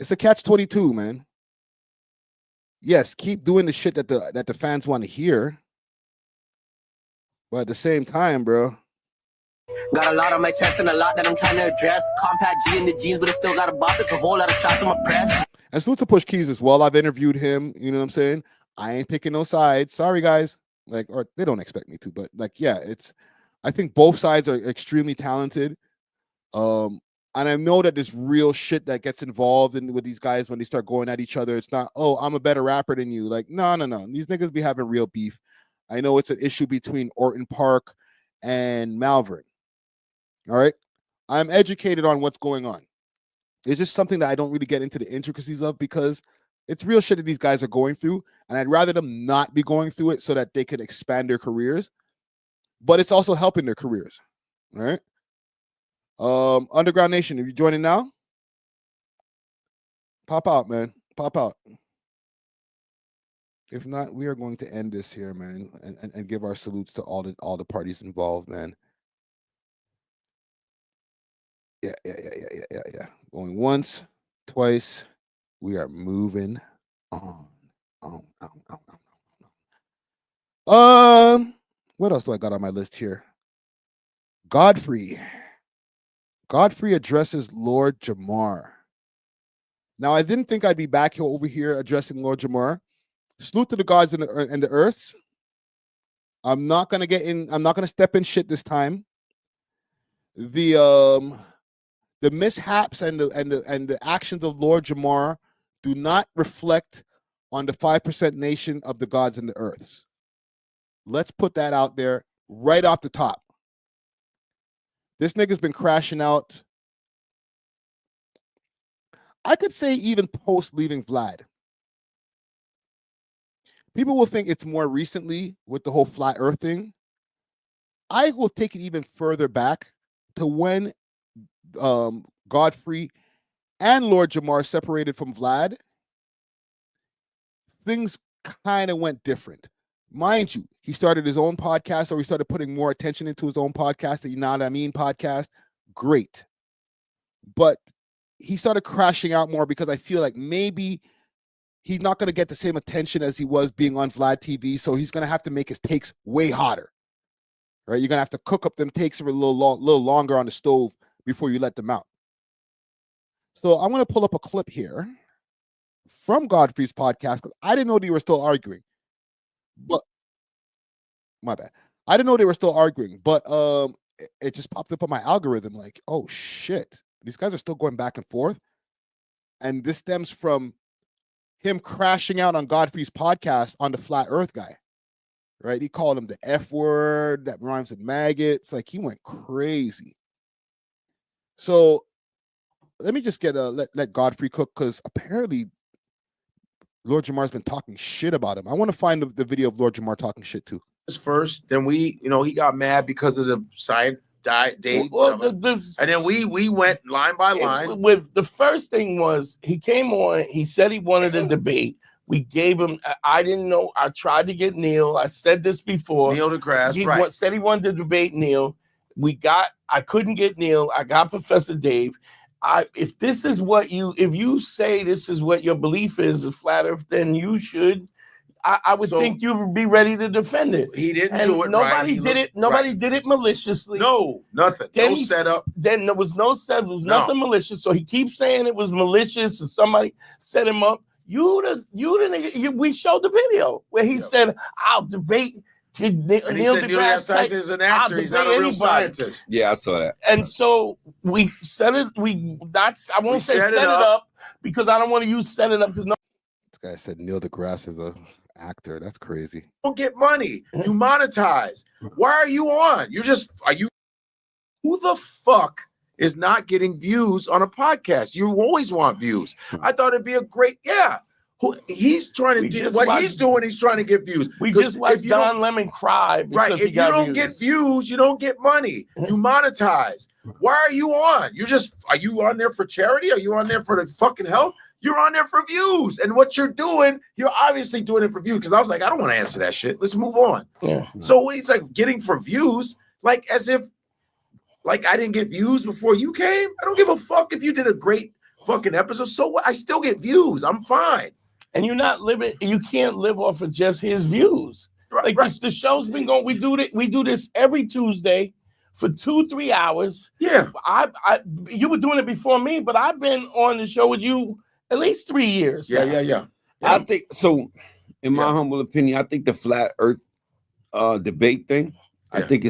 [SPEAKER 1] It's a catch-22, man. Yes, keep doing the shit that the fans want to hear. But at the same time, bro.
[SPEAKER 17] Got a lot on my chest and a lot that I'm trying to address. Compact G in the jeans, but it still got a bop. It's a whole lot of shots in my press.
[SPEAKER 1] And salute to Push Keys as well. I've interviewed him. You know what I'm saying? I ain't picking no sides. Sorry, guys. Like, or they don't expect me to, but like, yeah, I think both sides are extremely talented. And I know that there's real shit that gets involved with these guys when they start going at each other. It's not, oh, I'm a better rapper than you. Like, no. These niggas be having real beef. I know it's an issue between Orton Park and Malvern. All right. I'm educated on what's going on. It's just something that I don't really get into the intricacies of because it's real shit that these guys are going through. And I'd rather them not be going through it so that they could expand their careers. But it's also helping their careers. All right. Underground Nation, are you joining now? Pop out, man. Pop out. If not, we are going to end this here, man, and give our salutes to all the parties involved, man. Yeah. Going once, twice. We are moving on. What else do I got on my list here? Godfrey addresses Lord Jamar. Now, I didn't think I'd be back here over here addressing Lord Jamar. Salute to the gods and the earths. I'm not gonna step in shit this time. The mishaps and the actions of Lord Jamar do not reflect on the 5% nation of the gods and the earths. Let's put that out there right off the top. This nigga's been crashing out. I could say even post leaving Vlad. People will think it's more recently with the whole flat earth thing. I will take it even further back to when Godfrey and Lord Jamar separated from Vlad. Things kind of went different. Mind you, he started his own podcast, or he started putting more attention into his own podcast, the You Know What I Mean podcast. Great. But he started crashing out more because I feel like maybe he's not going to get the same attention as he was being on Vlad TV, so he's going to have to make his takes way hotter. Right? You're going to have to cook up them takes for a little longer on the stove before you let them out. So I'm going to pull up a clip here from Godfrey's podcast, because I didn't know they were still arguing. But my bad. I didn't know they were still arguing, but it just popped up on my algorithm like, oh shit, these guys are still going back and forth. And this stems from him crashing out on Godfrey's podcast on the flat earth guy. Right? He called him the F word that rhymes with maggots. Like, he went crazy. So let me just get let Godfrey cook, because apparently Lord Jamar's been talking shit about him. I want to find the video of Lord Jamar talking shit too.
[SPEAKER 15] First, then he got mad because of the side date. And then we went line by line.
[SPEAKER 18] With the first thing was, he came on, he said he wanted a debate. We gave him, I didn't know, I tried to get Neil. I said this before.
[SPEAKER 15] Neil deGrasse,
[SPEAKER 18] he
[SPEAKER 15] right.
[SPEAKER 18] said he wanted to debate Neil. I couldn't get Neil. I got Professor Dave. If you say this is what your belief is, the flat earth, then you should. I would think you would be ready to defend it.
[SPEAKER 15] He didn't do it.
[SPEAKER 18] Nobody did it. Nobody did it maliciously.
[SPEAKER 15] No, nothing. No setup.
[SPEAKER 18] Then there was no setup. There was nothing malicious. So he keeps saying it was malicious and somebody set him up. You the nigga. We showed the video where he said, "I'll debate."
[SPEAKER 15] And he said Neil deGrasse Tyson is an actor. He's not a real scientist.
[SPEAKER 19] Yeah, I saw that.
[SPEAKER 18] And so we said it. I won't say set it up because I don't want to use set it up because no.
[SPEAKER 1] This guy said Neil deGrasse is an actor. That's crazy.
[SPEAKER 15] Don't get money. You monetize. Why are you on? Who the fuck is not getting views on a podcast? You always want views. I thought it'd be a great, he's trying to do what he's doing. He's trying to get views.
[SPEAKER 18] We just watched Don Lemon cry because
[SPEAKER 15] right.
[SPEAKER 18] he
[SPEAKER 15] If you
[SPEAKER 18] got
[SPEAKER 15] don't get views, you don't get money. You monetize. Why are you on? Are you on there for charity? Are you on there for the fucking help? You're on there for views. And what you're doing, you're obviously doing it for views. Because I was like, I don't want to answer that shit. Let's move on.
[SPEAKER 18] Yeah.
[SPEAKER 15] So when he's like getting for views, like as if like I didn't get views before you came. I don't give a fuck if you did a great fucking episode. So what? I still get views. I'm fine.
[SPEAKER 18] And you're not living, you can't live off of just his views. Right, like the show's been going, we do this every Tuesday for 2-3 hours.
[SPEAKER 15] Yeah.
[SPEAKER 18] You were doing it before me, but I've been on the show with you at least 3 years.
[SPEAKER 15] Yeah.
[SPEAKER 19] I think so. In my humble opinion, I think the flat Earth debate thing. I think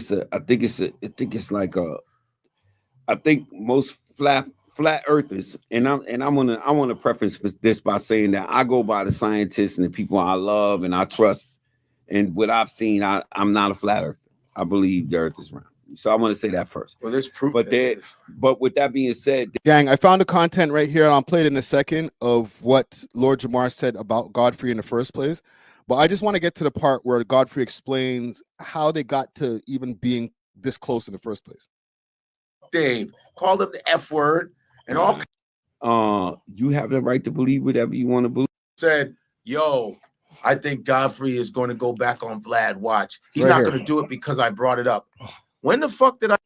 [SPEAKER 19] most flat earthers, and I want to preface this by saying that I go by the scientists and the people I love and I trust, and what I've seen, I'm not a flat earther. I believe the Earth is round. So I want to say that first.
[SPEAKER 15] Well, there's proof.
[SPEAKER 19] But with that being said,
[SPEAKER 1] gang, I found the content right here. I'll play it in a second of what Lord Jamar said about Godfrey in the first place. But I just want to get to the part where Godfrey explains how they got to even being this close in the first place.
[SPEAKER 15] Dave called him the F word and all.
[SPEAKER 19] You have the right to believe whatever you want to believe.
[SPEAKER 15] Said, yo, I think Godfrey is going to go back on Vlad. Watch. He's not going to do it because I brought it up. When the fuck did I?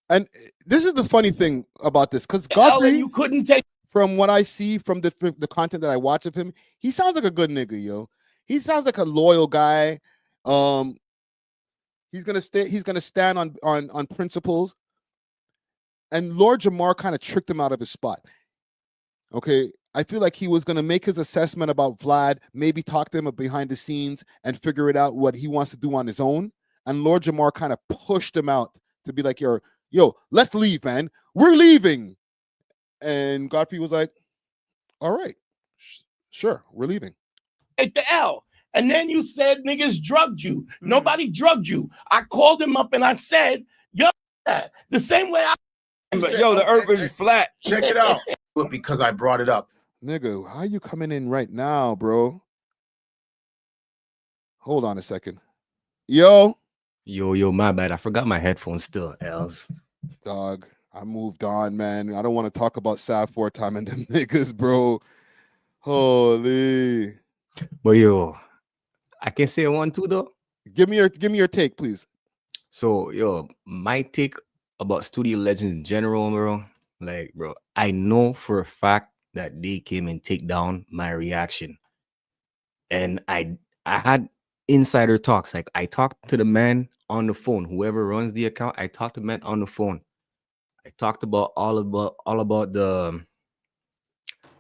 [SPEAKER 1] And this is the funny thing about this, because Godfrey,
[SPEAKER 18] you couldn't take
[SPEAKER 1] from what I see from the content that I watch of him, he sounds like a good nigga, yo. He sounds like a loyal guy. He's gonna stand on principles. And Lord Jamar kind of tricked him out of his spot. Okay, I feel like he was gonna make his assessment about Vlad, maybe talk to him behind the scenes and figure it out what he wants to do on his own. And Lord Jamar kind of pushed him out to be like, yo, let's leave, man. We're leaving. And Godfrey was like, all right, sure, we're leaving.
[SPEAKER 18] Take the L. And then you said niggas drugged you. Nobody drugged you. I called him up and I said, yo, the same way
[SPEAKER 19] the Earth is flat.
[SPEAKER 15] Check it out. Because I brought it up.
[SPEAKER 1] Nigga, how you coming in right now, bro? Hold on a second. Yo,
[SPEAKER 20] my bad. I forgot my headphones still, Els.
[SPEAKER 1] Dog, I moved on, man. I don't want to talk about Sav 4 time and them niggas, bro. Holy.
[SPEAKER 20] But yo, I can say one too though.
[SPEAKER 1] Give me your take, please.
[SPEAKER 20] So my take about Studio Legends in general, bro. Like, bro, I know for a fact that they came and take down my reaction. And I had insider talks. Like, I talked to the man on the phone, whoever runs the account. I talked to the man on the phone. I talked about all about the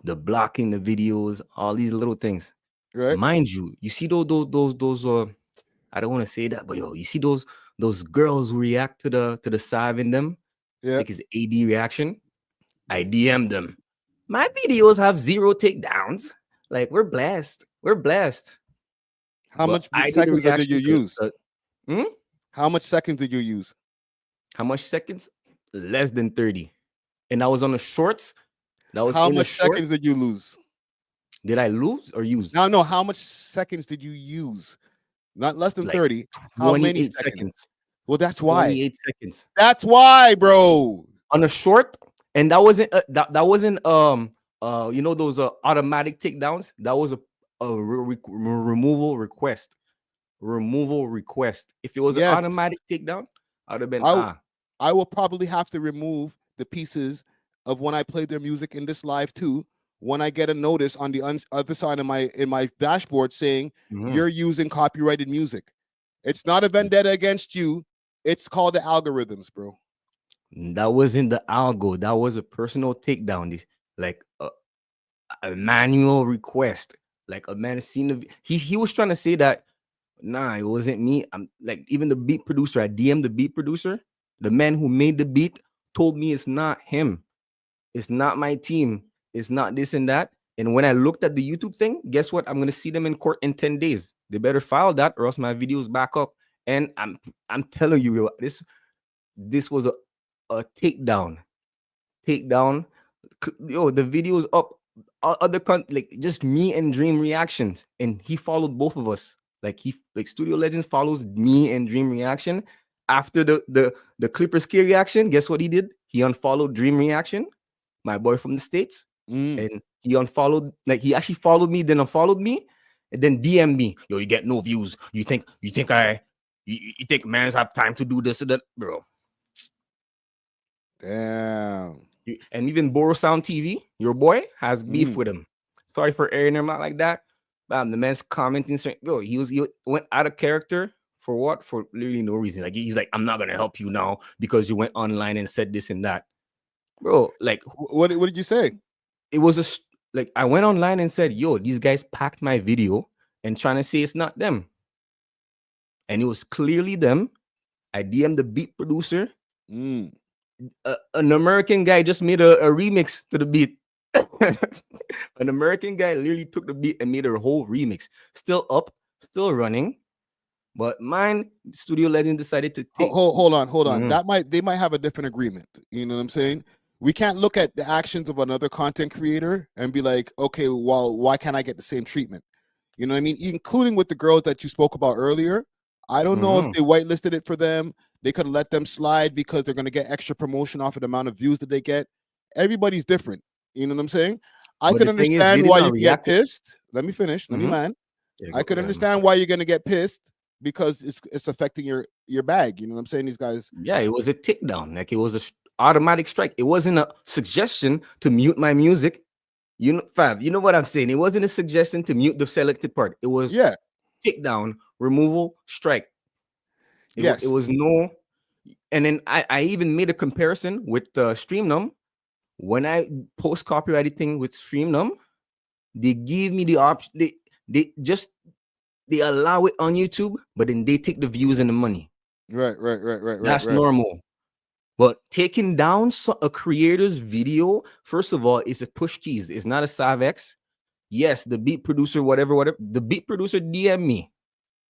[SPEAKER 20] blocking the videos, all these little things.
[SPEAKER 1] Right.
[SPEAKER 20] Mind you, you see those I don't want to say that, but you see those girls who react to the Sav in them.
[SPEAKER 1] Yeah.
[SPEAKER 20] Like his AD reaction. I DM'd them. My videos have 0 takedowns. Like, we're blessed.
[SPEAKER 1] How much seconds did you use? How much seconds did you use?
[SPEAKER 20] How much seconds? Less than 30. And I was on the shorts.
[SPEAKER 1] How much seconds did you lose?
[SPEAKER 20] Did I lose or use?
[SPEAKER 1] No. How much seconds did you use? Not less than 30. How many seconds? Well, that's why.
[SPEAKER 20] 28 seconds.
[SPEAKER 1] That's why, bro.
[SPEAKER 20] On a short, and that wasn't those automatic takedowns. That was a removal request. If it was an automatic takedown, I'd have been
[SPEAKER 1] I will probably have to remove the pieces of when I play their music in this live too. When I get a notice on the other side of my dashboard saying you're using copyrighted music. It's not a vendetta against you. It's called the algorithms, bro.
[SPEAKER 20] That wasn't the algo. That was a personal takedown. Like a manual request. Like a man seen the he was trying to say that it wasn't me. I'm like, even the beat producer, I DM'd the beat producer. The man who made the beat told me it's not him. It's not my team. It's not this and that. And when I looked at the YouTube thing, guess what? I'm gonna see them in court in 10 days. They better file that, or else my videos back up. And I'm telling you, this was a takedown. Yo, the videos up. Other like just me and Dream reactions, and he followed both of us. Like Studio Legends follows me and Dream reaction. After the Clippers K reaction, guess what he did? He unfollowed Dream reaction, my boy from the States, and he unfollowed. Like he actually followed me, then unfollowed me, and then DM me. Yo, you get no views. You think mans have time to do this or that, bro?
[SPEAKER 1] Damn.
[SPEAKER 20] And even Boro Sound TV, your boy has beef with him. Sorry for airing him out like that. The man's commenting, saying, "Bro, he went out of character for what? For literally no reason. Like he's like, I'm not gonna help you now because you went online and said this and that, bro. Like,
[SPEAKER 1] what did you say?
[SPEAKER 20] It was like I went online and said, yo, these guys packed my video and trying to say it's not them, and it was clearly them. I DM'd the beat producer. An American guy just made a remix to the beat. An American guy literally took the beat and made a whole remix. Still up, still running. But mine, Studio Legend decided to take.
[SPEAKER 1] Hold on. They might have a different agreement. You know what I'm saying? We can't look at the actions of another content creator and be like, okay, well, why can't I get the same treatment? You know what I mean? Including with the girls that you spoke about earlier. I don't know if they whitelisted it for them. They could have let them slide because they're going to get extra promotion off of the amount of views that they get. Everybody's different. You know what I'm saying? I could understand why you get pissed. Let me finish. Let me land. I could understand why you're going to get pissed because it's affecting your bag. You know what I'm saying? These guys.
[SPEAKER 20] Yeah, it was a takedown. Like it was an automatic strike. It wasn't a suggestion to mute my music. You know, Fab, you know what I'm saying? It wasn't a suggestion to mute the selected part. It was takedown, removal, strike. It was no. And then I even made a comparison with StreamNum. When I post copyrighted thing with StreamNum, they give me the option. They allow it on YouTube, but then they take the views and the money.
[SPEAKER 1] Right.
[SPEAKER 20] That's normal. But taking down a creator's video, first of all, it's a push keys. It's not a SavX. Yes, the beat producer, whatever. The beat producer DM me.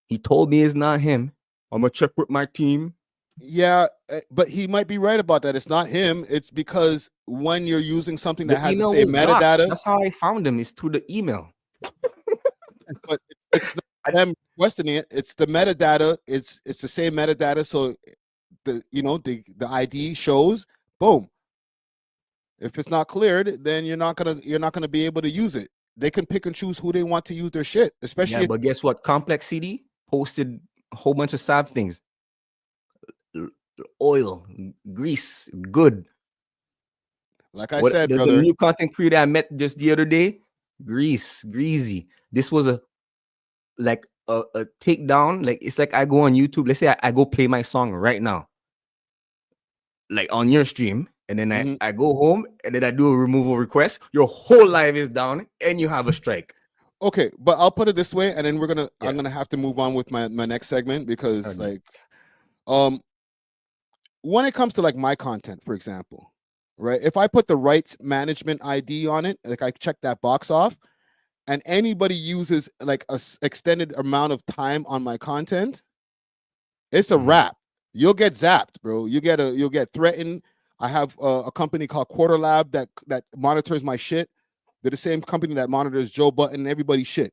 [SPEAKER 20] He told me it's not him. I'm gonna check with my team.
[SPEAKER 1] Yeah, but he might be right about that. It's not him. It's because when you're using something that has the same metadata.
[SPEAKER 20] That's how I found him. Is through the email.
[SPEAKER 1] But it's not them questioning it. It's the metadata. It's the same metadata. So the ID shows. Boom. If it's not cleared, then you're not gonna be able to use it. They can pick and choose who they want to use their shit, especially.
[SPEAKER 20] But guess what? Complex CD posted a whole bunch of Sav things. Oil, grease, good.
[SPEAKER 1] Like I said,
[SPEAKER 20] there's
[SPEAKER 1] brother.
[SPEAKER 20] a new content creator I met just the other day. Greasy. This was a takedown. Like it's like I go on YouTube. Let's say I go play my song right now, like on your stream, and then I go home and then I do a removal request. Your whole live is down, and you have a strike.
[SPEAKER 1] Okay, but I'll put it this way, and then I'm gonna have to move on with my next segment because when it comes to like my content, for example, right? If I put the rights management ID on it, like I check that box off, and anybody uses like a extended amount of time on my content, it's a wrap. You'll get zapped, bro. You'll get threatened. I have a company called Quarterlab that monitors my shit. They're the same company that monitors Joe Button and everybody's shit.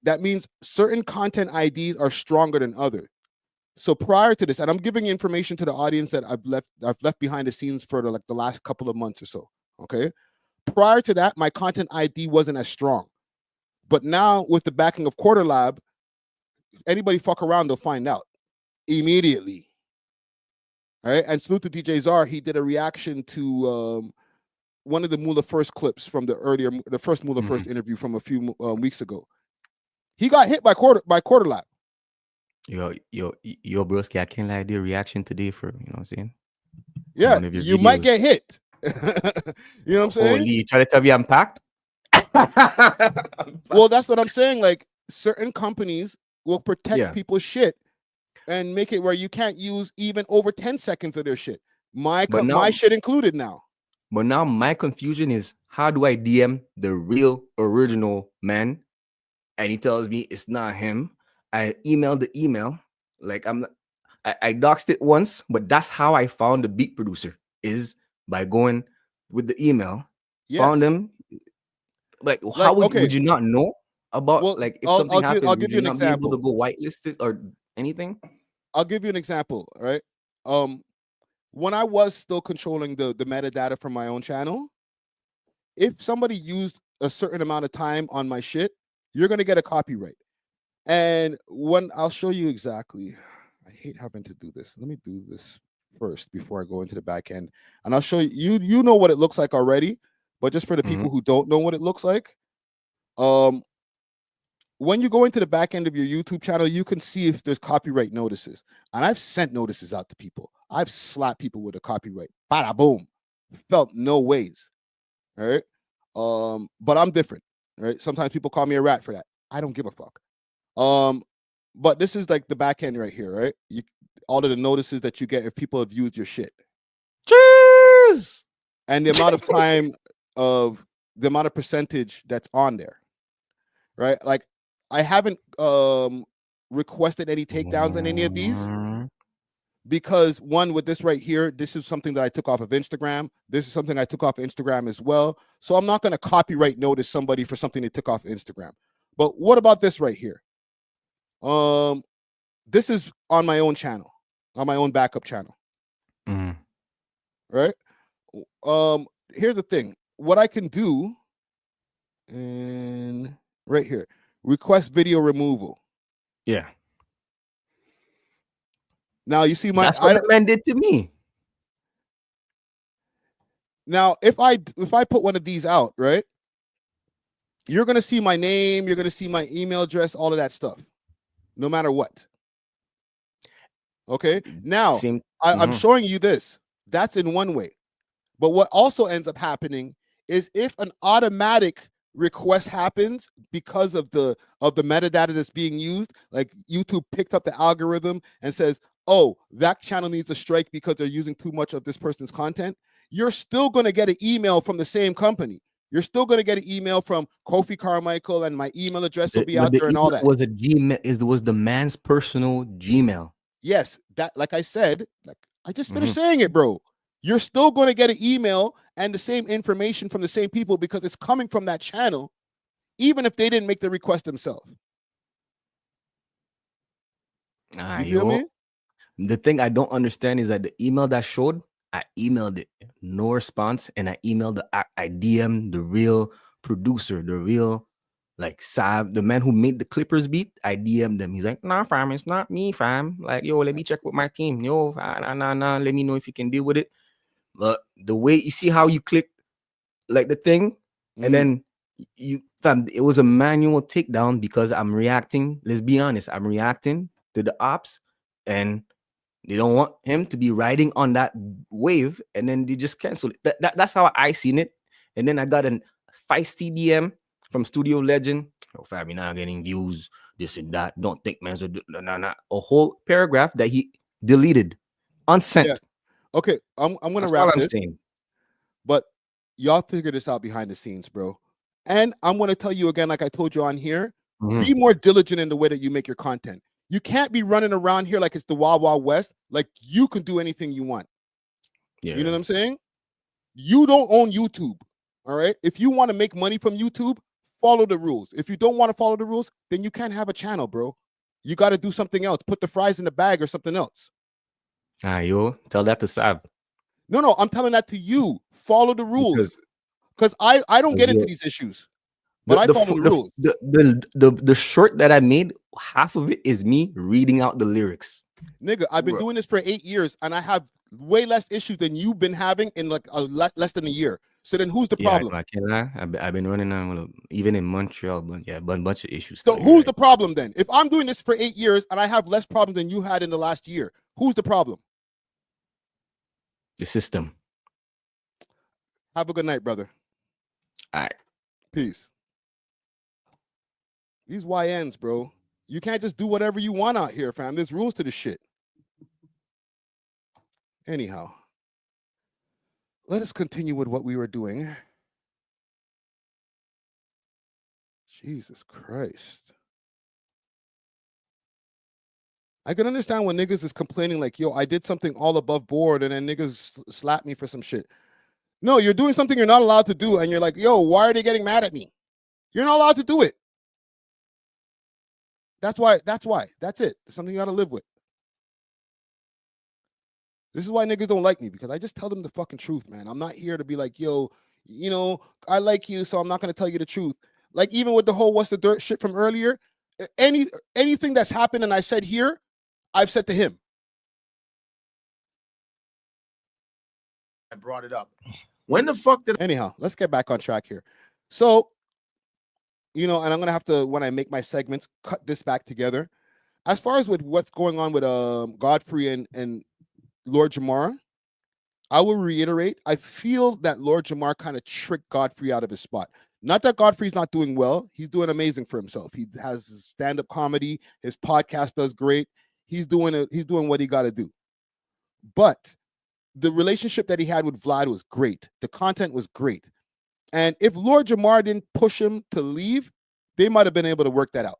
[SPEAKER 1] That means certain content IDs are stronger than others. So prior to this, and I'm giving information to the audience that I've left behind the scenes for the last couple of months or so. Okay. Prior to that, my content ID wasn't as strong. But now with the backing of Quarterlab, anybody fuck around, they'll find out immediately. All right. And salute to DJ Czar. He did a reaction to one of the Moula first clips from the first Moula first interview from a few weeks ago. He got hit by Quarterlab.
[SPEAKER 20] Yo, broski, I can't lie. I did a reaction today for, you know what I'm saying?
[SPEAKER 1] Yeah, you might get hit. You know what I'm saying?
[SPEAKER 20] Oh, you try to tell me I'm packed?
[SPEAKER 1] Well, that's what I'm saying. Like, certain companies will protect people's shit and make it where you can't use even over 10 seconds of their shit. My shit included now.
[SPEAKER 20] But now my confusion is, how do I DM the real original man? And he tells me it's not him. I emailed the email. Like I doxed it once, but that's how I found the beat producer, is by going with the email. Found
[SPEAKER 1] Yes.
[SPEAKER 20] him. Like, how would you not know about,
[SPEAKER 1] Well,
[SPEAKER 20] like, if
[SPEAKER 1] I'll
[SPEAKER 20] something happened,
[SPEAKER 1] I'll
[SPEAKER 20] would
[SPEAKER 1] give
[SPEAKER 20] you
[SPEAKER 1] you an
[SPEAKER 20] not be able to
[SPEAKER 1] example.
[SPEAKER 20] go whitelisted or anything?
[SPEAKER 1] I'll give you an example, right? When I was still controlling the metadata from my own channel, if somebody used a certain amount of time on my shit, you're gonna get a copyright. And when I'll show you exactly, I hate having to do this. Let me do this first before I go into the back end, and I'll show you. You know what it looks like already, but just for the people who don't know what it looks like, when you go into the back end of your YouTube channel, you can see if there's copyright notices. And I've sent notices out to people. I've slapped people with a copyright. Bada boom. Felt no ways. All right. But I'm different. Right. Sometimes people call me a rat for that. I don't give a fuck. But this is like the back end right here, right? All of the notices that you get if people have used your shit.
[SPEAKER 20] Cheers!
[SPEAKER 1] And the amount of time of the amount of percentage that's on there. Right? Like, I haven't requested any takedowns on any of these because, one, with this right here, this is something that I took off of Instagram. This is something I took off Instagram as well. So I'm not going to copyright notice somebody for something they took off Instagram. But what about this right here? This is on my own channel, on my own backup channel. Right? Here's the thing. What I can do, and right here, request video removal.
[SPEAKER 20] Yeah.
[SPEAKER 1] Now you see
[SPEAKER 20] that's what the man did to me.
[SPEAKER 1] Now, if I put one of these out, right, you're gonna see my name, you're gonna see my email address, all of that stuff, no matter what. Okay. Now I'm showing you this. That's in one way. But what also ends up happening is if an automatic request happens because of the metadata that's being used, like YouTube picked up the algorithm and says, oh, that channel needs a strike because they're using too much of this person's content, you're still going to get an email from the same company. You're still going to get an email from Kofi Carmichael, and my email address will be out there and all that.
[SPEAKER 20] Was a Gmail, it was the man's personal Gmail.
[SPEAKER 1] Yes, that, like I said, like I just finished saying it, bro. You're still going to get an email and the same information from the same people because it's coming from that channel, even if they didn't make the request themselves. You feel me?
[SPEAKER 20] The thing I don't understand is that the email that showed, I emailed it, no response, and I emailed I DM'd the real producer, the real, like, Sav, the man who made the Clippers beat. I DM'd him. He's like, nah, fam, it's not me, fam. Like, yo, let me check with my team. Yo, nah, let me know if you can deal with it. But the way you see how you click, like, the thing, and then you, fam, it was a manual takedown because I'm reacting. Let's be honest, I'm reacting to the ops, and they don't want him to be riding on that wave, and then they just cancel it. That's how I seen it. And then I got a feisty DM from Studio Legend. Oh, fam, you're not getting views, this and that. Don't think, man. So, a whole paragraph that he deleted, unsent.
[SPEAKER 1] Yeah. Okay, I'm gonna
[SPEAKER 20] That's
[SPEAKER 1] wrap
[SPEAKER 20] all I'm
[SPEAKER 1] this.
[SPEAKER 20] saying.
[SPEAKER 1] But y'all figure this out behind the scenes, bro. And I'm gonna tell you again, like I told you on here, be more diligent in the way that you make your content. You can't be running around here like it's the Wild Wild West. Like, you can do anything you want.
[SPEAKER 20] Yeah.
[SPEAKER 1] You know what I'm saying? You don't own YouTube. All right. If you want to make money from YouTube, follow the rules. If you don't want to follow the rules, then you can't have a channel, bro. You got to do something else. Put the fries in the bag or something else.
[SPEAKER 20] Yo, tell that to Sav.
[SPEAKER 1] No, I'm telling that to you. Follow the rules. Because I don't get into these issues. But I follow the rules.
[SPEAKER 20] The short that I made, half of it is me reading out the lyrics.
[SPEAKER 1] Nigga, I've been doing this for 8 years, and I have way less issues than you've been having in like less than a year. So then who's the problem?
[SPEAKER 20] I can't lie. I've been running on, even in Montreal, but yeah, but a bunch of issues.
[SPEAKER 1] So who's the problem then? If I'm doing this for 8 years and I have less problems than you had in the last year, who's the problem?
[SPEAKER 20] The system.
[SPEAKER 1] Have a good night, brother.
[SPEAKER 20] All right.
[SPEAKER 1] Peace. These YNs, bro. You can't just do whatever you want out here, fam. There's rules to this shit. Anyhow. let us continue with what we were doing. Jesus Christ. I can understand when niggas is complaining like, yo, I did something all above board and then niggas slap me for some shit. No, you're doing something you're not allowed to do and you're like, yo, why are they getting mad at me? You're not allowed to do it. That's why. That's it. It's something you got to live with. This is why niggas don't like me, because I just tell them the fucking truth, man. I'm not here to be like, yo, you know, I like you, so I'm not going to tell you the truth. Like, even with the whole what's the dirt shit from earlier, anything that's happened and I said here, I've said to him.
[SPEAKER 15] I brought it up. When the fuck did...
[SPEAKER 1] Anyhow, let's get back on track here. So, you know, and I'm going to have to, when I make my segments, cut this back together. As far as with what's going on with Godfrey and Lord Jamar, I will reiterate, I feel that Lord Jamar kind of tricked Godfrey out of his spot. Not that Godfrey's not doing well. He's doing amazing for himself. He has his stand-up comedy. His podcast does great. He's doing what he got to do. But the relationship that he had with Vlad was great. The content was great. And if Lord Jamar didn't push him to leave, they might have been able to work that out.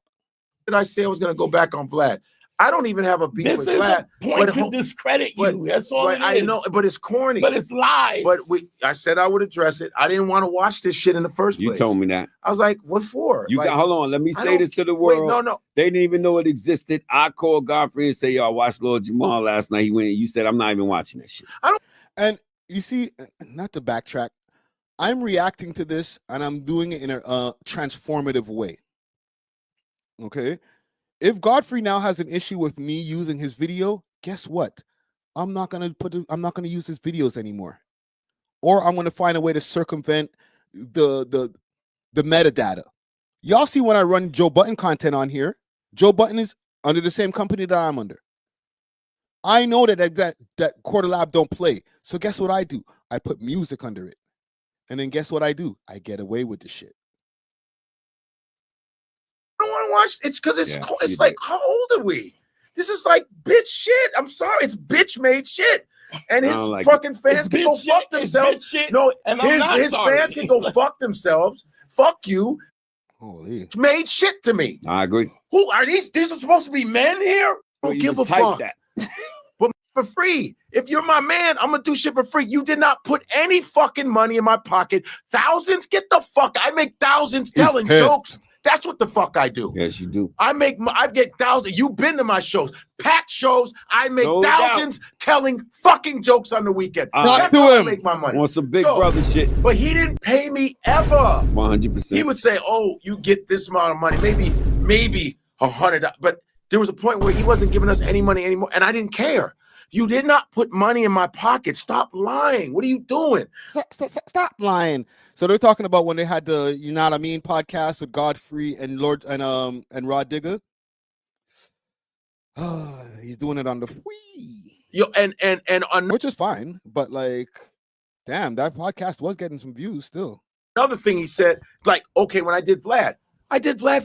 [SPEAKER 15] Did I say I was going to go back on Vlad? I don't even have a beef
[SPEAKER 18] This
[SPEAKER 15] with
[SPEAKER 18] is
[SPEAKER 15] Vlad.
[SPEAKER 18] a point to discredit you. That's all it is.
[SPEAKER 15] I know, but it's corny.
[SPEAKER 18] But it's lies.
[SPEAKER 15] But I said I would address it. I didn't want to watch this shit in the first place.
[SPEAKER 19] You told me that.
[SPEAKER 15] I was like, what for?
[SPEAKER 19] You
[SPEAKER 15] like,
[SPEAKER 19] got, hold on. Let me say this to the world.
[SPEAKER 15] Wait, no.
[SPEAKER 19] They didn't even know it existed. I called Godfrey and say, yo, I watched Lord Jamal last night. He went and you said, I'm not even watching that shit.
[SPEAKER 1] And you see, not to backtrack, I'm reacting to this and I'm doing it in a transformative way. Okay? If Godfrey now has an issue with me using his video, guess what? I'm not gonna use his videos anymore. Or I'm gonna find a way to circumvent the metadata. Y'all see when I run Joe Button content on here, Joe Button is under the same company that I'm under. I know that Quarterlab don't play. So guess what I do? I put music under it. And then guess what I do? I get away with the shit.
[SPEAKER 15] I don't want to watch. It's because it's like, how old are we? This is like bitch shit. I'm sorry, it's bitch made shit. And his fucking fans can go fuck themselves. No, his fans can go fuck themselves. Fuck you.
[SPEAKER 1] Holy.
[SPEAKER 15] It's made shit to me.
[SPEAKER 19] I agree.
[SPEAKER 15] Who are these? These are supposed to be men here? Don't give a fuck. But for free. If you're my man, I'm gonna do shit for free. You did not put any fucking money in my pocket. Thousands? Get the fuck. I make thousands telling jokes. That's what the fuck I do.
[SPEAKER 19] Yes, you do.
[SPEAKER 15] I get thousands. You've been to my shows, packed shows. I make thousands telling fucking jokes on the weekend. That's how I make my money.
[SPEAKER 19] Want some big brother shit.
[SPEAKER 15] But he didn't pay me ever.
[SPEAKER 19] 100%.
[SPEAKER 15] He would say, "Oh, you get this amount of money, maybe $100." But there was a point where he wasn't giving us any money anymore, and I didn't care. You did not put money in my pocket. Stop lying. What are you doing?
[SPEAKER 1] Stop lying. So they're talking about when they had the, you know what I mean, podcast with Godfrey and Rod Digger. He's doing it on the
[SPEAKER 15] Yo, and
[SPEAKER 1] which is fine, but like, damn, that podcast was getting some views still.
[SPEAKER 15] Another thing he said, like, okay, when I did Vlad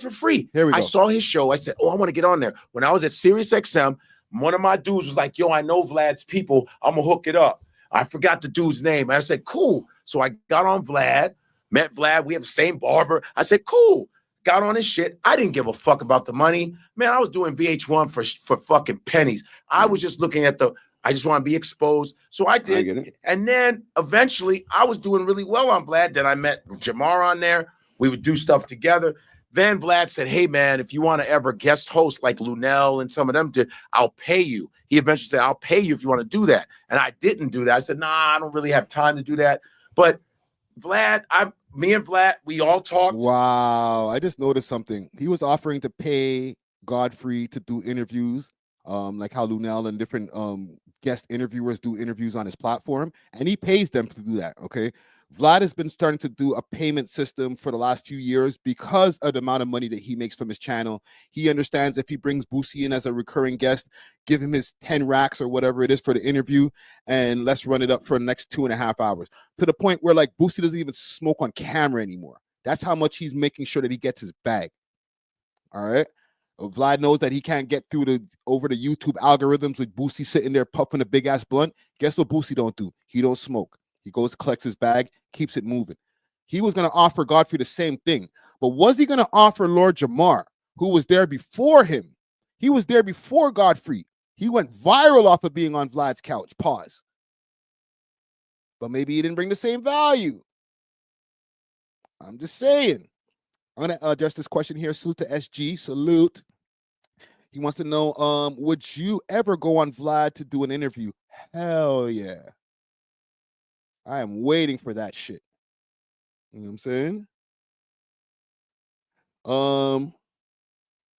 [SPEAKER 15] for free.
[SPEAKER 1] Here we go.
[SPEAKER 15] I saw his show. I said, oh, I want to get on there. When I was at Sirius XM, one of my dudes was like, yo, I know Vlad's people. I'm going to hook it up. I forgot the dude's name. I said, cool. So I got on Vlad, met Vlad. We have the same barber. I said, cool. Got on his shit. I didn't give a fuck about the money. Man, I was doing VH1 for fucking pennies. I was just looking at I just want to be exposed. So I did. And then eventually I was doing really well on Vlad. Then I met Jamar on there. We would do stuff together. Then Vlad said, hey, man, if you want to ever guest host like Lunel and some of them did, I'll pay you. He eventually said, I'll pay you if you want to do that. And I didn't do that. I said, nah, I don't really have time to do that. But Vlad, me and Vlad, we all talked.
[SPEAKER 1] Wow. I just noticed something. He was offering to pay Godfrey to do interviews, like how Lunel and different guest interviewers do interviews on his platform. And he pays them to do that, okay? Vlad has been starting to do a payment system for the last few years because of the amount of money that he makes from his channel. He understands if he brings Boosie in as a recurring guest, give him his 10 racks or whatever it is for the interview, and let's run it up for the next 2.5 hours. To the point where like Boosie doesn't even smoke on camera anymore. That's how much he's making sure that he gets his bag. All right. Vlad knows that he can't get through over the YouTube algorithms with Boosie sitting there puffing a big ass blunt. Guess what Boosie don't do? He don't smoke. He goes, collects his bag, keeps it moving. He was going to offer Godfrey the same thing. But was he going to offer Lord Jamar, who was there before him? He was there before Godfrey. He went viral off of being on Vlad's couch. Pause. But maybe he didn't bring the same value. I'm just saying. I'm going to address this question here. Salute to SG. Salute. He wants to know, would you ever go on Vlad to do an interview? Hell yeah. I am waiting for that shit. You know what I'm saying? Oh,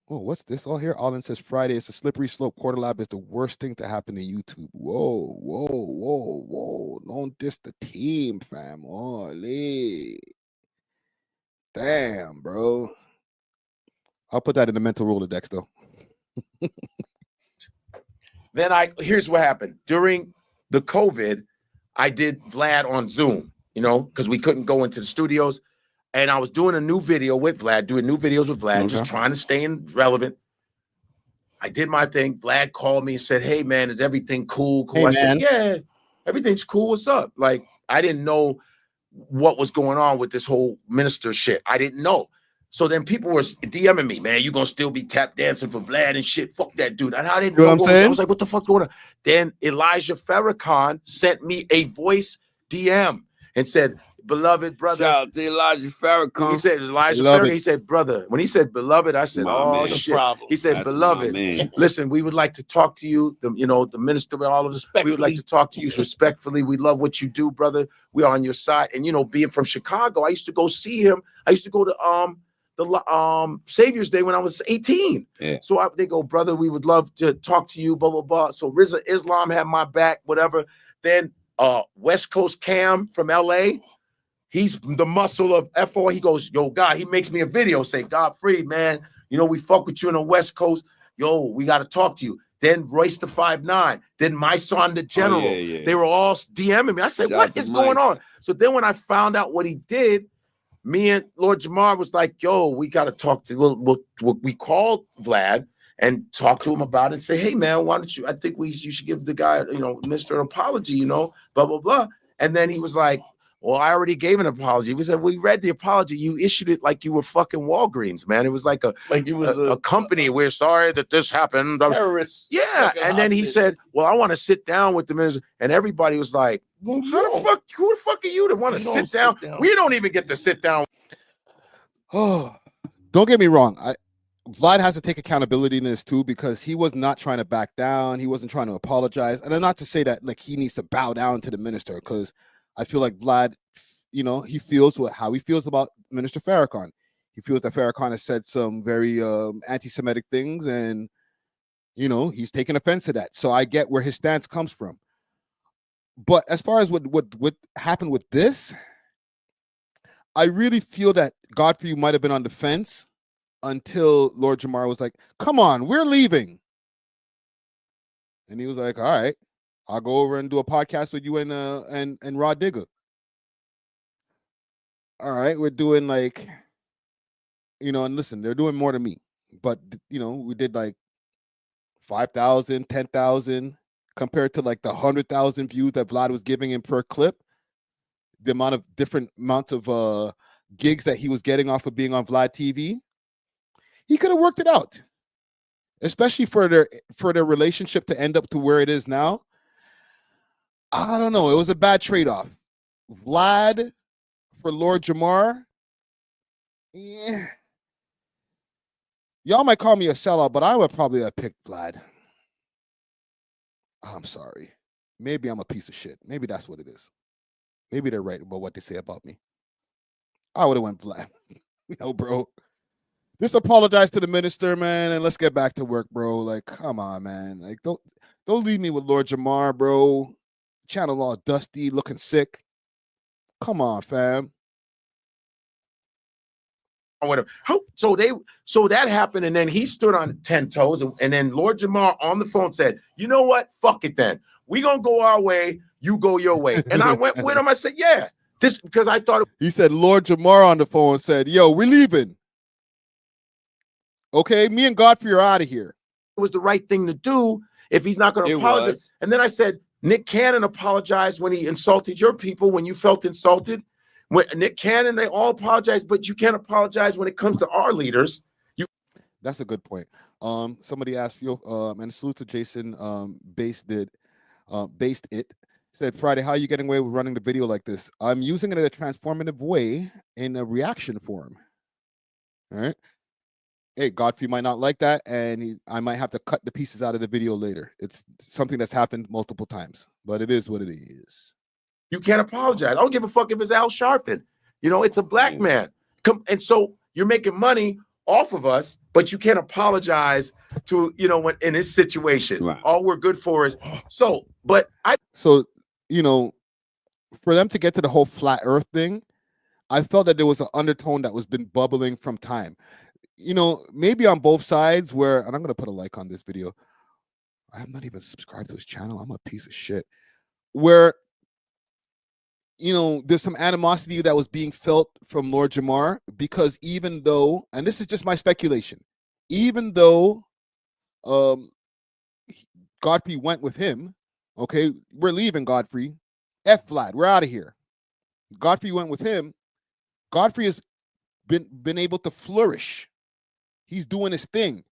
[SPEAKER 1] what's this all here? Alden says Friday. It's a slippery slope. Quarterlab is the worst thing to happen to YouTube. Whoa. Don't diss the team, fam. Holy. Damn, bro. I'll put that in the mental Rolodex, though.
[SPEAKER 15] Then here's what happened. During the COVID, I did Vlad on Zoom, because we couldn't go into the studios. And I was doing a new video with Vlad, just trying to stay relevant. I did my thing. Vlad called me and said, hey, man, is everything cool?
[SPEAKER 1] Hey,
[SPEAKER 15] I
[SPEAKER 1] man.
[SPEAKER 15] said, yeah, everything's cool. What's up? Like, I didn't know what was going on with this whole minister shit. I didn't know. So then people were DMing me, man, you gonna still be tap dancing for Vlad and shit. Fuck that dude. And I didn't know what I was like, what the fuck's going on? Then Elijah Farrakhan sent me a voice DM and said, beloved brother.
[SPEAKER 19] Shout out to Elijah Farrakhan.
[SPEAKER 15] He said, Elijah Farrakhan, he said, brother. When he said beloved, I said, shit. He said, beloved, listen, we would like to talk to you, the minister and all of this. We would like to talk to you respectfully. We love what you do, brother. We are on your side. And, being from Chicago, I used to go see him. I used to go to the Savior's Day when I was 18.
[SPEAKER 19] Yeah.
[SPEAKER 15] So they go, brother, we would love to talk to you, blah, blah, blah. So Rizza Islam had my back, whatever. Then West Coast Cam from LA, he's the muscle of FO. He goes, yo, God, he makes me a video, say, Godfrey, man, we fuck with you on the West Coast. Yo, we got to talk to you. Then Royce the 5'9", then my son, the general. They were all DMing me. I said, what is going on? So then when I found out what he did, me and Lord Jamar was like, yo, we got to talk to, we called Vlad and talk to him about it and say, hey, man, why don't I think you should give the guy, Mr. an apology, blah, blah, blah. And then he was like, well, I already gave an apology. We said, we read the apology. You issued it like you were fucking Walgreens, man. It was like a company. We're sorry that this happened.
[SPEAKER 18] Terrorists.
[SPEAKER 15] Yeah. And then he said, well, I want to sit down with the minister. And everybody was like, who the fuck are you to want to sit down? We don't even get to sit down.
[SPEAKER 1] Oh, don't get me wrong. Vlad has to take accountability in this too, because he was not trying to back down. He wasn't trying to apologize. And not to say that like he needs to bow down to the minister, because I feel like Vlad, he feels how he feels about Minister Farrakhan. He feels that Farrakhan has said some very anti-Semitic things, and he's taking offense to that. So I get where his stance comes from. But as far as what happened with this, I really feel that Godfrey might have been on the fence until Lord Jamar was like, come on, we're leaving. And he was like, all right, I'll go over and do a podcast with you and Rod Digger. All right, we're doing like, and listen, they're doing more than me. But, we did like 5,000, 10,000 compared to like the 100,000 views that Vlad was giving him per clip. The amount of different amounts of gigs that he was getting off of being on Vlad TV. He could have worked it out, especially for their relationship to end up to where it is now. I don't know. It was a bad trade-off. Vlad for Lord Jamar. Yeah. Y'all might call me a sellout, but I would probably have picked Vlad. I'm sorry. Maybe I'm a piece of shit. Maybe that's what it is. Maybe they're right about what they say about me. I would have went Vlad. Yo, bro. Just apologize to the minister, man, and let's get back to work, bro. Like, come on, man. Like, don't leave me with Lord Jamar, bro. Channel all dusty, looking sick. Come on, fam.
[SPEAKER 15] Whatever. So that happened, and then he stood on 10 toes, and then Lord Jamar on the phone said, you know what? Fuck it then. We gonna go our way, you go your way. And I went with him. I said, yeah. This because I thought
[SPEAKER 1] he said Lord Jamar on the phone said, yo, we're leaving. Okay, me and Godfrey are out of here.
[SPEAKER 15] It was the right thing to do if he's not going to apologize. And then I said, Nick Cannon apologized when he insulted your people, when you felt insulted. When Nick Cannon, they all apologize, but you can't apologize when it comes to our leaders.
[SPEAKER 1] That's a good point. Somebody asked you, and salute to Jason, based it. Said, Friday, how are you getting away with running the video like this? I'm using it in a transformative way in a reaction form. All right. Hey, Godfrey might not like that, and I might have to cut the pieces out of the video later. It's something that's happened multiple times, but it is what it is.
[SPEAKER 15] You can't apologize. I don't give a fuck if it's Al Sharpton. You know, it's a black man. And so you're making money off of us, but you can't apologize to, you know, when in this situation. Right. All we're good for is so,
[SPEAKER 1] you know, for them to get to the whole flat earth thing, I felt that there was an undertone that was been bubbling from time. You know, maybe on both sides where, and I'm going to put a like on this video. I'm not even subscribed to his channel. I'm a piece of shit. Where, you know, there's some animosity that was being felt from Lord Jamar, because even though, and this is just my speculation, even though Godfrey went with him, okay, we're leaving Godfrey. F Vlad, we're out of here. Godfrey went with him. Godfrey has been able to flourish. He's doing his thing.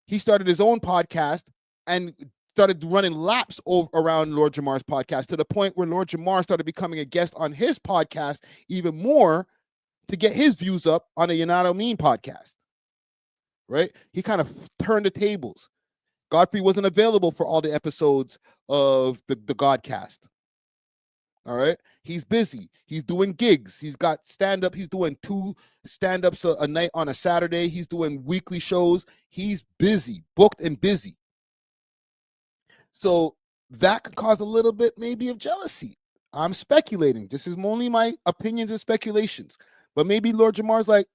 [SPEAKER 1] He started his own podcast and started running laps around Lord Jamar's podcast, to the point where Lord Jamar started becoming a guest on his podcast even more to get his views up on a Yanato Mean podcast. Right? He kind of turned the tables. Godfrey wasn't available for all the episodes of the Godcast. All right. He's busy. He's doing gigs. He's got stand-up. He's doing 2 stand-ups a night on a Saturday. He's doing weekly shows. He's busy, booked and busy. So that could cause a little bit maybe of jealousy. I'm speculating. This is only my opinions and speculations. But maybe Lord Jamar's like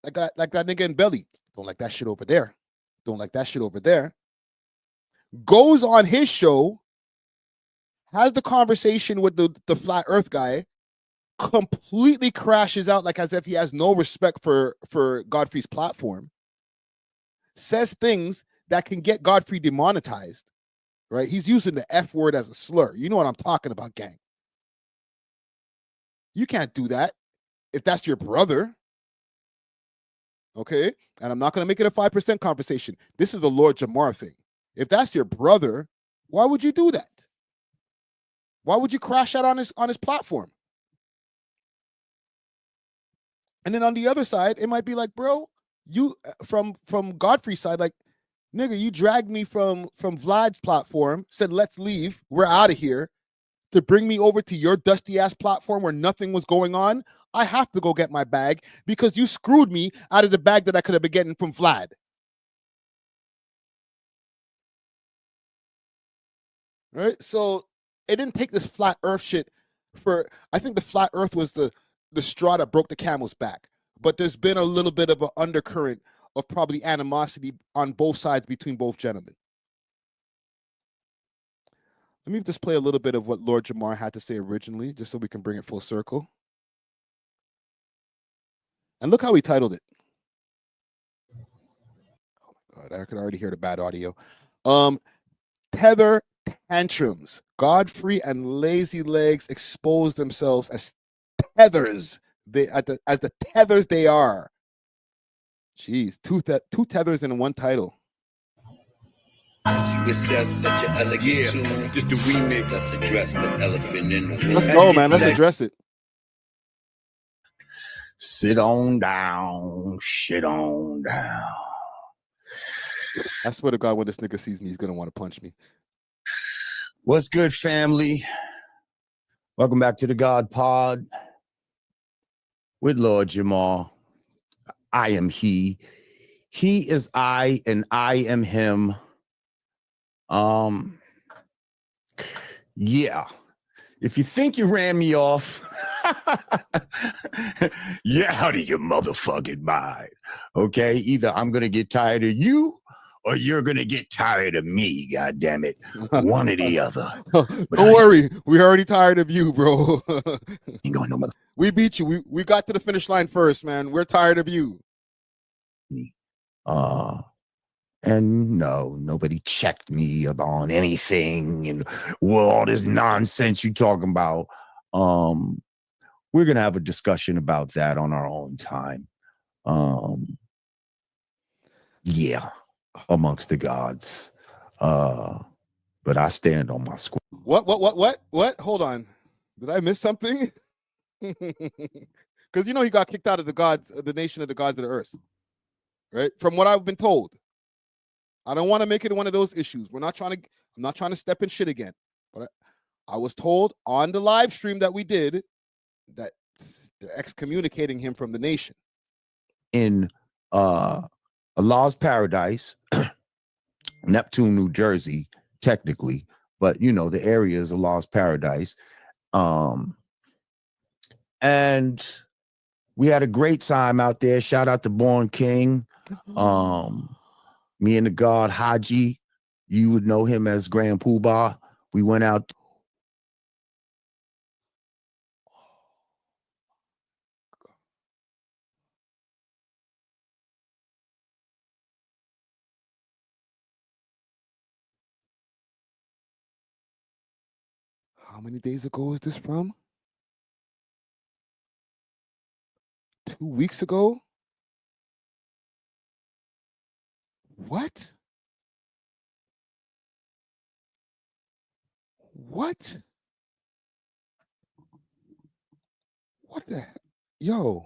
[SPEAKER 1] that nigga in Belly. Don't like that shit over there. Don't like that shit over there. Goes on his show, has the conversation with the flat earth guy, completely crashes out like as if he has no respect for Godfrey's platform, says things that can get Godfrey demonetized, right? He's using the F word as a slur. You know what I'm talking about, gang. You can't do that if that's your brother. Okay? And I'm not going to make it a 5% conversation. This is a Lord Jamar thing. If that's your brother, why would you do that? Why would you crash out on his platform? And then on the other side, it might be like, bro, you from Godfrey's side, like, nigga, you dragged me from Vlad's platform, said, let's leave, we're out of here, to bring me over to your dusty ass platform where nothing was going on. I have to go get my bag because you screwed me out of the bag that I could have been getting from Vlad. Right? So it didn't take this flat earth shit for, I think the flat earth was the straw that broke the camel's back. But there's been a little bit of an undercurrent of probably animosity on both sides between both gentlemen. Let me just play a little bit of what Lord Jamar had to say originally, just so we can bring it full circle. And look how he titled it. Oh my God, I could already hear the bad audio. Tether tantrums. Godfrey and Lazy Legs expose themselves as tethers. As the tethers they are. Jeez, two tethers in one title.
[SPEAKER 21] It's such an elegant tune. Just the remix. Let's address the elephant in the room.
[SPEAKER 1] Let's go, man. Let's address it.
[SPEAKER 21] Sit on down. Shit on down.
[SPEAKER 1] I swear to God, when this nigga sees me, he's gonna want to punch me.
[SPEAKER 21] What's good, family? Welcome back to the God Pod with Lord Jamar. I am he. He is I, and I am him. Yeah. If you think you ran me off, you're out of your motherfucking mind. Okay? Either I'm gonna get tired of you or you're gonna get tired of me, god damn it. One or the other.
[SPEAKER 1] Don't worry, we're already tired of you, bro.
[SPEAKER 21] Ain't going no mother.
[SPEAKER 1] We beat you. We got to the finish line first, man. We're tired of you.
[SPEAKER 21] And And no, nobody checked me on anything and well, all this nonsense you talking about. We're gonna have a discussion about that on our own time. Yeah, amongst the gods. But I stand on my square.
[SPEAKER 1] What? Hold on. Did I miss something? Because he got kicked out of the nation of the gods of the earth. Right? From what I've been told. I don't want to make it one of those issues. I'm not trying to step in shit again. But I was told on the live stream that we did that they're excommunicating him from the nation.
[SPEAKER 21] In Allah's paradise, Neptune, New Jersey, technically, but the area is Allah's paradise. And we had a great time out there. Shout out to Born King. Me and the god Haji, you would know him as Grand Poobah. We went out.
[SPEAKER 1] How many days ago is this from? 2 weeks ago? What? What? What the heck? Yo.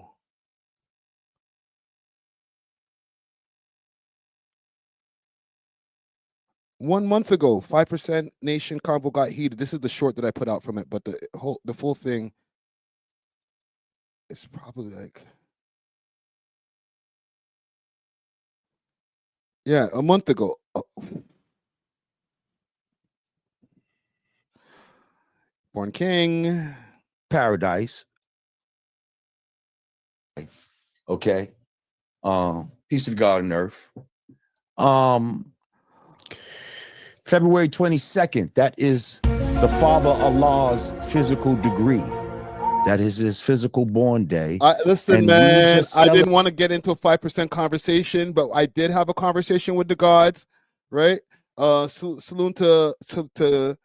[SPEAKER 1] One month ago, 5% Nation convo got heated. This is the short that I put out from it, but the full thing is probably like, yeah, a month ago. Oh. Born King.
[SPEAKER 21] Paradise. Okay. Peace of God on earth. February 22nd, that is the Father Allah's physical degree. That is his physical born day.
[SPEAKER 1] Listen, man, I didn't want to get into a 5% conversation, but I did have a conversation with the gods, right? Salute to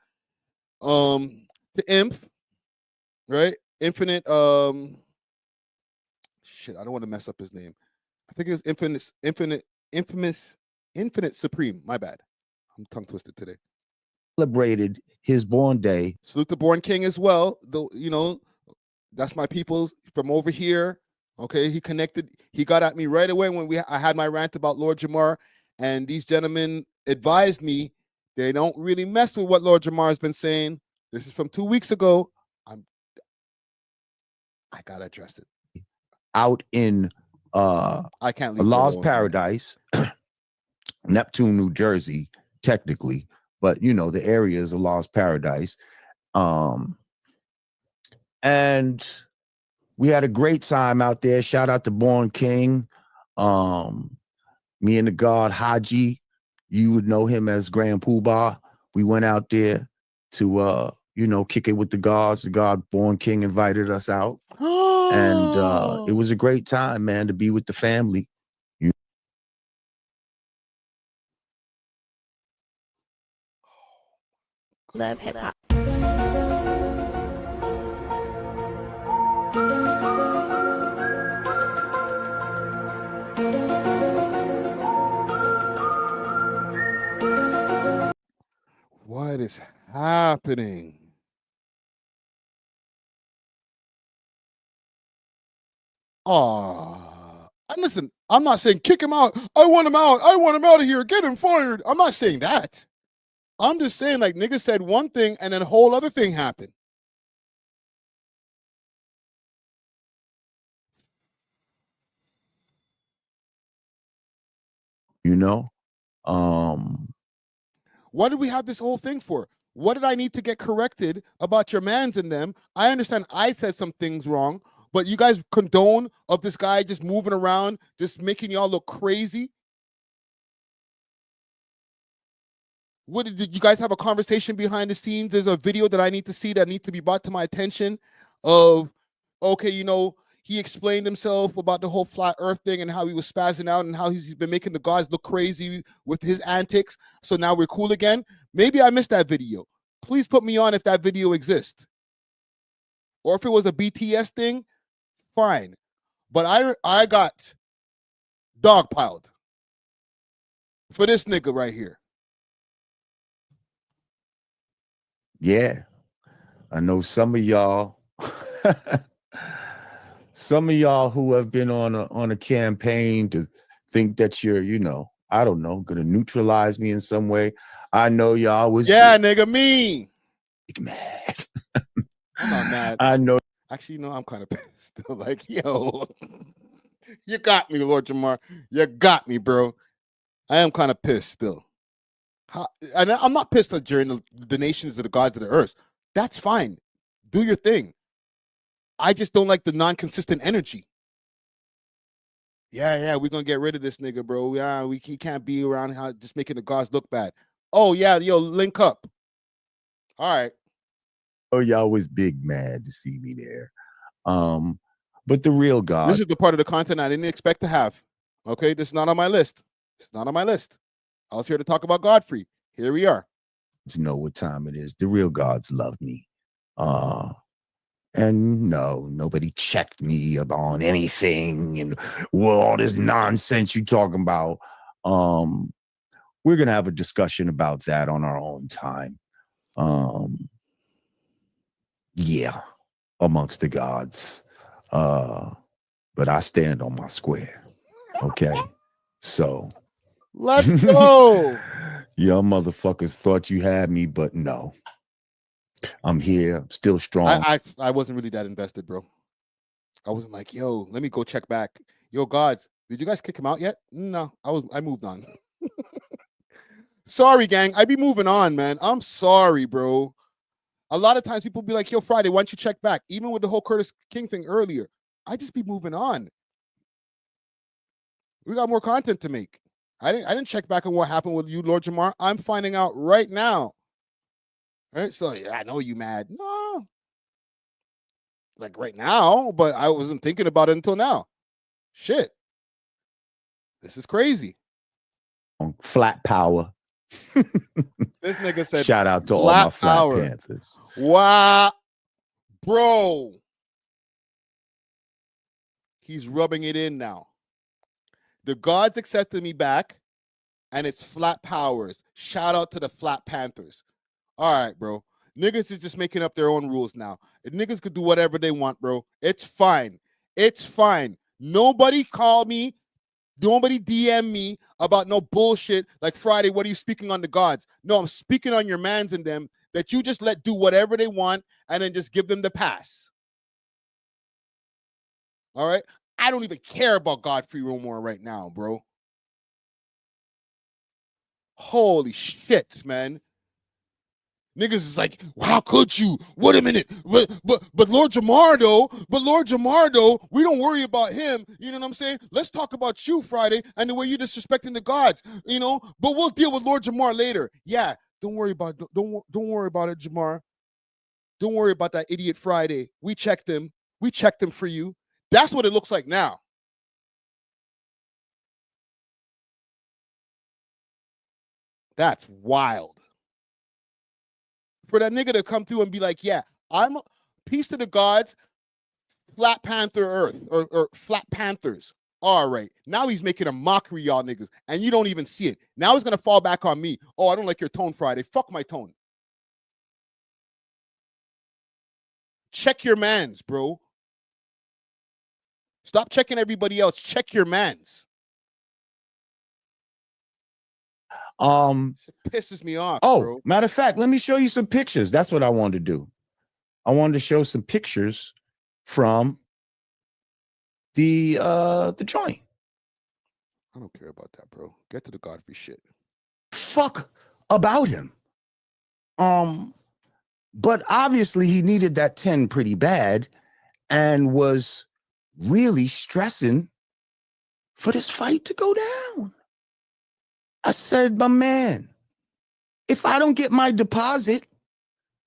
[SPEAKER 1] Imp, right? Infinite, shit, I don't want to mess up his name. I think it was Infinite Supreme. My bad. I'm tongue twisted today.
[SPEAKER 21] Celebrated his born day.
[SPEAKER 1] Salute to Born King as well. Though that's my people from over here. Okay, he connected. He got at me right away when I had my rant about Lord Jamar, and these gentlemen advised me they don't really mess with what Lord Jamar has been saying. This is from 2 weeks ago. I gotta address it.
[SPEAKER 21] Out in
[SPEAKER 1] I can't leave
[SPEAKER 21] Allah's paradise, Neptune, New Jersey, technically, but the area is Allah's paradise. And we had a great time out there. Shout out to Born King. Me and the god Haji, you would know him as Grand Poobah. We went out there to kick it with the gods. The god Born King invited us out. And it was a great time, man, to be with the family.
[SPEAKER 6] Love hip hop.
[SPEAKER 1] What is happening? And listen, I'm not saying kick him out. I want him out. I want him out of here. Get him fired. I'm not saying that. I'm just saying, like, nigga said one thing and then a whole other thing happened. What did we have this whole thing for? What did I need to get corrected about your mans and them? I understand I said some things wrong, but you guys condone of this guy just moving around, just making y'all look crazy? What did you guys have a conversation behind the scenes? There's a video that I need to see that needs to be brought to my attention of, okay, he explained himself about the whole flat earth thing and how he was spazzing out and how he's been making the gods look crazy with his antics. So now we're cool again. Maybe I missed that video. Please put me on if that video exists. Or if it was a BTS thing, fine. But I got dogpiled for this nigga right here.
[SPEAKER 21] Yeah. I know some of y'all who have been on a campaign to think that you're, you know, I don't know, gonna neutralize me in some way. I know y'all was
[SPEAKER 1] nigga, me.
[SPEAKER 21] Mad.
[SPEAKER 1] I'm not mad.
[SPEAKER 21] I know.
[SPEAKER 1] Actually, no, I'm kind of pissed. Like, yo, you got me, Lord Jamar. You got me, bro. I am kind of pissed still. And I'm not pissed at during the nations of the gods of the earth. That's fine. Do your thing. I just don't like the non-consistent energy. Yeah, we're going to get rid of this nigga, bro. Yeah, he can't be around just making the gods look bad. Oh, yeah, yo, link up. All right.
[SPEAKER 21] Oh, y'all was big mad to see me there. But the real God.
[SPEAKER 1] This is the part of the content I didn't expect to have. Okay, this is not on my list. It's not on my list. I was here to talk about Godfrey. Here we are.
[SPEAKER 21] To know what time it is. The real gods love me. And no, nobody checked me on anything and all this nonsense you talking about. We're gonna have a discussion about that on our own time. Yeah, amongst the gods. But I stand on my square. Okay. So
[SPEAKER 1] let's go.
[SPEAKER 21] Y'all motherfuckers thought you had me, but no. I'm here. I'm still strong.
[SPEAKER 1] I wasn't really that invested, bro. I wasn't like, yo, let me go check back. Yo, gods, did you guys kick him out yet? No, I moved on. Sorry, gang. I be moving on, man. I'm sorry, bro. A lot of times people be like, yo, Friday, why don't you check back? Even with the whole Curtis King thing earlier, I just be moving on. We got more content to make. I didn't check back on what happened with you, Lord Jamar. I'm finding out right now. Right? So yeah, I know you mad. No. Like right now, but I wasn't thinking about it until now. Shit. This is crazy.
[SPEAKER 21] Flat power.
[SPEAKER 1] This nigga said,
[SPEAKER 21] shout out to all my Flat Panthers.
[SPEAKER 1] Wow. Bro. He's rubbing it in now. The gods accepted me back, and it's flat powers. Shout out to the Flat Panthers. All right, bro. Niggas is just making up their own rules now. If niggas could do whatever they want, bro. It's fine. It's fine. Nobody call me. Nobody DM me about no bullshit like Friday. What are you speaking on the gods? No, I'm speaking on your mans and them that you just let do whatever they want and then just give them the pass. All right? I don't even care about Godfrey no more right now, bro. Holy shit, man. Niggas is like, well, how could you? Wait a minute. But Lord Jamar, though, we don't worry about him. You know what I'm saying? Let's talk about you, Friday, and the way you're disrespecting the gods, you know? But we'll deal with Lord Jamar later. Yeah, don't worry about it, Jamar. Don't worry about that idiot Friday. We checked him. We checked him for you. That's what it looks like now. That's wild. For that nigga to come through and be like, yeah, I'm a peace to the gods, Flat Panther Earth, or Flat Panthers. All right. Now he's making a mockery, y'all niggas, and you don't even see it. Now he's going to fall back on me. Oh, I don't like your tone, Friday. Fuck my tone. Check your mans, bro. Stop checking everybody else. Check your mans. It pisses me off. Bro.
[SPEAKER 21] Matter of fact, let me show you some pictures. That's what I wanted to do. I wanted to show some pictures from the joint.
[SPEAKER 1] I don't care about that, bro. Get to the Godfrey shit.
[SPEAKER 21] Fuck about him. But obviously he needed that 10 pretty bad and was really stressing for this fight to go down. I said, my man, if I don't get my deposit,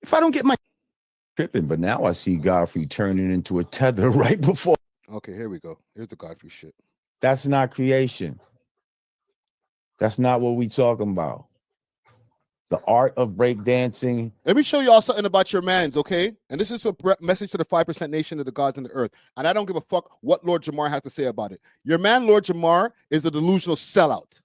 [SPEAKER 21] if I don't get my tripping, but now I see Godfrey turning into a tether right before.
[SPEAKER 1] Okay, here we go. Here's the Godfrey shit.
[SPEAKER 21] That's not creation. That's not what we talking about. The art of breakdancing.
[SPEAKER 1] Let me show y'all something about your mans, okay? And this is a message to the 5% nation of the gods in the earth. And I don't give a fuck what Lord Jamar has to say about it. Your man, Lord Jamar, is a delusional sellout.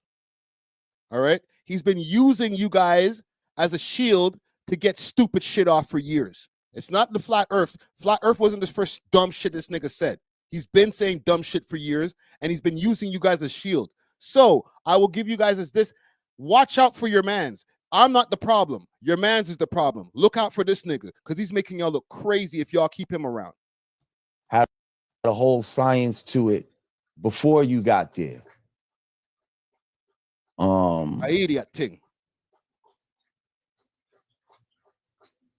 [SPEAKER 1] All right? He's been using you guys as a shield to get stupid shit off for years. It's not the flat earth. Flat earth wasn't the first dumb shit this nigga said. He's been saying dumb shit for years, and he's been using you guys as shield. So I will give you guys as this. Watch out for your mans. I'm not the problem. Your mans is the problem. Look out for this nigga, because he's making y'all look crazy if y'all keep him around.
[SPEAKER 21] Had a whole science to it before you got there.
[SPEAKER 1] Idiot thing.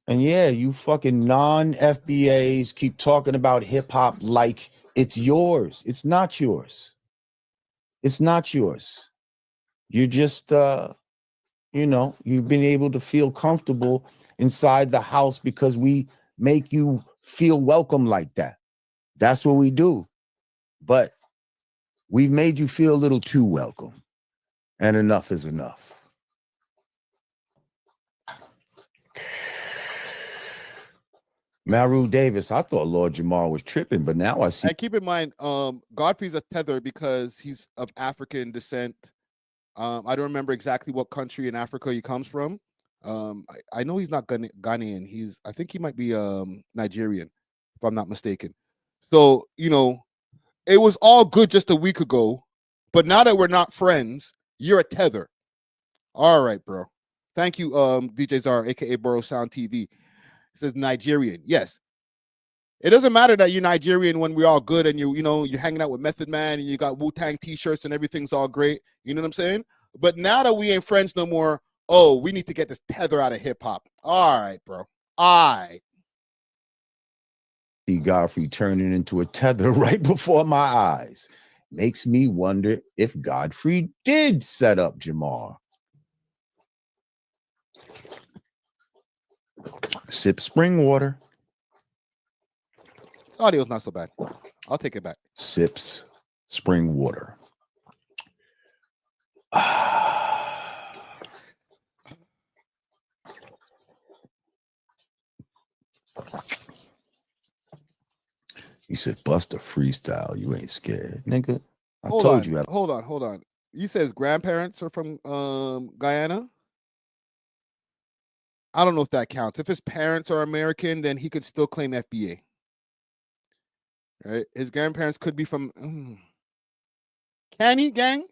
[SPEAKER 21] And yeah, you fucking non-FBAs keep talking about hip hop like it's yours. It's not yours. It's not yours. You're just you know, you've been able to feel comfortable inside the house because we make you feel welcome like that. That's what we do. But we've made you feel a little too welcome. And enough is enough. Maru Davis, I thought Lord Jamar was tripping, but now I see.
[SPEAKER 1] And keep in mind, Godfrey's a tether because he's of African descent. I don't remember exactly what country in Africa he comes from. I know he's not Ghanaian. I think he might be Nigerian, if I'm not mistaken. So, you know, it was all good just a week ago, but now that we're not friends, you're a tether. All right, bro. Thank you, DJ Zara, aka Borough Sound TV. It says Nigerian. Yes. It doesn't matter that you're Nigerian when we're all good and you're hanging out with Method Man and you got Wu-Tang t-shirts and everything's all great. You know what I'm saying? But now that we ain't friends no more, oh, we need to get this tether out of hip-hop. All right, bro. All right.
[SPEAKER 21] See Godfrey turning into a tether right before my eyes. Makes me wonder if Godfrey did set up Jamar. Sip spring water.
[SPEAKER 1] Audio's not so bad. I'll take it back.
[SPEAKER 21] Sips spring water. He said, "Bust a freestyle. You ain't scared, nigga." I told you.
[SPEAKER 1] Hold on. You says grandparents are from Guyana. I don't know if that counts. If his parents are American, then he could still claim FBA. Right? His grandparents could be from. Can he, gang?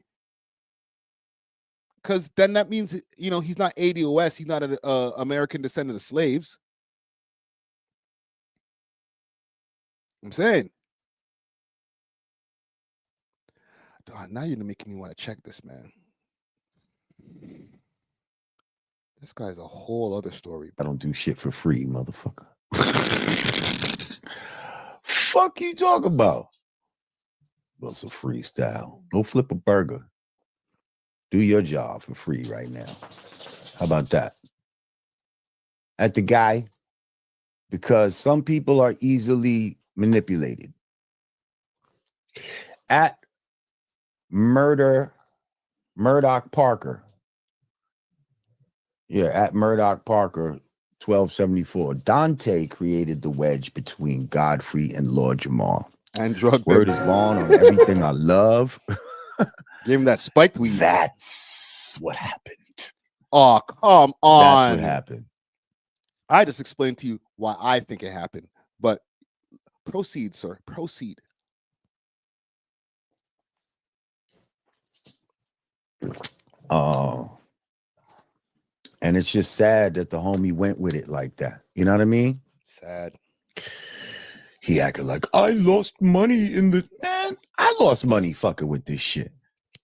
[SPEAKER 1] Because then that means he's not A.W.O.L. He's not an American descendant of slaves. I'm saying. God, now you're making me want to check this, man. This guy's a whole other story.
[SPEAKER 21] I don't do shit for free, motherfucker. Fuck you talk about? What's a freestyle? Go flip a burger. Do your job for free right now. How about that? At the guy, because some people are easily manipulated. At Murdoch Parker. Yeah, at Murdoch Parker, 1274. Dante created the wedge between Godfrey and Lord Jamar.
[SPEAKER 1] And drug
[SPEAKER 21] word is born on everything I love.
[SPEAKER 1] Give him that spiked weed.
[SPEAKER 21] That's what happened.
[SPEAKER 1] Oh, come on.
[SPEAKER 21] That's what happened.
[SPEAKER 1] I just explained to you why I think it happened. But proceed, sir. Proceed.
[SPEAKER 21] And it's just sad that the homie went with it like that. You know what I mean?
[SPEAKER 1] Sad.
[SPEAKER 21] He acted like, I lost money in this. Man, I lost money fucking with this shit.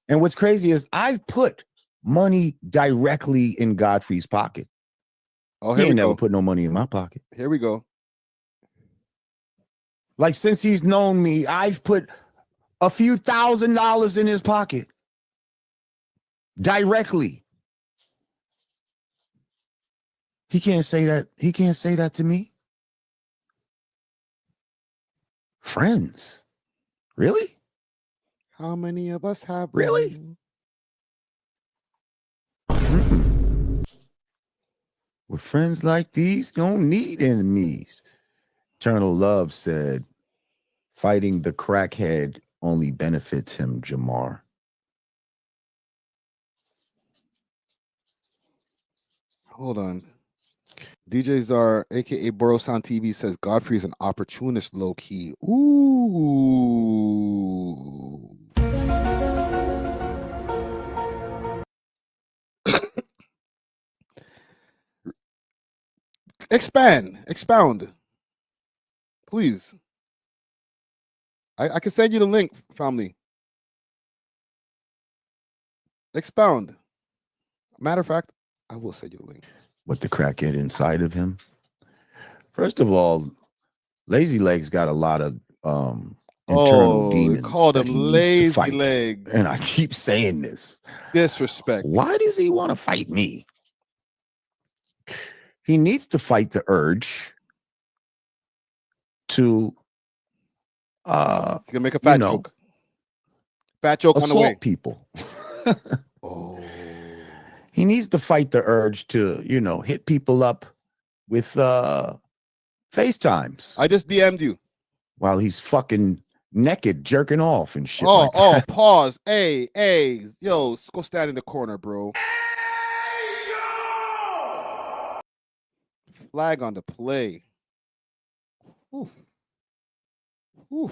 [SPEAKER 21] And what's crazy is I've put money directly in Godfrey's pocket.
[SPEAKER 1] Oh,
[SPEAKER 21] he
[SPEAKER 1] here
[SPEAKER 21] ain't
[SPEAKER 1] we
[SPEAKER 21] never
[SPEAKER 1] go.
[SPEAKER 21] put no money in my pocket.
[SPEAKER 1] Here we go.
[SPEAKER 21] Like, since he's known me, I've put a few $1,000s in his pocket. Directly. He can't say that. He can't say that to me. Friends. Really?
[SPEAKER 1] How many of us have
[SPEAKER 21] Really?
[SPEAKER 1] one?
[SPEAKER 21] With friends like these, don't need enemies. Eternal Love said, fighting the crackhead only benefits him, Jamar.
[SPEAKER 1] Hold on. DJ Czar, aka Borough Sound TV, says Godfrey is an opportunist, low key. Ooh. Expound, please. I can send you the link, family. Expound. Matter of fact, I will send you the link.
[SPEAKER 21] What the crackhead inside of him? First of all, Lazy Legs got a lot of internal demons.
[SPEAKER 1] Called
[SPEAKER 21] that
[SPEAKER 1] him
[SPEAKER 21] he needs to
[SPEAKER 1] lazy
[SPEAKER 21] fight.
[SPEAKER 1] legs.
[SPEAKER 21] And I keep saying this.
[SPEAKER 1] Disrespect.
[SPEAKER 21] Why does he want to fight me? He needs to fight the urge to
[SPEAKER 1] He's gonna make a fat joke. Fat joke on the way.
[SPEAKER 21] assault people. He needs to fight the urge to, hit people up with FaceTimes.
[SPEAKER 1] I just DM'd you.
[SPEAKER 21] While he's fucking naked, jerking off and shit like that.
[SPEAKER 1] Pause. Hey, yo, go stand in the corner, bro. Flag on the play. Oof. Hold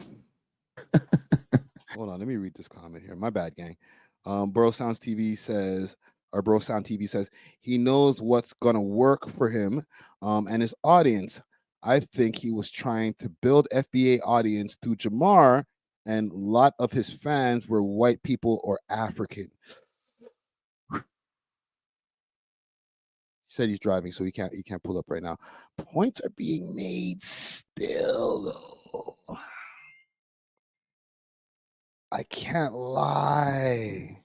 [SPEAKER 1] on, let me read this comment here. My bad, gang. Bro Sound TV says he knows what's gonna work for him and his audience. I think he was trying to build FBA audience through Jamar, and a lot of his fans were white people or African. He said he's driving, so he can't pull up right now. Points are being made still, though. I can't lie.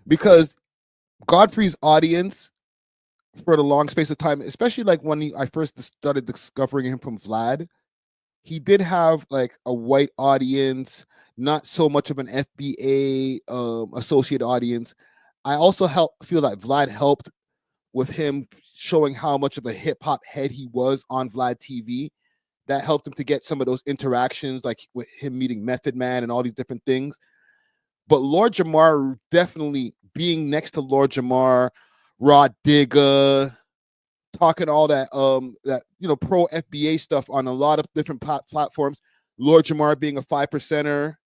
[SPEAKER 1] Because Godfrey's audience for the long space of time, especially like when I first started discovering him from Vlad, he did have like a white audience, not so much of an FBA associate audience. I also feel like Vlad helped with him showing how much of a hip hop head he was on Vlad TV. That helped him to get some of those interactions, like with him meeting Method Man and all these different things. But Lord Jamar, definitely being next to Lord Jamar, Rod Digger, talking all that pro FBA stuff on a lot of different platforms. Lord Jamar being a 5%er,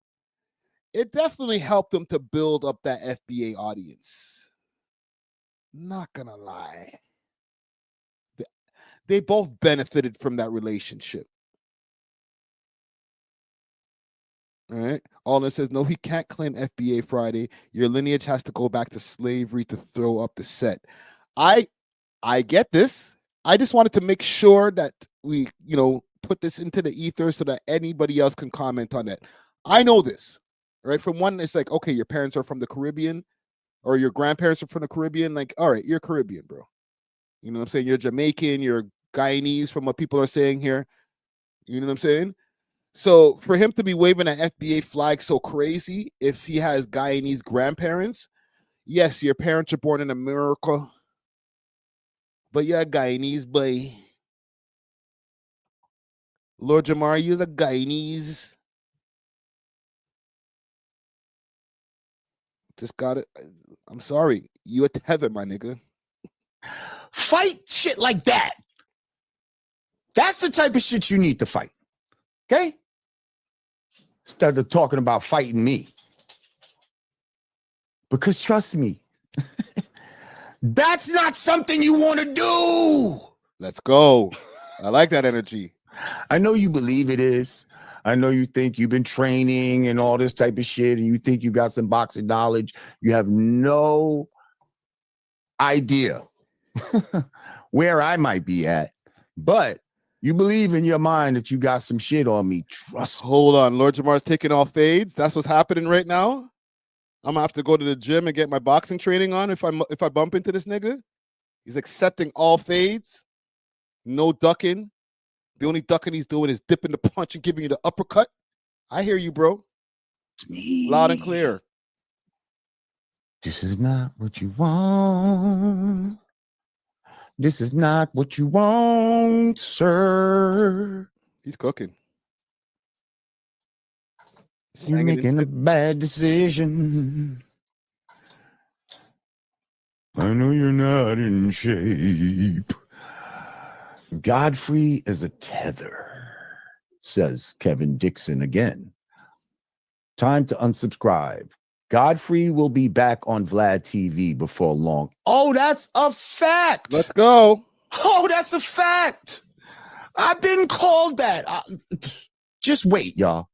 [SPEAKER 1] it definitely helped him to build up that FBA audience. Not gonna lie. They both benefited from that relationship. All right. Alden says, no, he can't claim FBA Friday. Your lineage has to go back to slavery to throw up the set. I get this. I just wanted to make sure that we, put this into the ether so that anybody else can comment on that. I know this, right? From one, it's like, okay, your parents are from the Caribbean or your grandparents are from the Caribbean. Like, all right, you're Caribbean, bro. You know what I'm saying? You're Jamaican, you're Guyanese from what people are saying here. You know what I'm saying? So for him to be waving an FBA flag so crazy, if he has Guyanese grandparents, yes, your parents are born in America, but you're a Guyanese boy. Lord Jamar, you're the Guyanese. Just got it. I'm sorry. You a tether, my nigga.
[SPEAKER 21] Fight shit like that. That's the type of shit you need to fight. Okay? Instead of talking about fighting me. Because trust me, that's not something you want to do.
[SPEAKER 1] Let's go. I like that energy.
[SPEAKER 21] I know you believe it is. I know you think you've been training and all this type of shit, and you think you got some boxing knowledge. You have no idea where I might be at, but you believe in your mind that you got some shit on me. Trust me.
[SPEAKER 1] Hold on. Lord Jamar's taking off fades. That's what's happening right now. I'm gonna have to go to the gym and get my boxing training on if I bump into this nigga. He's accepting all fades. No ducking. The only ducking he's doing is dipping the punch and giving you the uppercut. I hear you, bro. Loud and clear.
[SPEAKER 21] This is not what you want. This is not what you want, sir.
[SPEAKER 1] He's cooking.
[SPEAKER 21] You're making a bad decision. I know you're not in shape. Godfrey is a tether, says Kevin Dixon again. Time to unsubscribe. Godfrey will be back on Vlad TV before long. Oh, that's a fact.
[SPEAKER 1] Let's go.
[SPEAKER 21] Oh, that's a fact. I've been called that. Just wait, y'all.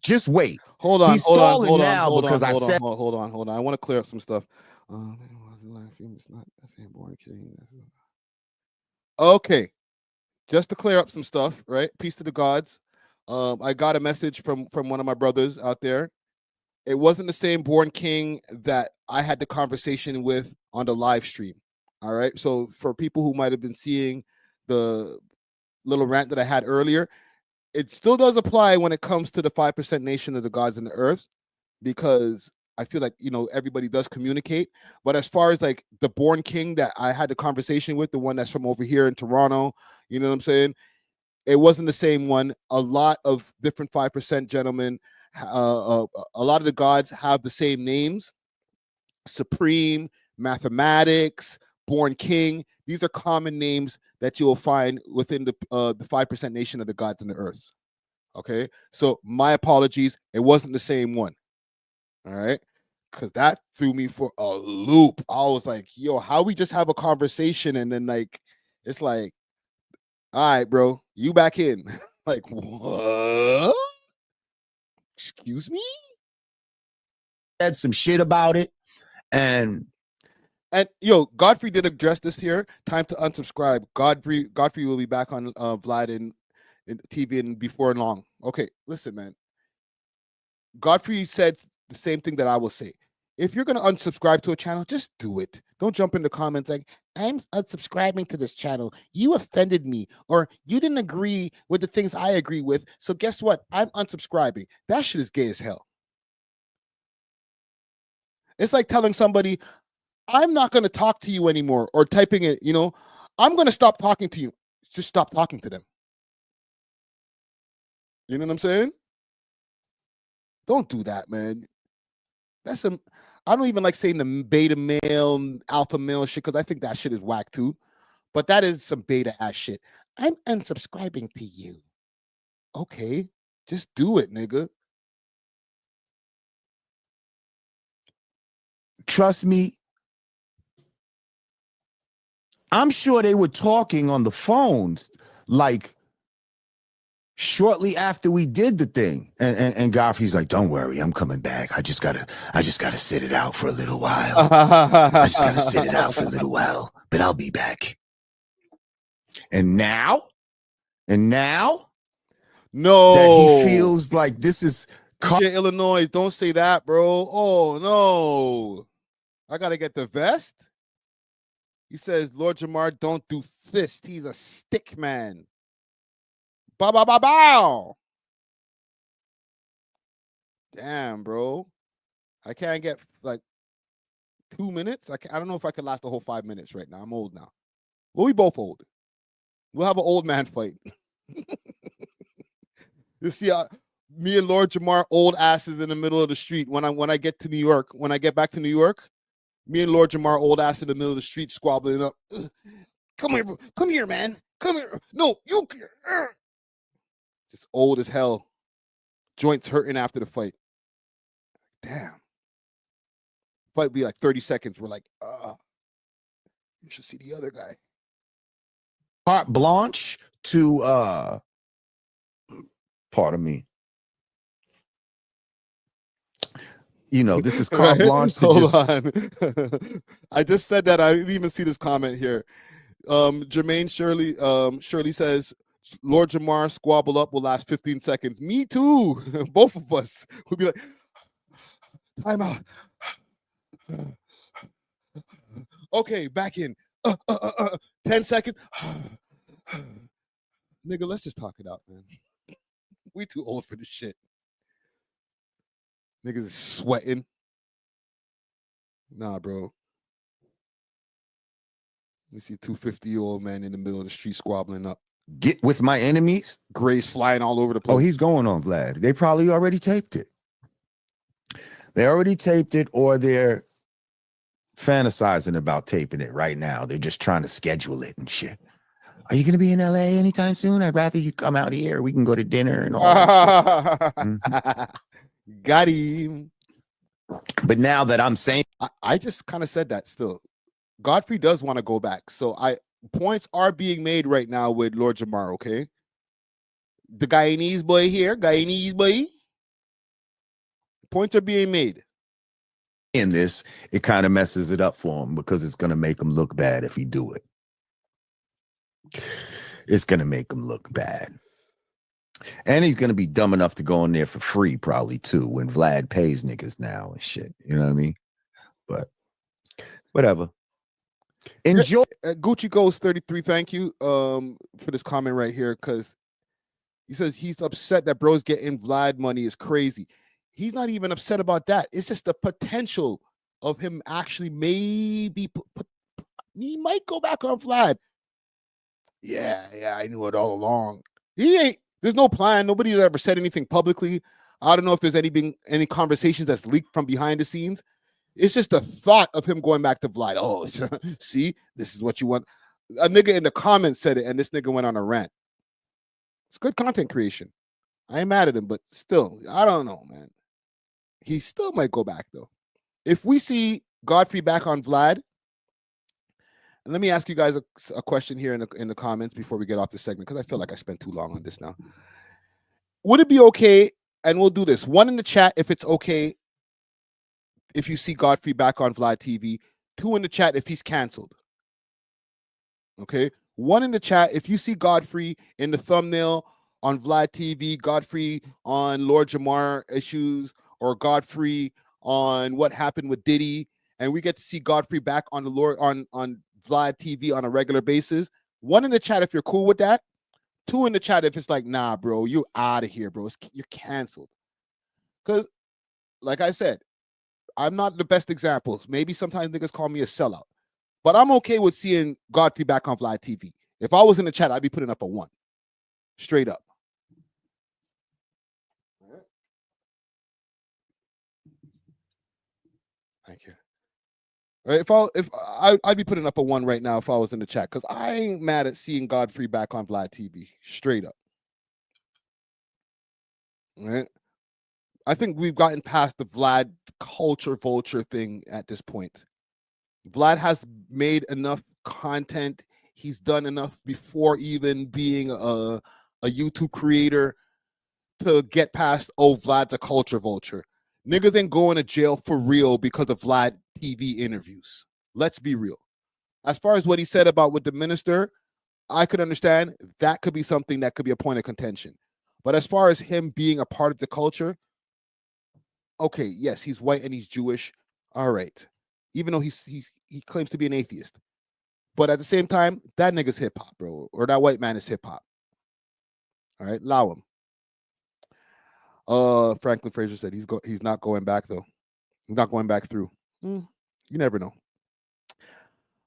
[SPEAKER 21] Just wait.
[SPEAKER 1] Hold on.
[SPEAKER 21] He's stalling now because I said.
[SPEAKER 1] Hold on. I want to clear up some stuff. Okay. Just to clear up some stuff, right? Peace to the gods. I got a message from one of my brothers out there. It wasn't the same Born King that I had the conversation with on the live stream. All right. So for people who might have been seeing the little rant that I had earlier, it still does apply when it comes to the 5% nation of the gods and the earth, because I feel like, everybody does communicate. But as far as like the Born King that I had the conversation with, the one that's from over here in Toronto, you know what I'm saying? It wasn't the same one. A lot of different 5% gentlemen, a lot of the gods have the same names: Supreme, Mathematics, Born King. These are common names that you will find within the 5% nation of the gods and the earth. Okay, so my apologies. It wasn't the same one. All right, because that threw me for a loop. I was like, yo, how we just have a conversation and then like it's like, all right, bro, you back in. Like, what? Excuse me?
[SPEAKER 21] Said some shit about it. And
[SPEAKER 1] yo, Godfrey did address this here. Time to unsubscribe. Godfrey will be back on Vlad in TV and before long. Okay, listen, man. Godfrey said the same thing that I will say. If you're going to unsubscribe to a channel, just do it. Don't jump in the comments like, I'm unsubscribing to this channel. You offended me, or you didn't agree with the things I agree with. So guess what? I'm unsubscribing. That shit is gay as hell. It's like telling somebody, I'm not going to talk to you anymore, or typing it, I'm going to stop talking to you. Just stop talking to them. You know what I'm saying? Don't do that, man. That's I don't even like saying the beta male, alpha male shit, because I think that shit is whack too. But that is some beta ass shit. I'm unsubscribing to you. Okay, just do it, nigga.
[SPEAKER 21] Trust me, I'm sure they were talking on the phones like shortly after we did the thing. And Godfrey's like, don't worry, I'm coming back. I just gotta sit it out for a little while. I just gotta sit it out for a little while, but I'll be back. And now
[SPEAKER 1] no,
[SPEAKER 21] that he feels like this is
[SPEAKER 1] Illinois. Don't say that, bro. Oh no, I gotta get the vest. He says, Lord Jamar, don't do fist. He's a stick man. Bow, bow, bow, bow. Damn, bro. I can't get like 2 minutes. I don't know if I can last the whole 5 minutes right now. I'm old now. Well, we both old. We'll have an old man fight. You see, me and Lord Jamar, old asses in the middle of the street. When I get to New York, when I get back to New York, me and Lord Jamar, old ass in the middle of the street, squabbling up. Come here, man. Come here. No, you. Just old as hell. Joints hurting after the fight. Damn. Fight be like 30 seconds. We're like, you should see the other guy.
[SPEAKER 21] carte blanche to pardon me. This is carte blanche to
[SPEAKER 1] Hold on. I just said that. I didn't even see this comment here. Jermaine Shirley says, Lord Jamar squabble up will last 15 seconds. Me too. Both of us would be like, time out. Okay, back in. 10 seconds. Nigga, let's just talk it out, man. We too old for this shit. Niggas is sweating. Nah, bro. You see 250-year-old man in the middle of the street squabbling up.
[SPEAKER 21] Get with my enemies.
[SPEAKER 1] Grays flying all over the place.
[SPEAKER 21] Oh, he's going on, Vlad. They probably already taped it. They already taped it, or they're fantasizing about taping it right now. They're just trying to schedule it and shit. Are you going to be in LA anytime soon? I'd rather you come out here. We can go to dinner and all that shit.
[SPEAKER 1] Got him.
[SPEAKER 21] But now that I'm saying,
[SPEAKER 1] I just kind of said that still. Godfrey does want to go back. So points are being made right now with Lord Jamar, okay? The Guyanese boy here, Guyanese boy. Points are being made.
[SPEAKER 21] In this, it kind of messes it up for him because it's going to make him look bad if he do it. It's going to make him look bad. And he's going to be dumb enough to go in there for free probably too when Vlad pays niggas now and shit. You know what I mean? But whatever. Enjoy.
[SPEAKER 1] Gucci Ghost 33, thank you for this comment right here, because he says he's upset that bro's getting Vlad money is crazy. He's not even upset about that. It's just the potential of him actually maybe he might go back on Vlad. Yeah, I knew it all along. There's no plan. Nobody's ever said anything publicly. I don't know if there's any conversations that's leaked from behind the scenes. It's just the thought of him going back to Vlad. Oh, see, this is what you want. A nigga in the comments said it, and this nigga went on a rant. It's good content creation. I ain't mad at him, but still, I don't know, man. He still might go back, though. If we see Godfrey back on Vlad, and let me ask you guys a question here in the comments before we get off this segment, because I feel like I spent too long on this now. Would it be okay, and we'll do this, 1 in the chat if it's okay if you see Godfrey back on Vlad TV, 2 in the chat if he's canceled. Okay? 1 in the chat if you see Godfrey in the thumbnail on Vlad TV, Godfrey on Lord Jamar issues, or Godfrey on what happened with Diddy, and we get to see Godfrey back on the Lord on Vlad TV on a regular basis. 1 in the chat if you're cool with that. 2 in the chat if it's like, nah, bro, you out of here, bro. You're canceled. Because, like I said, I'm not the best example. Maybe sometimes niggas call me a sellout. But I'm okay with seeing Godfrey back on Vlad TV. If I was in the chat, I'd be putting up a 1. Straight up. Thank you. I'd be putting up a 1 right now if I was in the chat, because I ain't mad at seeing Godfrey back on Vlad TV. Straight up. All right. I think we've gotten past the Vlad culture vulture thing at this point. Vlad has made enough content. He's done enough before even being a YouTube creator to get past, oh, Vlad's a culture vulture. Niggas ain't going to jail for real because of Vlad TV interviews. Let's be real. As far as what he said about with the minister, I could understand that could be something that could be a point of contention. But as far as him being a part of the culture, okay, yes, he's white and he's Jewish. All right. Even though he claims to be an atheist. But at the same time, that nigga's hip hop, bro. Or that white man is hip hop. All right, allow him. Franklin Fraser said he's not going back though. He's not going back through. You never know.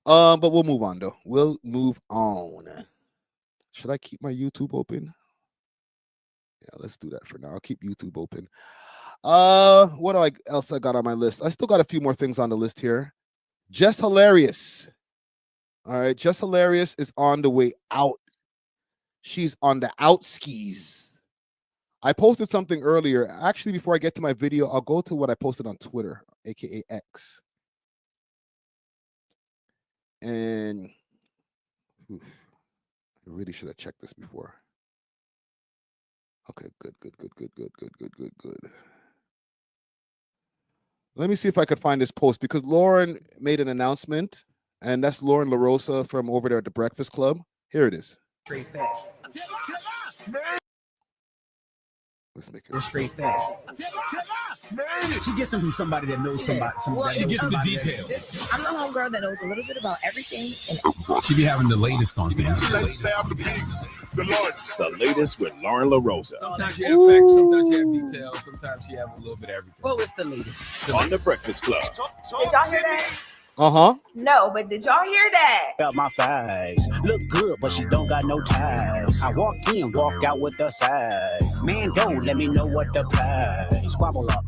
[SPEAKER 1] But we'll move on though. We'll move on. Should I keep my YouTube open? Yeah, let's do that for now. I'll keep YouTube open. What else I got on my list? I still got a few more things on the list here. Jess Hilarious. All right, Jess Hilarious is on the way out. She's on the out skis. I posted something earlier. Actually, before I get to my video, I'll go to what I posted on Twitter, aka X. And I really should have checked this before. Okay, good. Let me see if I could find this post, because Lauren made an announcement, and that's Lauren LaRosa from over there at the Breakfast Club. Here it is. This nigga.
[SPEAKER 4] Straight facts. She gets them from somebody that knows somebody.
[SPEAKER 22] Well,
[SPEAKER 4] She gets the details.
[SPEAKER 22] I'm the homegirl that knows a little bit about everything. And
[SPEAKER 4] She be having the latest on things.
[SPEAKER 23] The latest with Lauren LaRosa.
[SPEAKER 4] Sometimes she has facts, sometimes she has details, sometimes she has a little bit of everything.
[SPEAKER 22] what was the latest?
[SPEAKER 23] On the Breakfast Club.
[SPEAKER 22] Did y'all hear that?
[SPEAKER 1] Uh-huh.
[SPEAKER 22] No, but did y'all hear that?
[SPEAKER 4] About my thighs. Look good, but she don't got no ties. I walk in, walk out with the size. Man, don't let me know what the prize. Squabble up,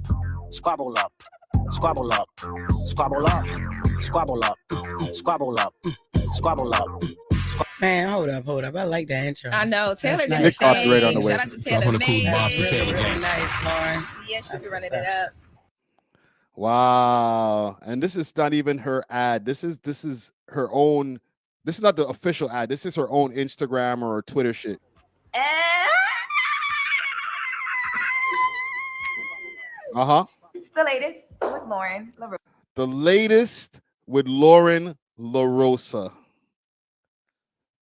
[SPEAKER 4] squabble up, squabble up, squabble up, squabble up, squabble up, squabble up.
[SPEAKER 22] Man, hold up. I like that intro. I know. Taylor did
[SPEAKER 1] nice.
[SPEAKER 22] the thing.
[SPEAKER 1] Copyright on the way.
[SPEAKER 22] Shout out to Taylor.
[SPEAKER 4] Really
[SPEAKER 22] nice, Lauren. Yeah, she's running it up.
[SPEAKER 1] Wow. And this is not even her ad. This is her own. This is not the official ad. This is her own Instagram or Twitter shit. Uh-huh.
[SPEAKER 22] It's the latest with Lauren.
[SPEAKER 1] The latest with Lauren LaRosa.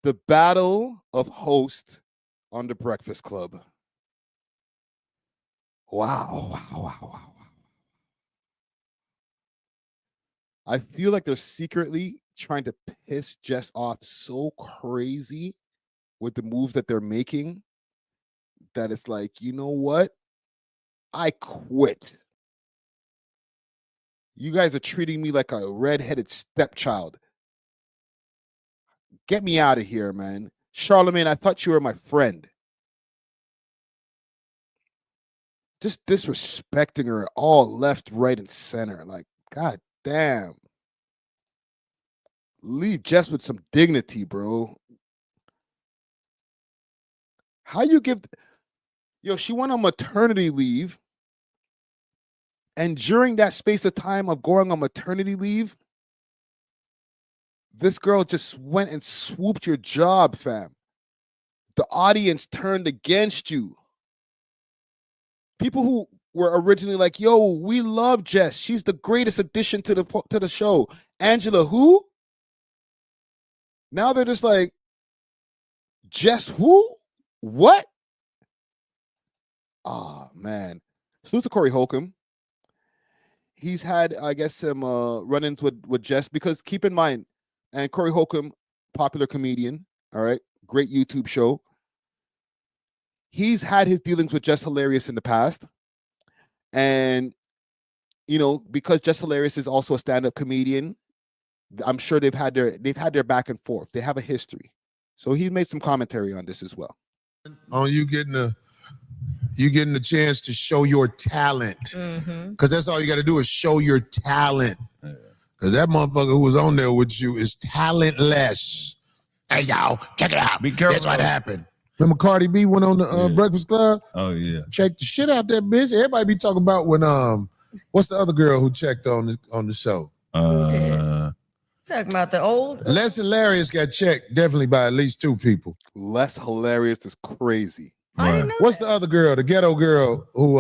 [SPEAKER 1] The battle of hosts on the Breakfast Club. Wow. I feel like they're secretly trying to piss Jess off so crazy with the moves that they're making that it's like, you know what? I quit. You guys are treating me like a redheaded stepchild. Get me out of here, man. Charlamagne, I thought you were my friend. Just disrespecting her all left, right, and center. Like, God damn. Leave Jess with some dignity, bro. How you give... Yo, she went on maternity leave. And during that space of time of going on maternity leave, this girl just went and swooped your job, fam. The audience turned against you. People who were originally like, yo, we love Jess. She's the greatest addition to the show. Angela, who? Now they're just like, Jess, who? What? Oh, man. Salute to Corey Holcomb. He's had, I guess, some run-ins with Jess because keep in mind, and Corey Holcomb, popular comedian, all right, great YouTube show. He's had his dealings with Jess Hilarious in the past. And, you know, because Jess Hilarious is also a stand-up comedian, I'm sure they've had their back and forth. They have a history. So he made some commentary on this as well.
[SPEAKER 3] On you getting the chance to show your talent. Because that's all you got to do is show your talent. Because that motherfucker who was on there with you is talentless. Hey, y'all, check it out.
[SPEAKER 2] Be careful.
[SPEAKER 3] That's what happened. Remember Cardi B went on the Breakfast Club?
[SPEAKER 2] Oh, yeah.
[SPEAKER 3] Check the shit out that bitch. Everybody be talking about when, what's the other girl who checked on the show?
[SPEAKER 22] Talking about the old.
[SPEAKER 3] Less Hilarious got checked definitely by at least 2 people.
[SPEAKER 1] Less Hilarious is crazy.
[SPEAKER 3] What's the other girl, the ghetto girl who,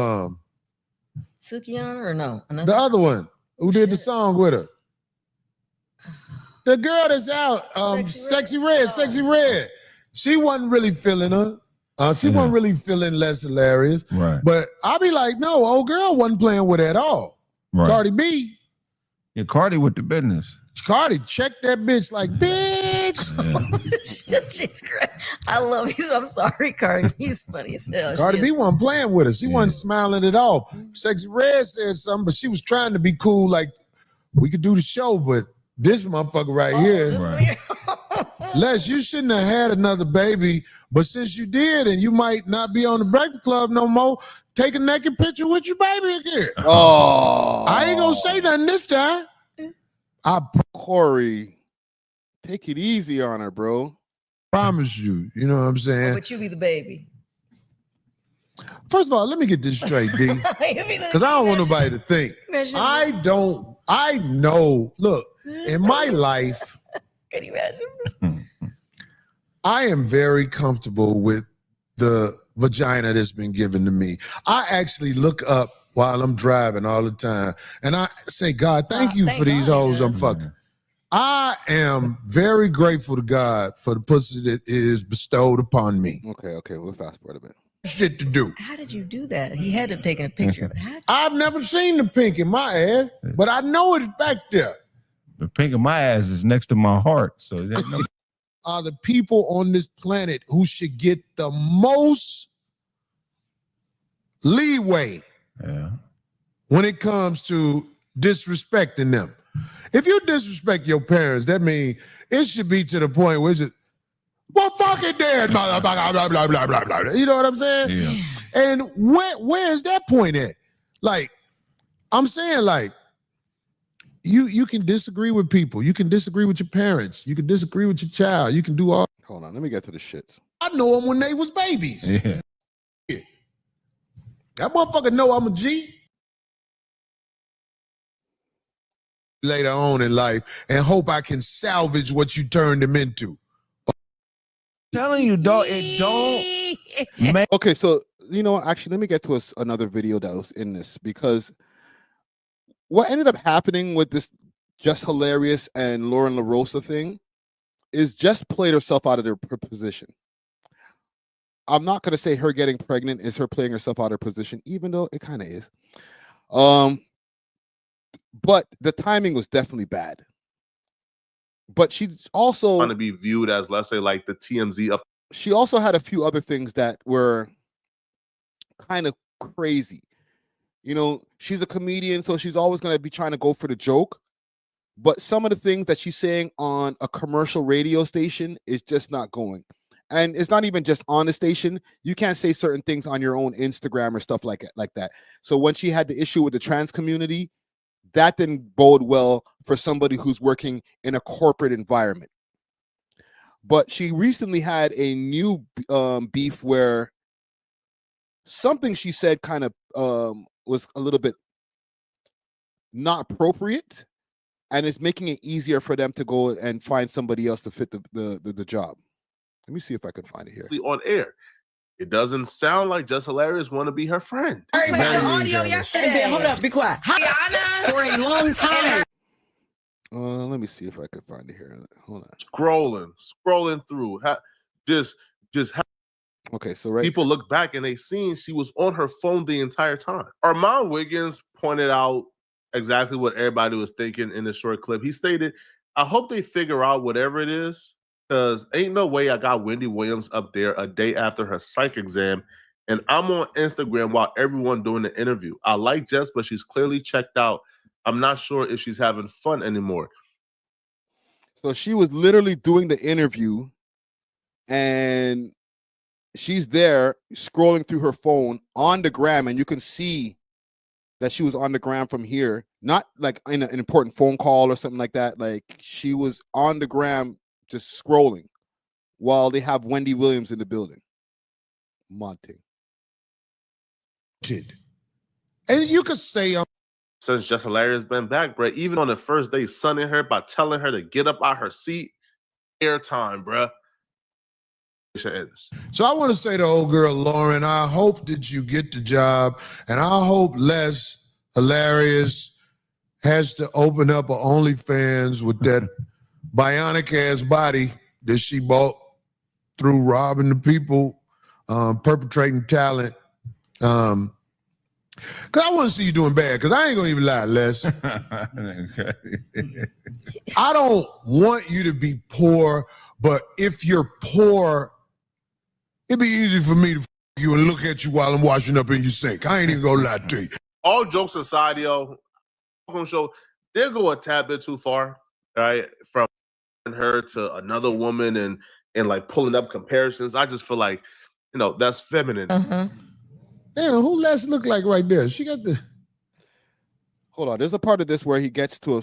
[SPEAKER 22] Sukiana or no?
[SPEAKER 3] the other one who did the song with her? The girl that's out, Sexy Red. She wasn't really feeling her. She wasn't really feeling Less Hilarious.
[SPEAKER 2] Right.
[SPEAKER 3] But I'll be like, no, old girl wasn't playing with her at all.
[SPEAKER 2] Right.
[SPEAKER 3] Cardi B.
[SPEAKER 2] Yeah, Cardi with the business.
[SPEAKER 3] Cardi checked that bitch like, bitch.
[SPEAKER 22] She's great. I love you. I'm sorry, Cardi. He's funny as hell.
[SPEAKER 3] Cardi B wasn't playing with her. She wasn't smiling at all. Sexy Red said something, but she was trying to be cool. Like, we could do the show, but this motherfucker right here. Les, you shouldn't have had another baby, but since you did, and you might not be on the Breakfast Club no more, take a naked picture with your baby again.
[SPEAKER 1] Oh.
[SPEAKER 3] I ain't gonna say nothing this time.
[SPEAKER 1] Corey, take it easy on her, bro.
[SPEAKER 3] Promise you. You know what I'm saying?
[SPEAKER 22] But you be the baby.
[SPEAKER 3] First of all, let me get this straight, D. Because I don't want nobody to think. I know, look, in my life,
[SPEAKER 22] can you imagine?
[SPEAKER 3] I am very comfortable with the vagina that's been given to me. I actually look up while I'm driving all the time, and I say, God, thank you for these hoes I'm fucking. I am very grateful to God for the pussy that is bestowed upon me.
[SPEAKER 1] Okay, we'll fast forward a bit.
[SPEAKER 3] shit to do.
[SPEAKER 22] How did you do that? He had to have taken a picture of it.
[SPEAKER 3] I've never seen the pink in my ass, but I know it's back there.
[SPEAKER 5] The pink of my ass is next to my heart. So that
[SPEAKER 3] are the people on this planet who should get the most leeway when it comes to disrespecting them. If you disrespect your parents, that means it should be to the point where it's just, well, fuck it then, blah, blah, blah, blah, blah, blah, blah. You know what I'm saying?
[SPEAKER 5] Yeah.
[SPEAKER 3] And where is that point at? Like, I'm saying, like, you can disagree with people. You can disagree with your parents. You can disagree with your child. You can do all.
[SPEAKER 1] Hold on, let me get to the shits.
[SPEAKER 3] I know them when they was babies.
[SPEAKER 5] Yeah.
[SPEAKER 3] That motherfucker know I'm a G. Later on in life, and hope I can salvage what you turned them into.
[SPEAKER 5] Telling you, dog, it don't.
[SPEAKER 1] Okay, so you know, actually, let me get to another video that was in this, because what ended up happening with this Just Hilarious and Lauren LaRosa thing is Jess played herself out of her position. I'm not going to say her getting pregnant is her playing herself out of her position, even though it kind of is. But the timing was definitely bad. But she also
[SPEAKER 7] want to be viewed as, let's say, like the TMZ of.
[SPEAKER 1] She also had a few other things that were kind of crazy. You know, she's a comedian, so she's always going to be trying to go for the joke. But some of the things that she's saying on a commercial radio station is just not going. And it's not even just on the station. You can't say certain things on your own Instagram or stuff like that. So when she had the issue with the trans community, that didn't bode well for somebody who's working in a corporate environment. But she recently had a new beef where something she said kind of was a little bit not appropriate, and it's making it easier for them to go and find somebody else to fit the job. Let me see if I can find it here.
[SPEAKER 7] On air. It doesn't sound like Just Hilarious want to be her friend.
[SPEAKER 22] I played the audio yesterday. Hold up, be quiet. Rihanna for a long time.
[SPEAKER 1] Let me see if I can find it here. Hold on.
[SPEAKER 7] Scrolling through. Just
[SPEAKER 1] okay, so right.
[SPEAKER 7] People look back and they seen she was on her phone the entire time. Armand Wiggins pointed out exactly what everybody was thinking in the short clip. He stated, I hope they figure out whatever it is, because ain't no way I got Wendy Williams up there a day after her psych exam, and I'm on Instagram while everyone doing the interview. I like Jess, but she's clearly checked out. I'm not sure if she's having fun anymore.
[SPEAKER 1] So she was literally doing the interview, and she's there scrolling through her phone on the gram, and you can see that she was on the gram from here, not like in an important phone call or something like that. Like, she was on the gram just scrolling while they have Wendy Williams in the building. Monty.
[SPEAKER 3] And you could say
[SPEAKER 7] since Just Hilarious been back, bro, even on the first day, sunning her by telling her to get up out her seat, airtime, bro.
[SPEAKER 3] So I want to say to old girl Lauren, I hope that you get the job, and I hope Less Hilarious has to open up a OnlyFans with that bionic ass body that she bought through robbing the people, perpetrating talent. Cause I want to see you doing bad, because I ain't gonna even lie, Les. I don't want you to be poor, but if you're poor, it'd be easy for me to you and look at you while I'm washing up in your sink. I ain't even gonna lie to you.
[SPEAKER 7] All jokes aside, yo, show they'll go a tad bit too far, right? From her to another woman and like pulling up comparisons. I just feel like, you know, that's feminine.
[SPEAKER 3] Damn, who Les look like right there? She got the.
[SPEAKER 1] Hold on. There's a part of this where he gets to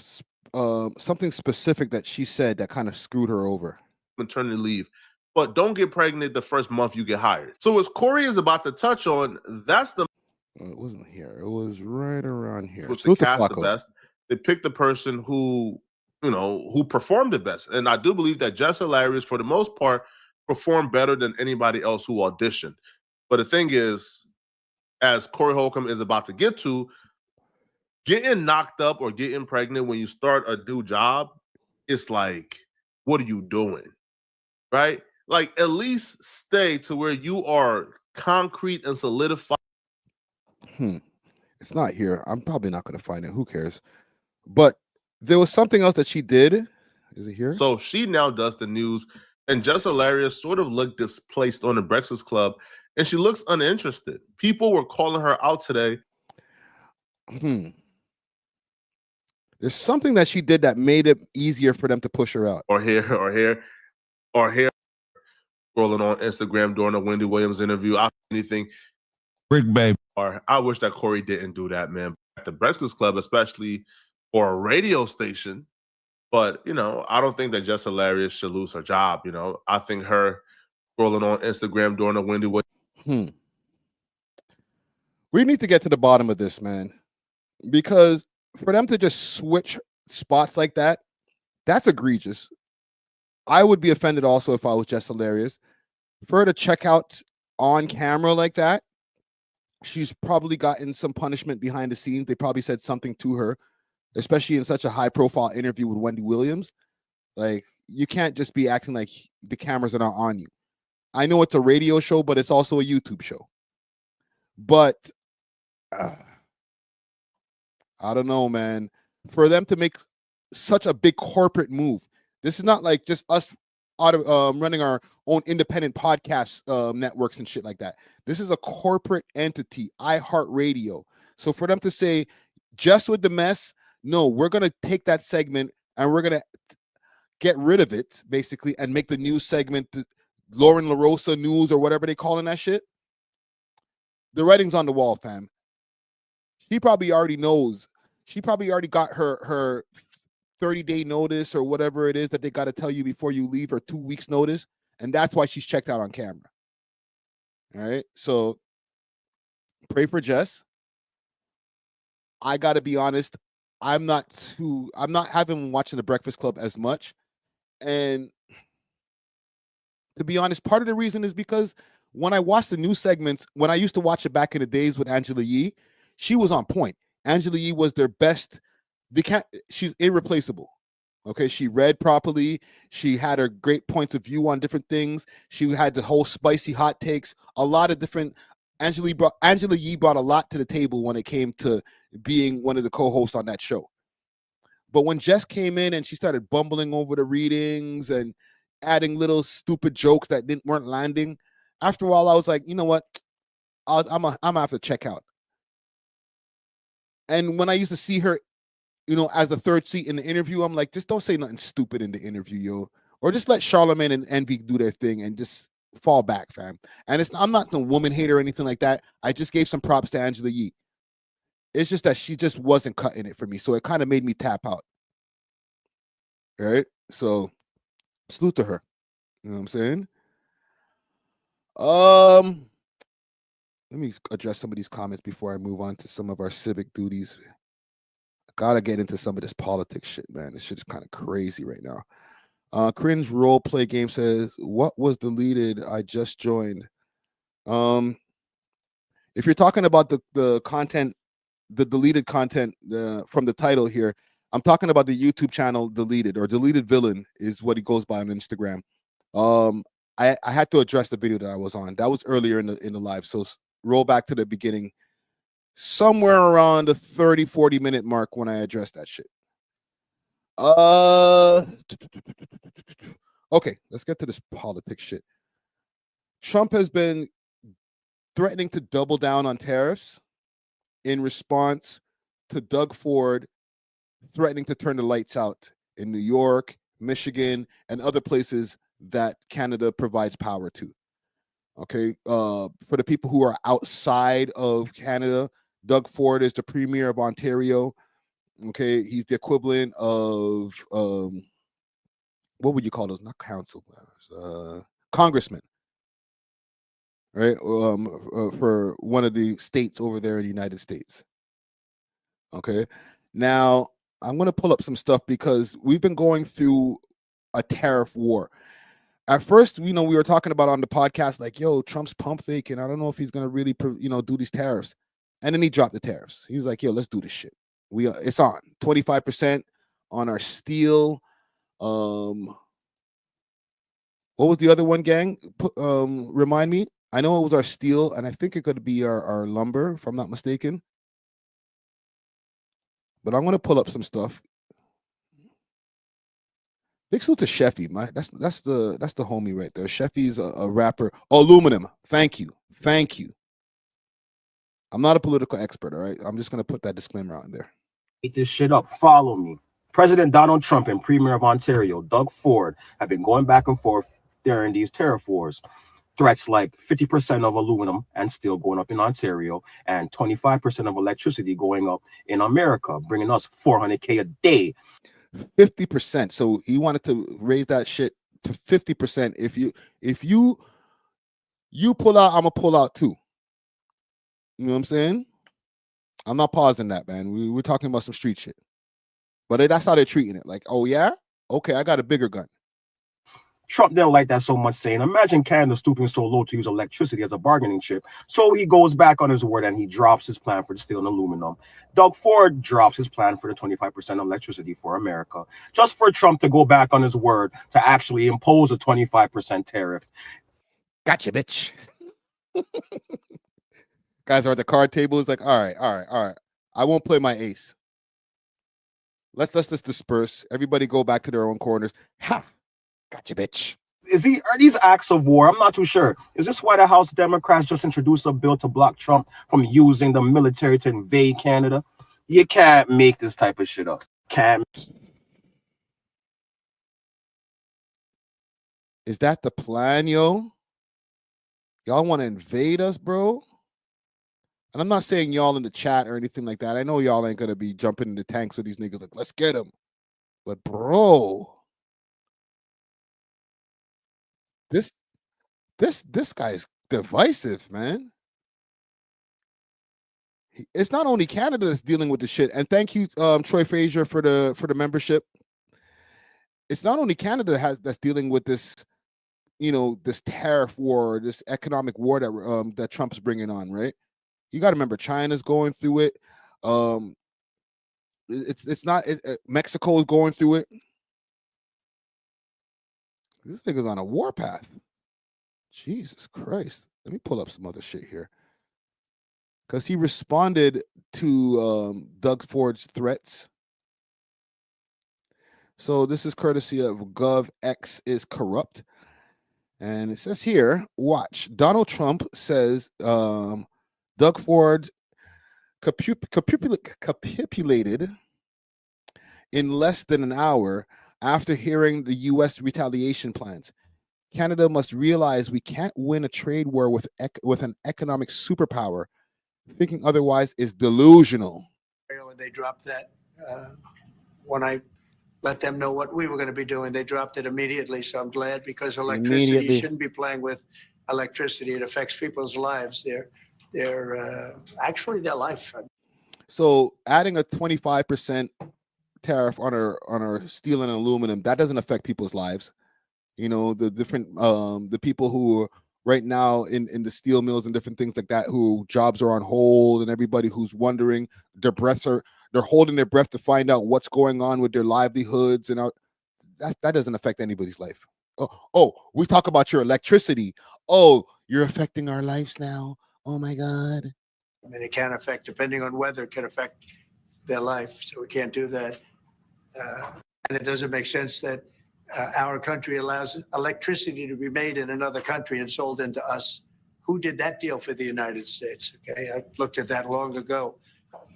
[SPEAKER 1] something specific that she said that kind of screwed her over.
[SPEAKER 7] Maternity leave. But don't get pregnant the first month you get hired. So as Corey is about to touch on, that's the.
[SPEAKER 1] It wasn't here. It was right around here.
[SPEAKER 7] Which they cast the best. They picked the person who, you know, who performed the best. And I do believe that Jess Hilarious, for the most part, performed better than anybody else who auditioned. But the thing is, as Corey Holcomb is about to get to, getting knocked up or getting pregnant when you start a new job, it's like, what are you doing? Right? Like, at least stay to where you are concrete and solidified.
[SPEAKER 1] It's not here. I'm probably not going to find it. Who cares? But there was something else that she did. Is it here?
[SPEAKER 7] So she now does the news, and Jess Hilarious sort of looked displaced on the Breakfast Club, and she looks uninterested. People were calling her out today.
[SPEAKER 1] There's something that she did that made it easier for them to push her out.
[SPEAKER 7] Or here, scrolling on Instagram during a Wendy Williams interview. Anything.
[SPEAKER 5] Brick baby.
[SPEAKER 7] Or I wish that Corey didn't do that, man. At the Breakfast Club, especially for a radio station. But, you know, I don't think that Jess Hilarious should lose her job, you know. I think her scrolling on Instagram during a Wendy Williams.
[SPEAKER 1] We need to get to the bottom of this, man. Because for them to just switch spots like that, that's egregious. I would be offended also if I was Jess Hilarious. For her to check out on camera like that, she's probably gotten some punishment behind the scenes. They probably said something to her, especially in such a high-profile interview with Wendy Williams. Like, you can't just be acting like the cameras are not on you. I know it's a radio show, but it's also a YouTube show. But I don't know, man. For them to make such a big corporate move, this is not like just us running our own independent podcast networks and shit like that. This is a corporate entity, iHeartRadio. So for them to say, just with the mess, no, we're going to take that segment and we're going to get rid of it, basically, and make the news segment the Lauren LaRosa News or whatever they calling that shit. The writing's on the wall, fam. She probably already knows. She probably already got her 30-day notice or whatever it is that they got to tell you before you leave, or 2 weeks notice. And that's why she's checked out on camera. All right. So pray for Jess. I got to be honest. I'm not having watching the Breakfast Club as much. And to be honest, part of the reason is because when I watch the news segments, when I used to watch it back in the days with Angela Yee, she was on point. Angela Yee was their best. She's irreplaceable. Okay, she read properly. She had her great points of view on different things. She had the whole spicy hot takes. A lot of different. Angela Yee brought a lot to the table when it came to being one of the co-hosts on that show. But when Jess came in and she started bumbling over the readings and adding little stupid jokes that weren't landing, after a while I was like, you know what? I'm gonna have to check out. And when I used to see her, you know, as the third seat in the interview, I'm like, just don't say nothing stupid in the interview, yo. Or just let Charlamagne and Envy do their thing and just fall back, fam. And I'm not some woman hater or anything like that. I just gave some props to Angela Yee. It's just that she just wasn't cutting it for me. So it kind of made me tap out. All right? So salute to her. You know what I'm saying? Let me address some of these comments before I move on to some of our civic duties. I gotta get into some of this politics shit, man. This shit is kind of crazy right now. Cringe role play game says, what was deleted? I just joined. If you're talking about the content, the deleted content from the title here, I'm talking about the YouTube channel Deleted, or Deleted Villain is what he goes by on Instagram. I had to address the video that I was on. That was earlier in the live. So roll back to the beginning, somewhere around the 30-40 minute mark when I addressed that shit. Okay, let's get to this politics shit. Trump has been threatening to double down on tariffs in response to Doug Ford threatening to turn the lights out in New York, Michigan, and other places that Canada provides power to. Okay, for the people who are outside of Canada, Doug Ford is the Premier of Ontario. Okay, he's the equivalent of what would you call those? Not council, congressman, right? For one of the states over there in the United States. Okay, now I'm going to pull up some stuff because we've been going through a tariff war. At first, you know, we were talking about on the podcast, like, yo, Trump's pump faking. I don't know if he's going to really, do these tariffs. And then he dropped the tariffs. He was like, yo, let's do this shit. It's on 25% on our steel. What was the other one, gang? Remind me. I know it was our steel, and I think it could be our lumber, if I'm not mistaken. But I'm gonna pull up some stuff. Big salute to Sheffy, that's the homie right there. Sheffy's a rapper. Aluminum. Thank you. I'm not a political expert, all right? I'm just gonna put that disclaimer out in there.
[SPEAKER 8] Eat this shit up. Follow me. President Donald Trump and Premier of Ontario, Doug Ford, have been going back and forth during these tariff wars. Threats like 50% of aluminum and steel going up in Ontario and 25% of electricity going up in America, bringing us $400K a day.
[SPEAKER 1] 50%. So he wanted to raise that shit to 50%. If you pull out, I'm gonna pull out too. You know what I'm saying? I'm not pausing that, man. We're talking about some street shit. But that's how they're treating it. Like, oh yeah? Okay, I got a bigger gun.
[SPEAKER 8] Trump didn't like that so much, saying, imagine Canada stooping so low to use electricity as a bargaining chip. So he goes back on his word and he drops his plan for the steel and aluminum. Doug Ford drops his plan for the 25% electricity for America, just for Trump to go back on his word to actually impose a 25% tariff.
[SPEAKER 1] Gotcha, bitch. Guys are at the card table. It's like, all right. I won't play my ace. Let's just disperse. Everybody go back to their own corners. Ha! Gotcha, bitch.
[SPEAKER 8] Are these acts of war? I'm not too sure. Is this why the House Democrats just introduced a bill to block Trump from using the military to invade Canada? You can't make this type of shit up.
[SPEAKER 1] Is that the plan, yo? Y'all want to invade us, bro? And I'm not saying y'all in the chat or anything like that. I know y'all ain't gonna be jumping in the tanks with these niggas like, let's get them. But bro, this guy's divisive, man. It's not only Canada that's dealing with the shit. And thank you, Troy Frazier, for the membership. It's not only Canada that's dealing with this, this tariff war, this economic war that Trump's bringing on, right? You got to remember, China's going through it. Mexico is going through it. This nigga's on a war path. Jesus Christ. Let me pull up some other shit here. Because he responded to Doug Ford's threats. So this is courtesy of GovX is corrupt. And it says here, watch. Donald Trump says Doug Ford capitulated in less than an hour after hearing the U.S. retaliation plans. Canada must realize we can't win a trade war with an economic superpower. Thinking otherwise is delusional.
[SPEAKER 10] They dropped that when I let them know what we were going to be doing. They dropped it immediately, so I'm glad, because electricity, you shouldn't be playing with electricity. It affects people's lives. Actually their life.
[SPEAKER 1] So adding a 25% tariff on our steel and aluminum, that doesn't affect people's lives. The different the people who are right now in the steel mills and different things like that, who jobs are on hold, and everybody who's wondering, they're holding their breath to find out what's going on with their livelihoods, and that doesn't affect anybody's life. Oh, we talk about your electricity. Oh, you're affecting our lives now. Oh my God.
[SPEAKER 10] I mean, it can affect, depending on weather, it can affect their life. So we can't do that. And it doesn't make sense that our country allows electricity to be made in another country and sold into us. Who did that deal for the United States? Okay, I looked at that long ago,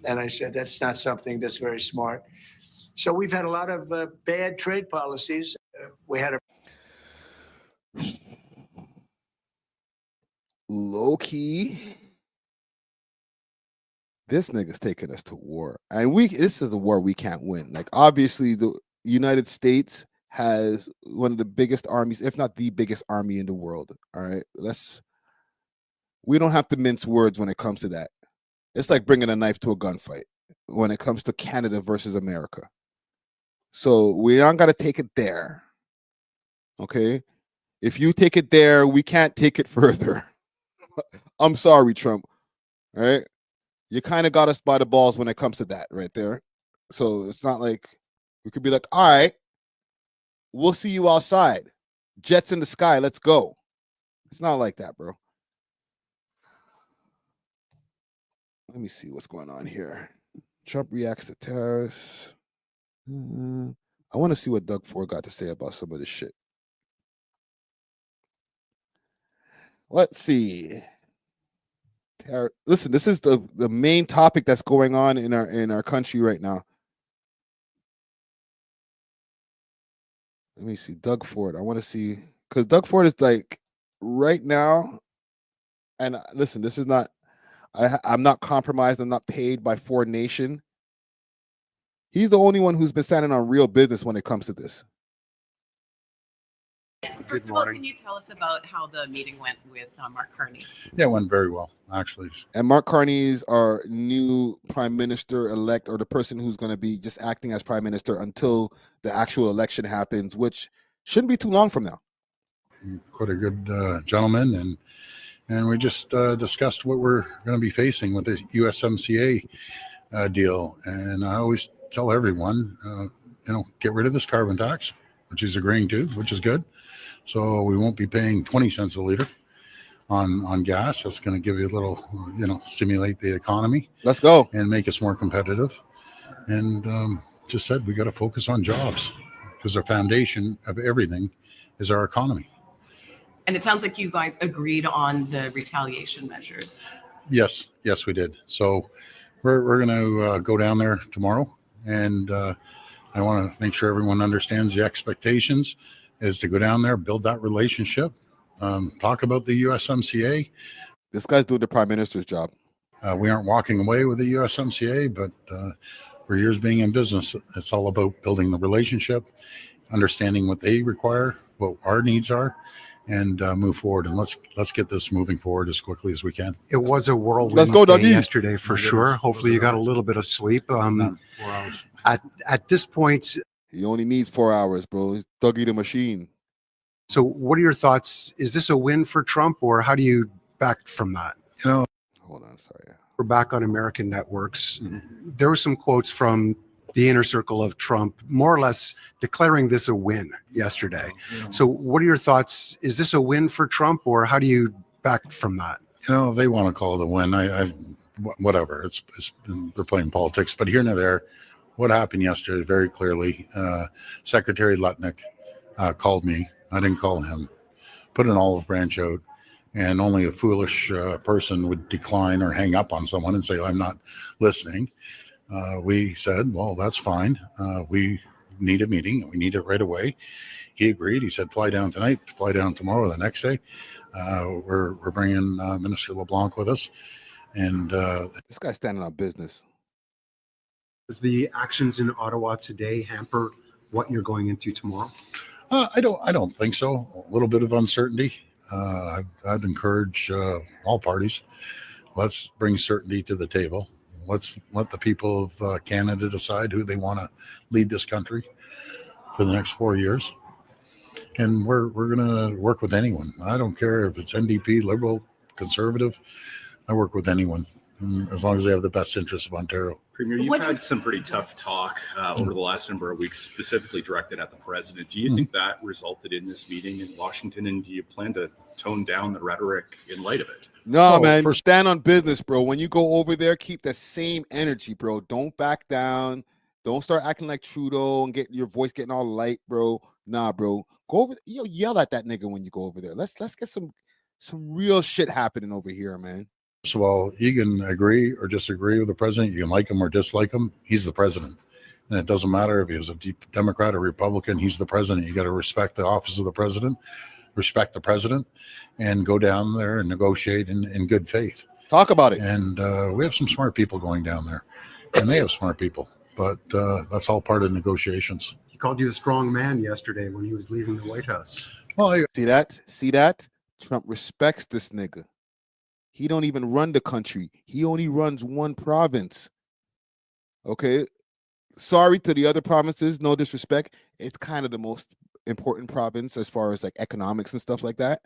[SPEAKER 10] and I said, that's not something that's very smart. So we've had a lot of bad trade policies. We had a
[SPEAKER 1] low key. This nigga's taking us to war, and this is a war we can't win. Like, obviously, the United States has one of the biggest armies, if not the biggest army in the world. All right, we don't have to mince words when it comes to that. It's like bringing a knife to a gunfight when it comes to Canada versus America. So we don't got to take it there. Okay, if you take it there, we can't take it further. I'm sorry, Trump. All right, you kind of got us by the balls when it comes to that right there. So it's not like we could be like, all right, we'll see you outside. Jets in the sky, let's go. It's not like that, bro. Let me see what's going on here. Trump reacts to terrorists. I want to see what Doug Ford got to say about some of this shit. Let's see. Listen, this is the main topic that's going on in our country right now. Let me see. Doug Ford. I want to see, because Doug Ford is like right now. And listen, this is not. I'm not compromised. I'm not paid by Ford Nation. He's the only one who's been standing on real business when it comes to this.
[SPEAKER 12] First of all, can you tell us about how the meeting went with Mark Carney?
[SPEAKER 13] Yeah, it went very well, actually.
[SPEAKER 1] And Mark Carney is our new prime minister-elect, or the person who's going to be just acting as prime minister until the actual election happens, which shouldn't be too long from now.
[SPEAKER 13] Quite a good gentleman, and we just discussed what we're going to be facing with the USMCA deal. And I always tell everyone, get rid of this carbon tax, which he's agreeing to, which is good. So we won't be paying 20 cents a liter on gas. That's going to give you a little, stimulate the economy.
[SPEAKER 1] Let's go.
[SPEAKER 13] And make us more competitive. And just said we got to focus on jobs, because the foundation of everything is our economy.
[SPEAKER 12] And it sounds like you guys agreed on the retaliation measures.
[SPEAKER 13] Yes, we did. So we're going to go down there tomorrow, and I want to make sure everyone understands the expectations is to go down there, build that relationship, talk about the USMCA.
[SPEAKER 1] This guy's doing the prime minister's job.
[SPEAKER 13] We aren't walking away with the USMCA, but for years being in business, it's all about building the relationship, understanding what they require, what our needs are, and move forward. And let's get this moving forward as quickly as we can.
[SPEAKER 14] It was a whirlwind
[SPEAKER 1] Let's go, Dougie.
[SPEAKER 14] yesterday for sure. Hopefully you got a little bit of sleep.
[SPEAKER 13] 4 hours.
[SPEAKER 14] At this point,
[SPEAKER 1] he only needs 4 hours, bro. He's Dougie the machine.
[SPEAKER 14] So what are your thoughts? Is this a win for Trump, or how do you back from that?
[SPEAKER 13] Hold
[SPEAKER 1] on, sorry.
[SPEAKER 14] We're back on American networks. There were some quotes from the inner circle of Trump, more or less declaring this a win yesterday. So what are your thoughts? Is this a win for Trump, or how do you back from that?
[SPEAKER 13] If they want to call it a win, whatever. It's they're playing politics. But here and there, what happened yesterday very clearly, Secretary Lutnick called me. I didn't call him. Put an olive branch out, and only a foolish person would decline or hang up on someone and say, I'm not listening. We said, well, that's fine. We need a meeting. We need it right away. He agreed. He said, fly down tonight, fly down tomorrow, the next day. We're bringing Minister LeBlanc with us. And
[SPEAKER 1] this guy's standing on business.
[SPEAKER 14] Does the actions in Ottawa today hamper what you're going into tomorrow?
[SPEAKER 13] I don't think so. A little bit of uncertainty. I'd encourage all parties. Let's bring certainty to the table. Let's let the people of Canada decide who they want to lead this country for the next 4 years. And we're going to work with anyone. I don't care if it's NDP, Liberal, Conservative. I work with anyone, as long as they have the best interests of Ontario.
[SPEAKER 24] Premier, you've had some pretty tough talk over the last number of weeks, specifically directed at the president. Do you think that resulted in this meeting in Washington, and do you plan to tone down the rhetoric in light of it?
[SPEAKER 1] No, man. Stand on business, bro. When you go over there, keep the same energy, bro. Don't back down. Don't start acting like Trudeau and get your voice getting all light, bro. Nah, bro. Go over. Yell at that nigga when you go over there. Let's get some real shit happening over here, man.
[SPEAKER 13] First of all, you can agree or disagree with the president. You can like him or dislike him. He's the president. And it doesn't matter if he was a Democrat or Republican. He's the president. You got to respect the office of the president, respect the president, and go down there and negotiate in good faith.
[SPEAKER 1] Talk about it.
[SPEAKER 13] And we have some smart people going down there, and they have smart people. But that's all part of negotiations.
[SPEAKER 14] He called you a strong man yesterday when he was leaving the White House.
[SPEAKER 13] Well,
[SPEAKER 1] see that? Trump respects this nigga. He don't even run the country. He only runs one province. Okay? Sorry to the other provinces, no disrespect. It's kind of the most important province as far as like economics and stuff like that.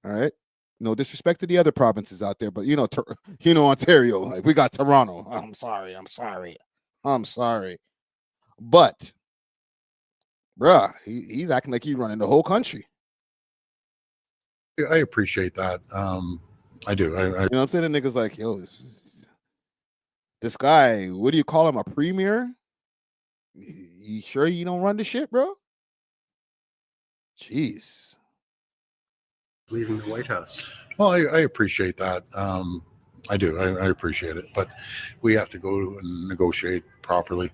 [SPEAKER 1] All right? No disrespect to the other provinces out there, but Ontario, like we got Toronto. I'm sorry. But bruh, he's acting like he's running the whole country.
[SPEAKER 13] I appreciate that. I do.
[SPEAKER 1] You know what I'm saying? The nigga's like, yo, This guy, what do you call him? A premier? You sure you don't run the shit, bro? Jeez.
[SPEAKER 14] Leaving the White House.
[SPEAKER 13] Well, I appreciate that. I do. I appreciate it. But we have to go and negotiate properly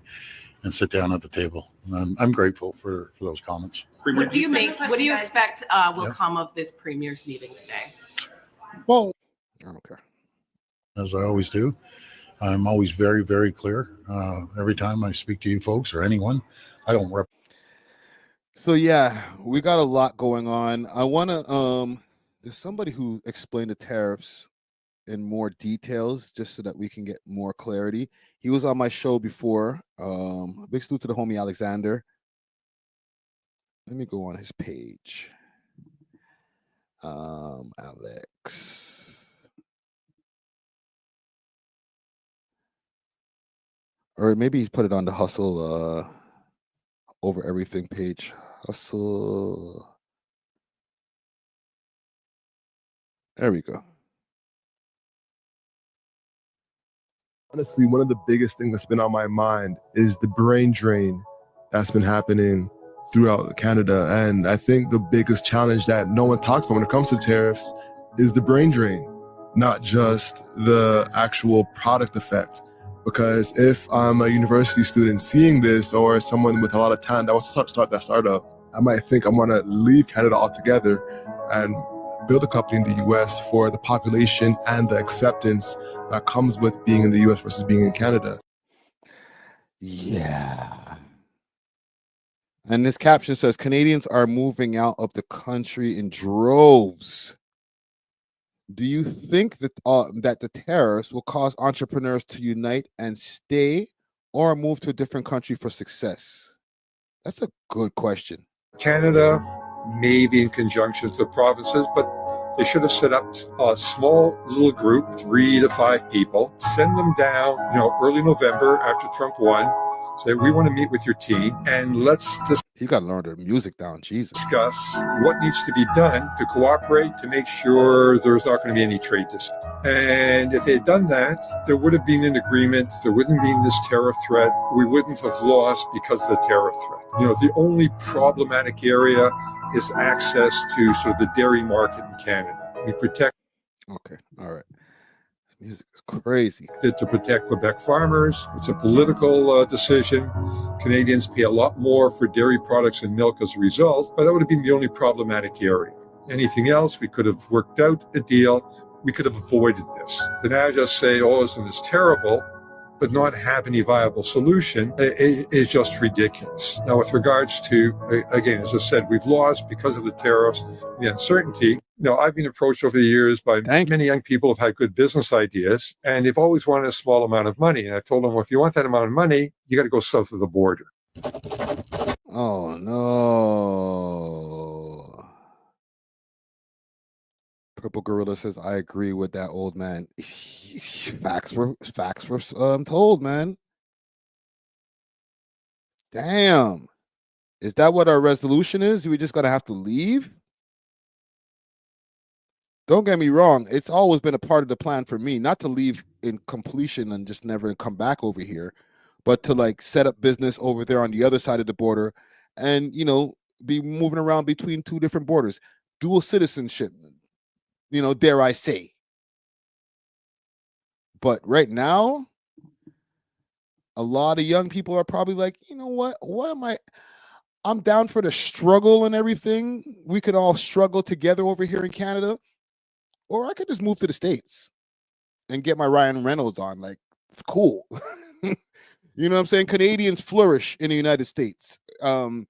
[SPEAKER 13] and sit down at the table. I'm grateful for those comments.
[SPEAKER 12] What do you expect will
[SPEAKER 13] Yeah.
[SPEAKER 12] come of this premier's meeting today?
[SPEAKER 13] Well,
[SPEAKER 1] okay.
[SPEAKER 13] As I always do, I'm always very, very clear. Every time I speak to you folks or anyone, I don't rep.
[SPEAKER 1] So yeah, we got a lot going on. I want to there's somebody who explained the tariffs in more details just so that we can get more clarity. He was on my show before. Big salute to the homie Alexander. Let me go on his page. Alex. Or maybe he's put it on the Hustle over everything page. Hustle. There we go.
[SPEAKER 9] Honestly, one of the biggest things that's been on my mind is the brain drain that's been happening throughout Canada. And I think the biggest challenge that no one talks about when it comes to tariffs is the brain drain, not just the actual product effect. Because if I'm a university student seeing this, or someone with a lot of talent that wants to start that startup, I might think I'm gonna leave Canada altogether and build a company in the US for the population and the acceptance that comes with being in the US versus being in Canada.
[SPEAKER 1] Yeah. And this caption says Canadians are moving out of the country in droves. Do you think that that the tariffs will cause entrepreneurs to unite and stay, or move to a different country for success? That's a good question.
[SPEAKER 11] Canada may be in conjunction with the provinces, but they should have set up a small little group, 3 to 5 people, send them down, early November after Trump won, say, we want to meet with your team and let's
[SPEAKER 1] You got to learn the music down, Jesus.
[SPEAKER 11] discuss what needs to be done to cooperate to make sure there's not going to be any trade dispute. And if they had done that, there would have been an agreement. There wouldn't be this tariff threat. We wouldn't have lost because of the tariff threat. The only problematic area is access to sort of the dairy market in Canada. We protect.
[SPEAKER 1] Okay, all right. Music is crazy.
[SPEAKER 11] To protect Quebec farmers. It's a political decision. Canadians pay a lot more for dairy products and milk as a result, but that would have been the only problematic area. Anything else, we could have worked out a deal. We could have avoided this. So now just say, oh, isn't this terrible, but not have any viable solution is just ridiculous. Now, with regards to, again, as I said, we've lost because of the tariffs, the uncertainty. I've been approached over the years by many young people who've had good business ideas, and they've always wanted a small amount of money. And I've told them, well, if you want that amount of money, you got to go south of the border.
[SPEAKER 1] Oh, no. Purple Gorilla says, I agree with that old man. Facts were told, man. Damn. Is that what our resolution is? We just got to have to leave? Don't get me wrong. It's always been a part of the plan for me, not to leave in completion and just never come back over here, but to set up business over there on the other side of the border and, be moving around between 2 different borders. Dual citizenship, dare I say. But right now, a lot of young people are probably like, you know what? I'm down for the struggle and everything. We could all struggle together over here in Canada. Or I could just move to the States and get my Ryan Reynolds on. It's cool. You know what I'm saying? Canadians flourish in the United States, in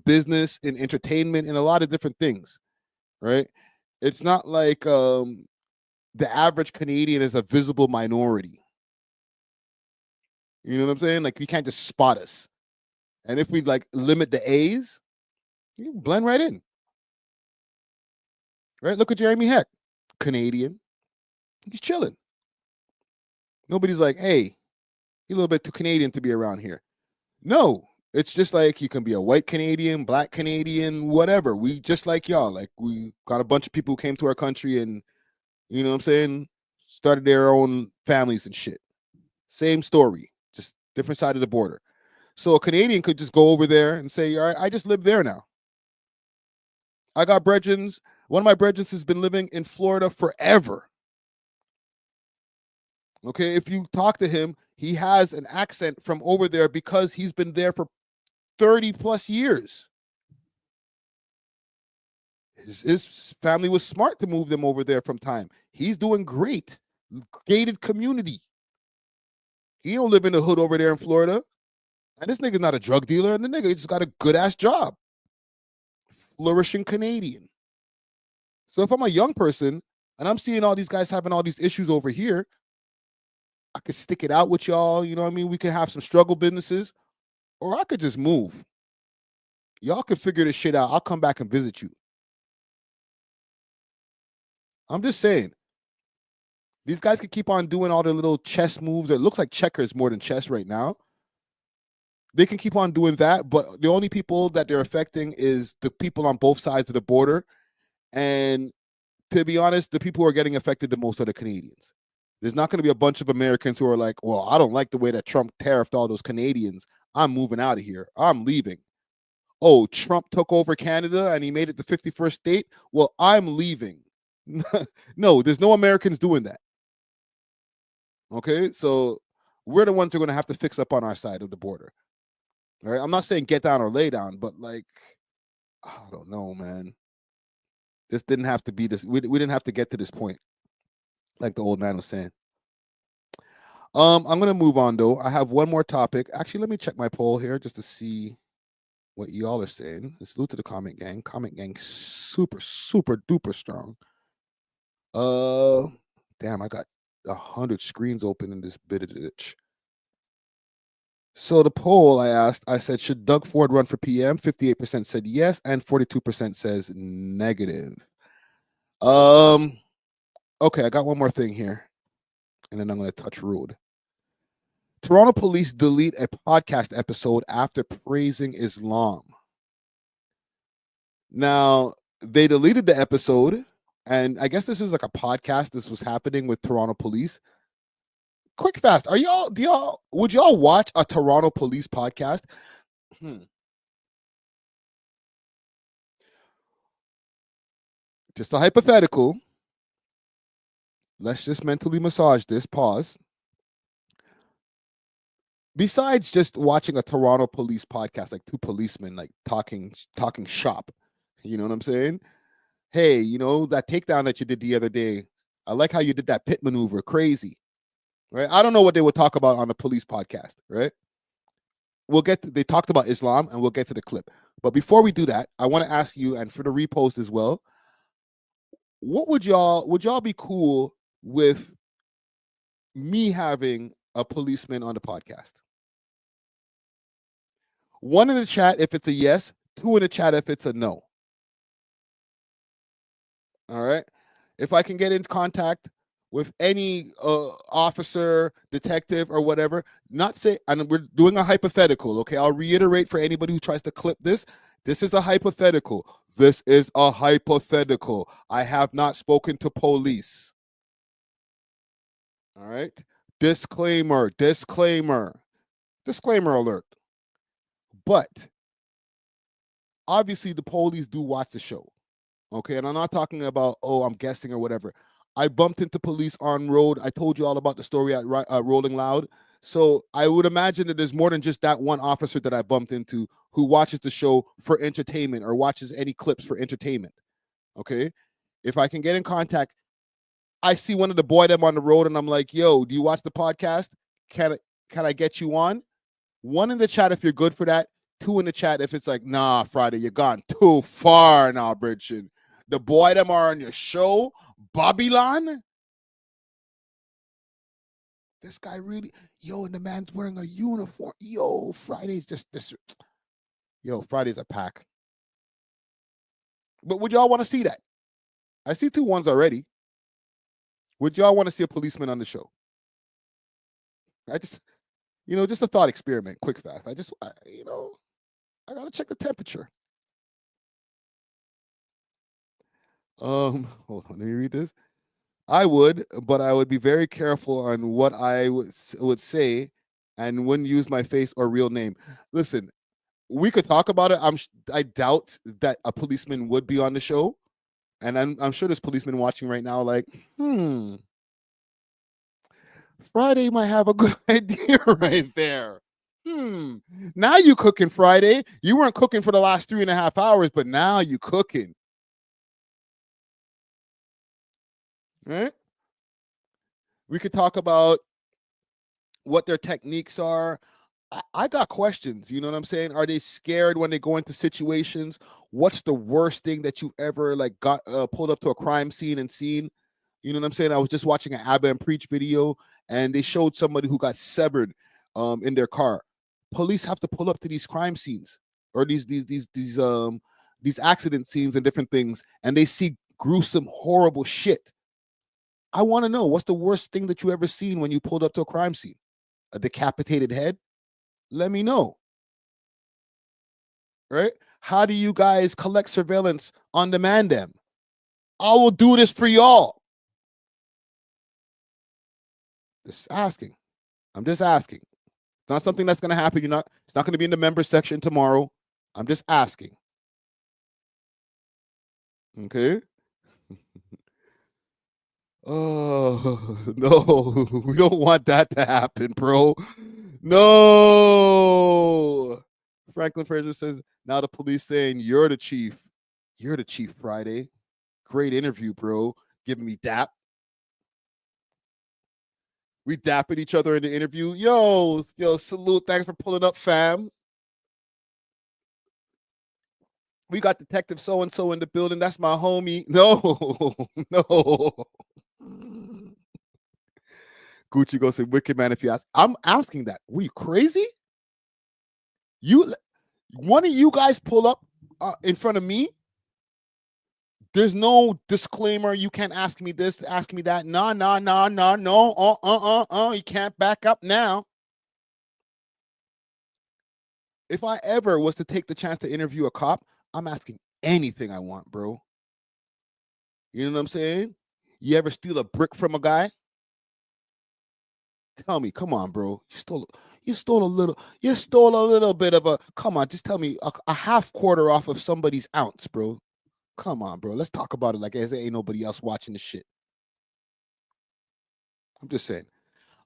[SPEAKER 1] business, in entertainment, in a lot of different things, right? It's not like the average Canadian is a visible minority. You know what I'm saying? You can't just spot us. And if we limit the A's, you blend right in. Right? Look at Jeremy Heck. Canadian. He's chilling. Nobody's like, hey, you're a little bit too Canadian to be around here. No, it's just you can be a white Canadian, black Canadian, whatever. We just like y'all. We got a bunch of people who came to our country and, you know what I'm saying, started their own families and shit. Same story, just different side of the border. So a Canadian could just go over there and say, all right, I just live there now. I got brethrens. One of my brethrens has been living in Florida forever. Okay, if you talk to him, he has an accent from over there because he's been there for 30 plus years. His family was smart to move them over there from time. He's doing great. Gated community. He don't live in the hood over there in Florida. And this nigga's not a drug dealer, and the nigga just got a good-ass job. Flourishing Canadian. So if I'm a young person, and I'm seeing all these guys having all these issues over here, I could stick it out with y'all, you know what I mean? We could have some struggle businesses, or I could just move. Y'all could figure this shit out. I'll come back and visit you. I'm just saying. These guys could keep on doing all their little chess moves. It looks like checkers more than chess right now. They can keep on doing that, but the only people that they're affecting is the people on both sides of the border. And to be honest, the people who are getting affected the most are the Canadians. There's not going to be a bunch of Americans who are like, well, I don't like the way that Trump tariffed all those Canadians. I'm moving out of here. I'm leaving. Oh, Trump took over Canada and he made it the 51st state? Well, I'm leaving. No, there's no Americans doing that. Okay, so we're the ones who are going to have to fix up on our side of the border. All right, I'm not saying get down or lay down, but like, I don't know, man. This didn't have to be this. We didn't have to get to this point, like the old man was saying. I'm gonna move on though. I have one more topic. Actually, let me check my poll here just to see what y'all are saying. Salute to the comment gang. Comment gang, super duper strong. Damn, I got 100 screens open in this bit of ditch. So the poll I asked, I said, should Doug Ford run for PM? 58% said yes, and 42% says negative. Okay, I got one more thing here, and then I'm going to touch rude. Toronto police delete a podcast episode after praising Islam. Now, they deleted the episode, and I guess this was like a podcast. This was happening with Toronto police. Quick fast, would y'all watch a Toronto police podcast? Just a hypothetical. Let's just mentally massage this. Pause. Besides just watching a Toronto police podcast, like two policemen like talking shop, you know what I'm saying? Hey, you know that takedown that you did the other day? I like how you did that pit maneuver. Crazy. Right? I don't know what they would talk about on a police podcast, right? They talked about Islam, and we'll get to the clip. But before we do that, I want to ask you, and for the repost as well, would y'all be cool with me having a policeman on the podcast? 1 in the chat if it's a yes, 2 in the chat if it's a no. All right. If I can get in contact with any officer, detective, or whatever, and we're doing a hypothetical, okay? I'll reiterate for anybody who tries to clip this. This is a hypothetical. This is a hypothetical. I have not spoken to police. All right? Disclaimer alert. But obviously the police do watch the show. Okay, and I'm not talking about, I'm guessing or whatever. I bumped into police on road. I told you all about the story at Rolling Loud. So I would imagine that there's more than just that one officer that I bumped into who watches the show for entertainment or watches any clips for entertainment. Okay, if I can get in contact, I see one of the boy them on the road and I'm like, yo, do you watch the podcast? Can I get you on? 1 in the chat if you're good for that. 2 in the chat if it's like, nah, Friday, you're gone too far now, Bridget. The boy them are on your show, Babylon. This guy really, and the man's wearing a uniform. Friday's just this. Friday's a pack. But would y'all want to see that? I see 2 1s already. Would y'all want to see a policeman on the show? I just, just a thought experiment, quick fast. I gotta check the temperature. Hold on, let me read this. I would, but I would be very careful on what I would say and wouldn't use my face or real name. Listen, we could talk about it. I doubt that a policeman would be on the show. And I'm sure there's policemen watching right now like, Friday might have a good idea right there. Now you cooking, Friday. You weren't cooking for the last 3.5 hours, but now you cooking. Right? We could talk about what their techniques are. I got questions. You know what I'm saying? Are they scared when they go into situations? What's the worst thing that you've ever like got pulled up to a crime scene and seen? You know what I'm saying? I was just watching an Abba and Preach video, and they showed somebody who got severed in their car. Police have to pull up to these crime scenes or these accident scenes and different things, and they see gruesome, horrible shit. I want to know, what's the worst thing that you ever seen when you pulled up to a crime scene? A decapitated head? Let me know. Right? How do you guys collect surveillance on demand them? I will do this for y'all. Just asking. I'm just asking. It's not something that's going to happen. It's not going to be in the member section tomorrow. I'm just asking. Okay? Oh, no. We don't want that to happen, bro. No. Franklin Fraser says, now the police saying, you're the chief. You're the chief, Friday. Great interview, bro. Giving me dap. We dapping each other in the interview. Yo, salute. Thanks for pulling up, fam. We got Detective so-and-so in the building. That's my homie. No. Gucci goes say, wicked man, if you ask. I'm asking that. Were you crazy? One of you guys pull up in front of me. There's no disclaimer. You can't ask me this, ask me that. No. You can't back up now. If I ever was to take the chance to interview a cop, I'm asking anything I want, bro. You know what I'm saying? You ever steal a brick from a guy? Tell me, come on, bro. You stole a little bit of a, come on, just tell me a half quarter off of somebody's ounce, bro. Come on, bro. Let's talk about it like there ain't nobody else watching the shit. I'm just saying.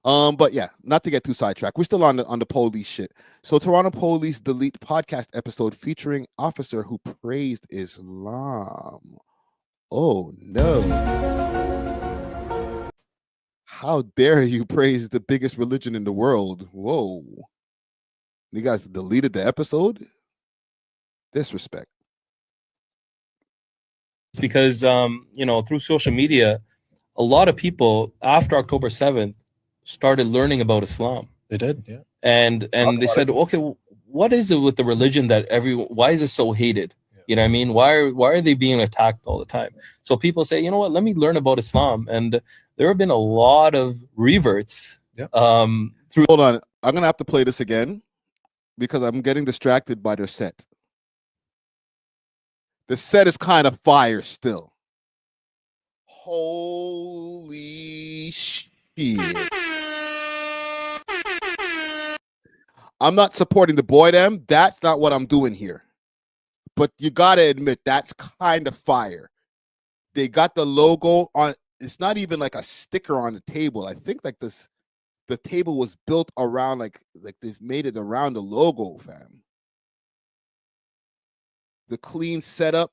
[SPEAKER 1] But yeah, not to get too sidetracked. We're still on the police shit. So Toronto police delete podcast episode featuring officer who praised Islam. Oh no. How dare you praise the biggest religion in the world? Whoa. You guys deleted the episode? Disrespect.
[SPEAKER 16] It's because through social media, a lot of people after October 7th started learning about Islam.
[SPEAKER 17] They did, yeah.
[SPEAKER 16] And they said, okay, what is it with the religion that why is it so hated? Yeah. You know what I mean? Why are they being attacked all the time? So people say, you know what, let me learn about Islam. And there have been a lot of reverts.
[SPEAKER 17] Yeah.
[SPEAKER 1] Hold on. I'm gonna have to play this again because I'm getting distracted by their set. The set is kind of fire still. Holy shit. I'm not supporting the boy them. That's not what I'm doing here. But you got to admit, that's kind of fire. They got the logo on. It's not even like a sticker on the table. I think like the table was built around like they've made it around the logo, fam. The clean setup,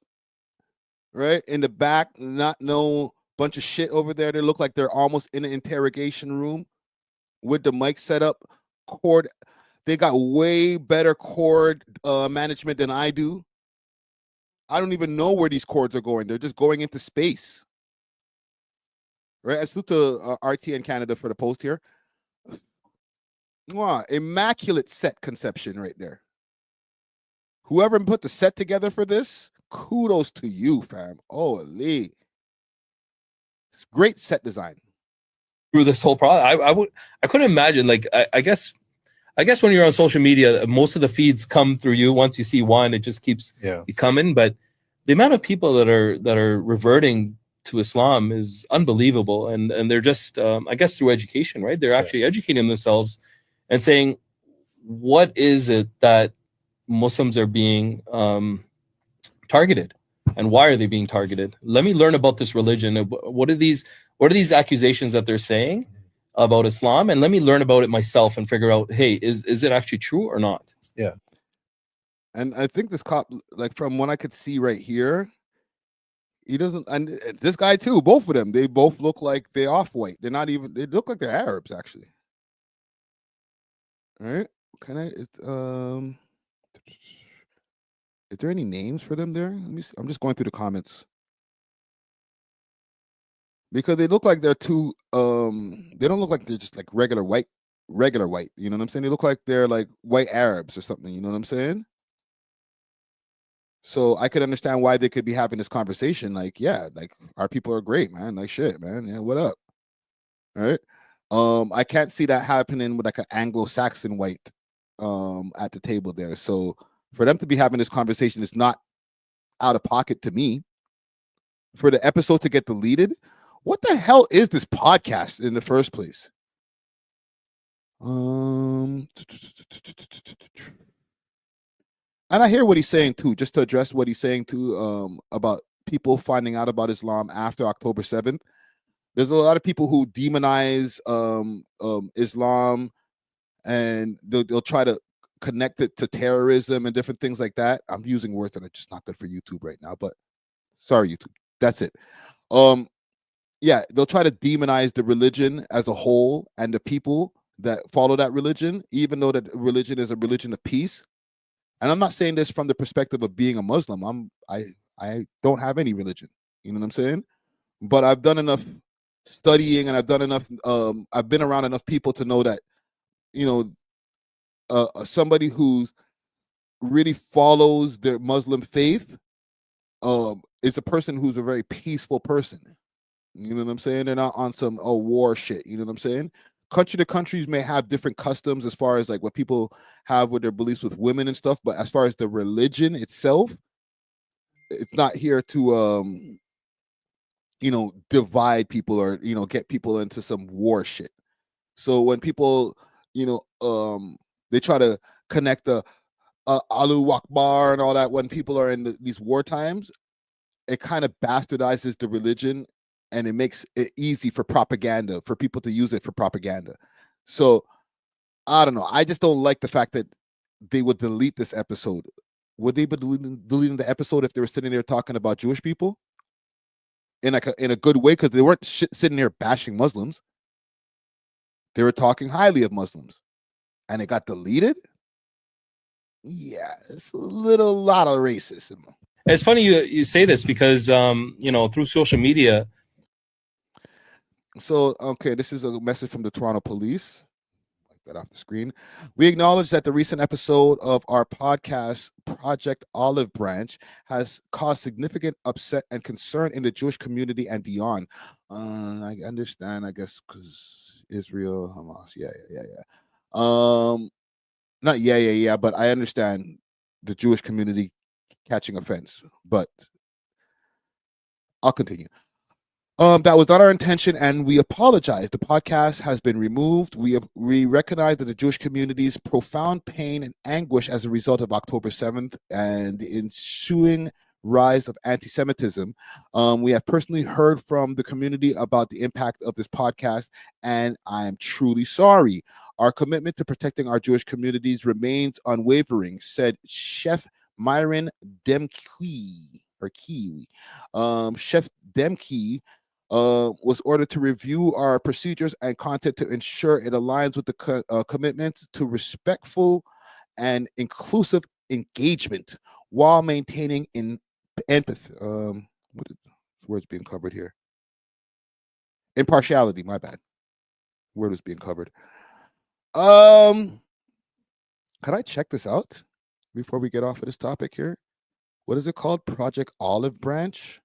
[SPEAKER 1] right? In the back, not no bunch of shit over there. They look like they're almost in an interrogation room with the mic set up. Cord, they got way better cord management than I do. I don't even know where these cords are going. They're just going into space. Right? I salute to RTN Canada for the post here. Mwah, immaculate set conception right there. Whoever put the set together for this, kudos to you, fam. Holy. It's great set design.
[SPEAKER 16] Through this whole process, I couldn't imagine. Like I guess when you're on social media, most of the feeds come through you. Once you see one, it just keeps coming. But the amount of people that are reverting to Islam is unbelievable, and they're just I guess through education, right? They're actually educating themselves and saying, what is it that Muslims are being targeted, and why are they being targeted? Let me learn about this religion. What are these accusations that they're saying about Islam, and let me learn about it myself and figure out, hey, is it actually true or not?
[SPEAKER 1] Yeah. And I think this cop, like from what I could see right here, he doesn't, and this guy too, both of them, they both look like they're off-white. They're not even, they look like they're Arabs, actually. All right. Can I, is there any names for them there? Let me see. I'm just going through the comments. Because they look like they're too, they don't look like they're just like regular white. You know what I'm saying? They look like they're like white Arabs or something. You know what I'm saying? So I could understand why they could be having this conversation. Like, yeah, like our people are great, man. Like shit, man. Yeah, what up? All right. I can't see that happening with like an Anglo-Saxon white at the table there. So for them to be having this conversation is not out of pocket to me. For the episode to get deleted, what the hell is this podcast in the first place? And I hear what he's saying too, just to address what he's saying too, about people finding out about Islam after October 7th. There's a lot of people who demonize Islam, and they'll try to connect it to terrorism and different things like that. I'm using words that are just not good for YouTube right now, but sorry, YouTube. That's it. Yeah, they'll try to demonize the religion as a whole and the people that follow that religion, even though that religion is a religion of peace. And I'm not saying this from the perspective of being a Muslim. I don't have any religion. You know what I'm saying? But I've done enough studying, and I've done enough. I've been around enough people to know that, you know, somebody who really follows their Muslim faith is a person who's a very peaceful person. You know what I'm saying? They're not on some war shit. You know what I'm saying? Country to countries may have different customs as far as like what people have with their beliefs with women and stuff, but as far as the religion itself, it's not here to you know, divide people or, you know, get people into some war shit. So when people, you know, they try to connect the Allahu Akbar and all that, when people are in these war times, it kind of bastardizes the religion, and it makes it easy for propaganda, for people to use it for propaganda. So I don't know. I just don't like the fact that they would delete this episode. Would they be deleting the episode if they were sitting there talking about Jewish people in like in a good way? Because they weren't sitting there bashing Muslims. They were talking highly of Muslims, and it got deleted. Yeah, it's a lot of racism.
[SPEAKER 16] It's funny you say this because you know, through social media.
[SPEAKER 1] So okay, this is a message from the Toronto Police. That off the screen. We acknowledge that the recent episode of our podcast, Project Olive Branch, has caused significant upset and concern in the Jewish community and beyond. I understand, I guess, because Israel, Hamas, yeah. Not yeah, but I understand the Jewish community catching offense, but I'll continue. That was not our intention, and we apologize. The podcast has been removed. We recognize that the Jewish community's profound pain and anguish as a result of October 7th and the ensuing rise of anti-Semitism. We have personally heard from the community about the impact of this podcast, and I am truly sorry. Our commitment to protecting our Jewish communities remains unwavering, said Chef Myron Demke, or Kiwi. Chef Demke was ordered to review our procedures and content to ensure it aligns with the commitments to respectful and inclusive engagement while maintaining empathy. What word's being covered here? Impartiality. My bad. Word was being covered. Can I check this out before we get off of this topic here? What is it called? Project Olive Branch.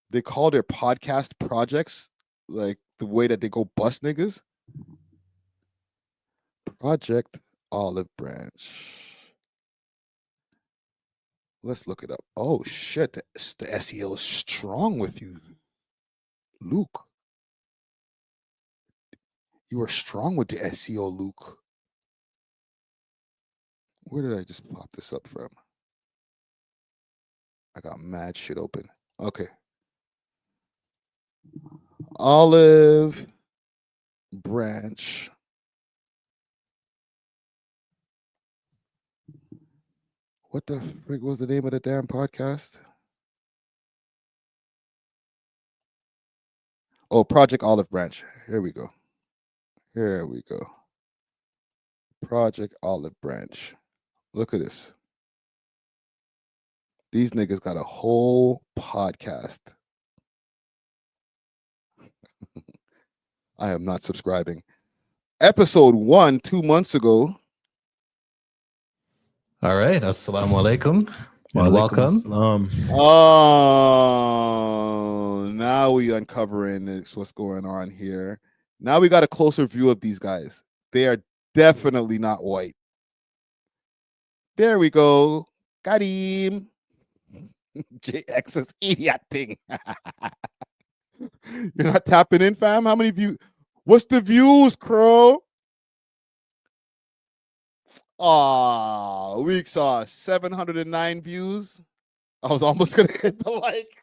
[SPEAKER 1] They call their podcast projects like the way that they go bust niggas. Project Olive Branch. Let's look it up. Oh shit, the SEO is strong with you, Luke. You are strong with the SEO, Luke. Where did I just pop this up from? I got mad shit open. Okay. Olive Branch. What the frig was the name of the damn podcast? Oh, Project Olive Branch. Here we go. Here we go. Project Olive Branch. Look at this. These niggas got a whole podcast. I am not subscribing. Episode 1, 2 months ago.
[SPEAKER 17] All right. Assalamu alaikum.
[SPEAKER 1] Wa
[SPEAKER 17] And
[SPEAKER 1] alaikum
[SPEAKER 17] welcome.
[SPEAKER 1] Oh, now we uncovering this, what's going on here. Now we got a closer view of these guys. They are definitely not white. There we go. Got him. JX's idiot thing. You're not tapping in, fam? How many views? What's the views, Crow? We saw 709 views. I was almost gonna hit the like.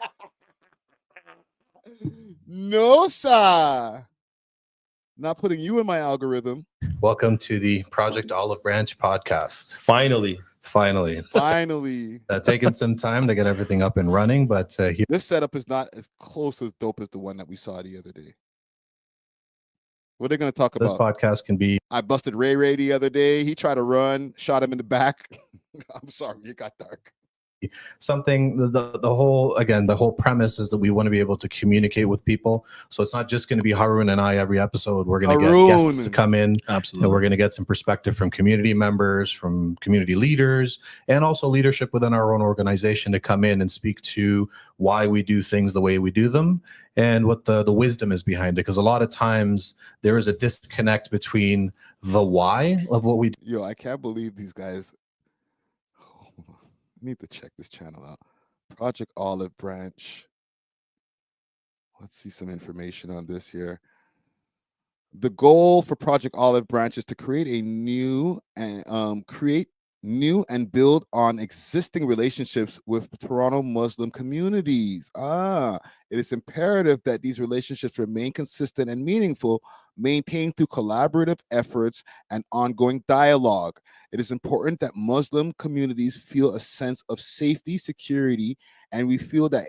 [SPEAKER 1] No, sir. Not putting you in my algorithm.
[SPEAKER 17] Welcome to the Project Olive Branch podcast.
[SPEAKER 18] Finally.
[SPEAKER 1] Finally.
[SPEAKER 17] Taking some time to get everything up and running, but here.
[SPEAKER 1] This setup is not as close as dope as the one that we saw the other day. What are they going to talk
[SPEAKER 17] This
[SPEAKER 1] about?
[SPEAKER 17] podcast can be.
[SPEAKER 1] I busted Ray the other day. He tried to run, shot him in the back. I'm sorry, it got dark.
[SPEAKER 17] Something the whole premise is that we want to be able to communicate with people, so it's not just going to be Harun and I every episode. We're going to get guests to come in.
[SPEAKER 18] Absolutely.
[SPEAKER 17] And we're going to get some perspective from community members, from community leaders, and also leadership within our own organization to come in and speak to why we do things the way we do them and what the wisdom is behind it, because a lot of times there is a disconnect between the why of what we do.
[SPEAKER 1] Yo, I can't believe these guys. I need to check this channel out. Project Olive Branch. Let's see some information on this here. The goal for Project Olive Branch is to create new and build on existing relationships with Toronto Muslim communities. It is imperative that these relationships remain consistent and meaningful, maintained through collaborative efforts and ongoing dialogue. It is important that Muslim communities feel a sense of safety, security, and we feel that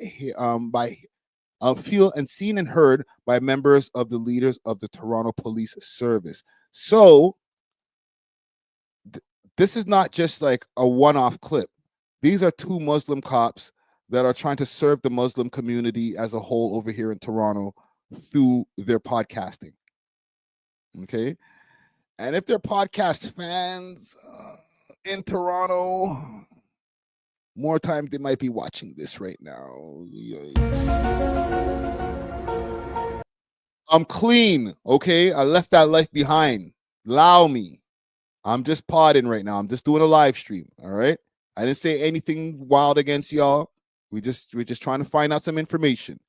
[SPEAKER 1] feel and seen and heard by members of the leaders of the Toronto Police Service. So this is not just like a one-off clip. These are two Muslim cops that are trying to serve the Muslim community as a whole over here in Toronto through their podcasting. Okay. And if they're podcast fans in Toronto, more time they might be watching this right now. I'm clean. Okay. I left that life behind. Allow me. I'm just podding right now. I'm just doing a live stream. All right. I didn't say anything wild against y'all. We're just trying to find out some information.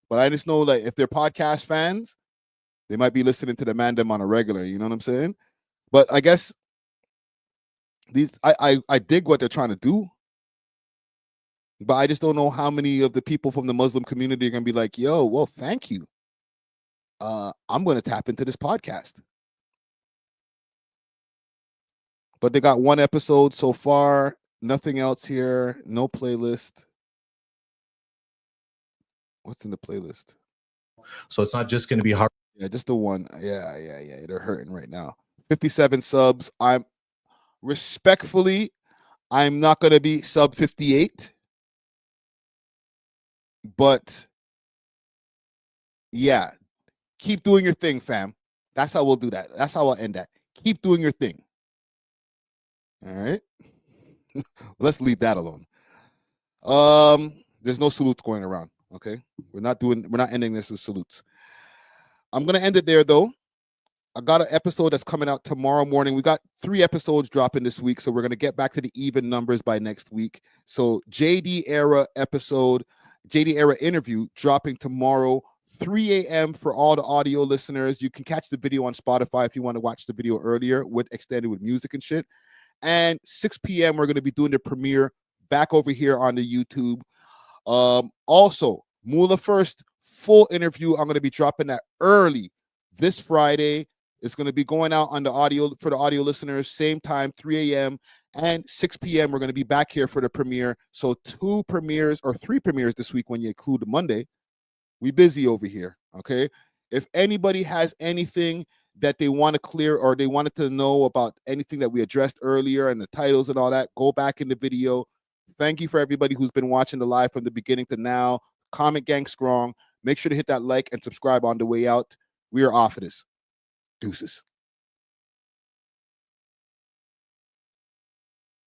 [SPEAKER 1] But I just know that if they're podcast fans, they might be listening to the Mandem on a regular. You know what I'm saying? But I guess I dig what they're trying to do. But I just don't know how many of the people from the Muslim community are gonna be like, yo, well, thank you. I'm gonna tap into this podcast. But they got one episode so far, nothing else here, no playlist. What's in the playlist?
[SPEAKER 17] So it's not just going to be hard.
[SPEAKER 1] Yeah, just the one. Yeah. They're hurting right now. 57 subs. I'm not going to be sub 58. But yeah, keep doing your thing, fam. That's how we'll do that. That's how I'll end that. Keep doing your thing. All right. Let's leave that alone. There's no salutes going around. Okay. We're not ending this with salutes. I'm gonna end it there though. I got an episode that's coming out tomorrow morning. We got 3 episodes dropping this week, so we're gonna get back to the even numbers by next week. So JD Era interview dropping tomorrow, 3 a.m. for all the audio listeners. You can catch the video on Spotify if you want to watch the video earlier with extended with music and shit. And 6 p.m. we're gonna be doing the premiere back over here on the YouTube. Also, Moula first full interview. I'm gonna be dropping that early this Friday. It's going to be going out on the audio for the audio listeners, same time, 3 a.m. and 6 p.m. We're going to be back here for the premiere. So 2 premieres or 3 premieres this week when you include the Monday. We busy over here, okay? If anybody has anything that they want to clear or they wanted to know about anything that we addressed earlier and the titles and all that, go back in the video. Thank you for everybody who's been watching the live from the beginning to now. Comment gang strong. Make sure to hit that like and subscribe on the way out. We are off of this. Deuces.